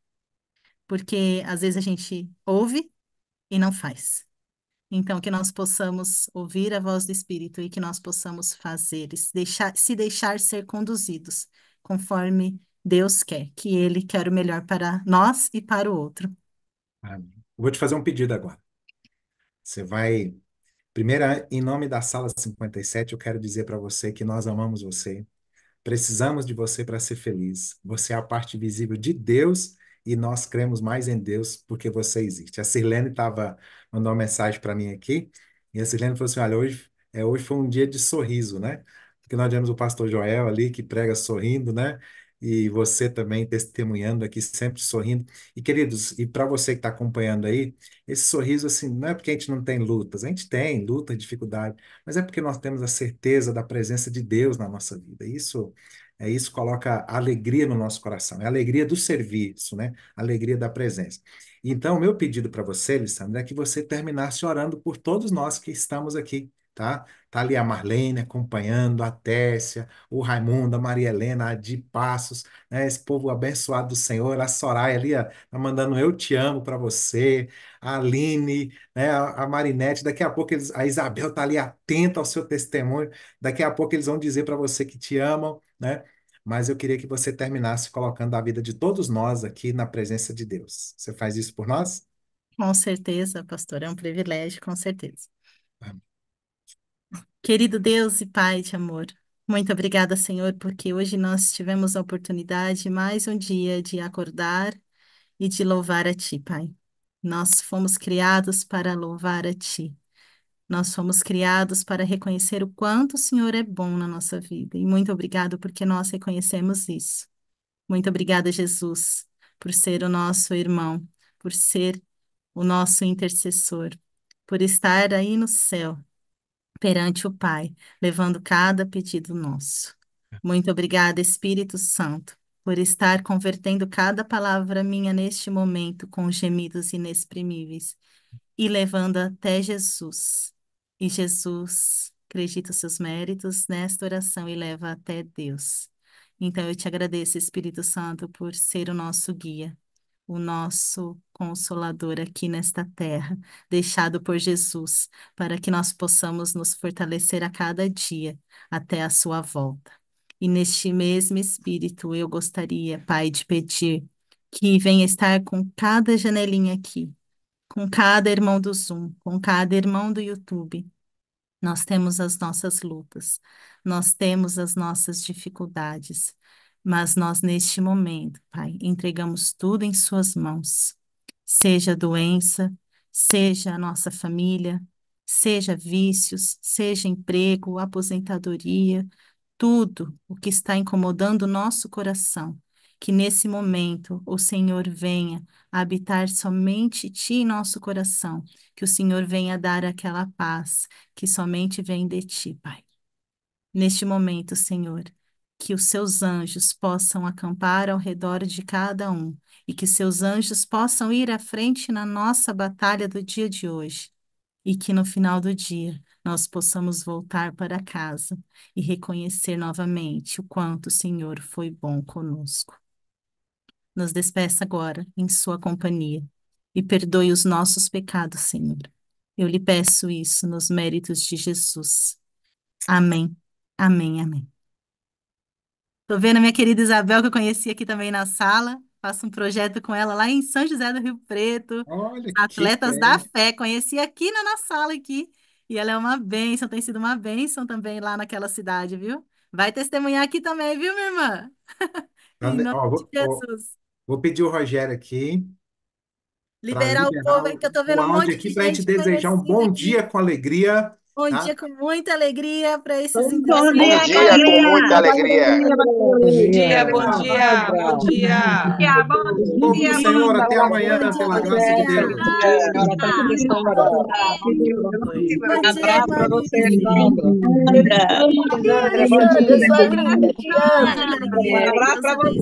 Porque às vezes a gente ouve e não faz. Então, que nós possamos ouvir a voz do Espírito e que nós possamos fazer, se deixar ser conduzidos conforme Deus quer, que Ele quer o melhor para nós e para o outro. amém. Vou te fazer um pedido agora. Você vai. Primeiro, em nome da Sala 57, eu quero dizer para você que nós amamos você. Precisamos de você para ser feliz. Você é a parte visível de Deus e nós cremos mais em Deus porque você existe. A Sirlene mandou uma mensagem para mim aqui e a Sirlene falou assim: olha, hoje foi um dia de sorriso, né? Porque nós tivemos o pastor Joel ali que prega sorrindo, né? E você também testemunhando aqui, sempre sorrindo. E queridos, e para você que está acompanhando aí, esse sorriso, assim, não é porque a gente não tem lutas, a gente tem luta, dificuldade, mas é porque nós temos a certeza da presença de Deus na nossa vida. Isso coloca alegria no nosso coração, é a alegria do serviço, né? A alegria da presença. Então, meu pedido para você, Lissandra, é que você terminasse orando por todos nós que estamos aqui, tá? Tá ali a Marlene acompanhando, a Tércia, o Raimundo, a Maria Helena, a Di Passos, né? Esse povo abençoado do Senhor, a Soraya ali, ó, tá mandando eu te amo para você, a Aline, né? A Marinete, daqui a pouco a Isabel tá ali atenta ao seu testemunho, daqui a pouco eles vão dizer para você que te amam, né? Mas eu queria que você terminasse colocando a vida de todos nós aqui na presença de Deus. Você faz isso por nós? Com certeza, pastor, é um privilégio, com certeza. Amém. Querido Deus e Pai de amor, muito obrigada, Senhor, porque hoje nós tivemos a oportunidade, mais um dia, de acordar e de louvar a Ti, Pai. Nós fomos criados para louvar a Ti. Nós fomos criados para reconhecer o quanto o Senhor é bom na nossa vida. E muito obrigado porque nós reconhecemos isso. Muito obrigada, Jesus, por ser o nosso irmão, por ser o nosso intercessor, por estar aí no céu, perante o Pai, levando cada pedido nosso. Muito obrigada, Espírito Santo, por estar convertendo cada palavra minha neste momento com gemidos inexprimíveis e levando até Jesus. E Jesus acredita os seus méritos nesta oração e leva até Deus. Então eu te agradeço, Espírito Santo, por ser o nosso guia, o nosso consolador aqui nesta terra, deixado por Jesus, para que nós possamos nos fortalecer a cada dia até a sua volta. E neste mesmo Espírito eu gostaria, Pai, de pedir que venha estar com cada janelinha aqui, com cada irmão do Zoom, com cada irmão do YouTube. Nós temos as nossas lutas, nós temos as nossas dificuldades, mas nós, neste momento, Pai, entregamos tudo em Suas mãos. Seja doença, seja a nossa família, seja vícios, seja emprego, aposentadoria, tudo o que está incomodando o nosso coração. Que nesse momento o Senhor venha habitar somente Ti em nosso coração, que o Senhor venha dar aquela paz que somente vem de Ti, Pai. Neste momento, Senhor, que os Seus anjos possam acampar ao redor de cada um e que Seus anjos possam ir à frente na nossa batalha do dia de hoje e que no final do dia nós possamos voltar para casa e reconhecer novamente o quanto o Senhor foi bom conosco. Nos despeça agora em Sua companhia e perdoe os nossos pecados, Senhor. Eu lhe peço isso nos méritos de Jesus. Amém, amém, amém. Tô vendo a minha querida Isabel, que eu conheci aqui também na sala. Faço um projeto com ela lá em São José do Rio Preto. Olha que Atletas da bem. Fé. Conheci aqui na sala aqui. E ela é uma bênção, tem sido uma bênção também lá naquela cidade, viu? Vai testemunhar aqui também, viu, minha irmã? Em nome Ó, de Jesus. vou pedir o Rogério aqui para Liberar o liberar povo aí, que eu tô o vendo um áudio monte de aqui para a gente gente desejar um conhecida bom aqui. dia com alegria, Bom tá? dia com muita alegria para esses Bom Bom dia, intercessores. dia com muita Karina. alegria. Bom dia, Bom bom dia, bom dia. O povo do Bom Senhor, dia, até amanhã, Bom dia, pela bom graça de dia. Deus. Bom dia, Abraço irmã para você, Alice. Sandra. Bom dia, Sandra, sua linda. Te amo. Muita alegria. Que Abraço Deus para você. abençoe.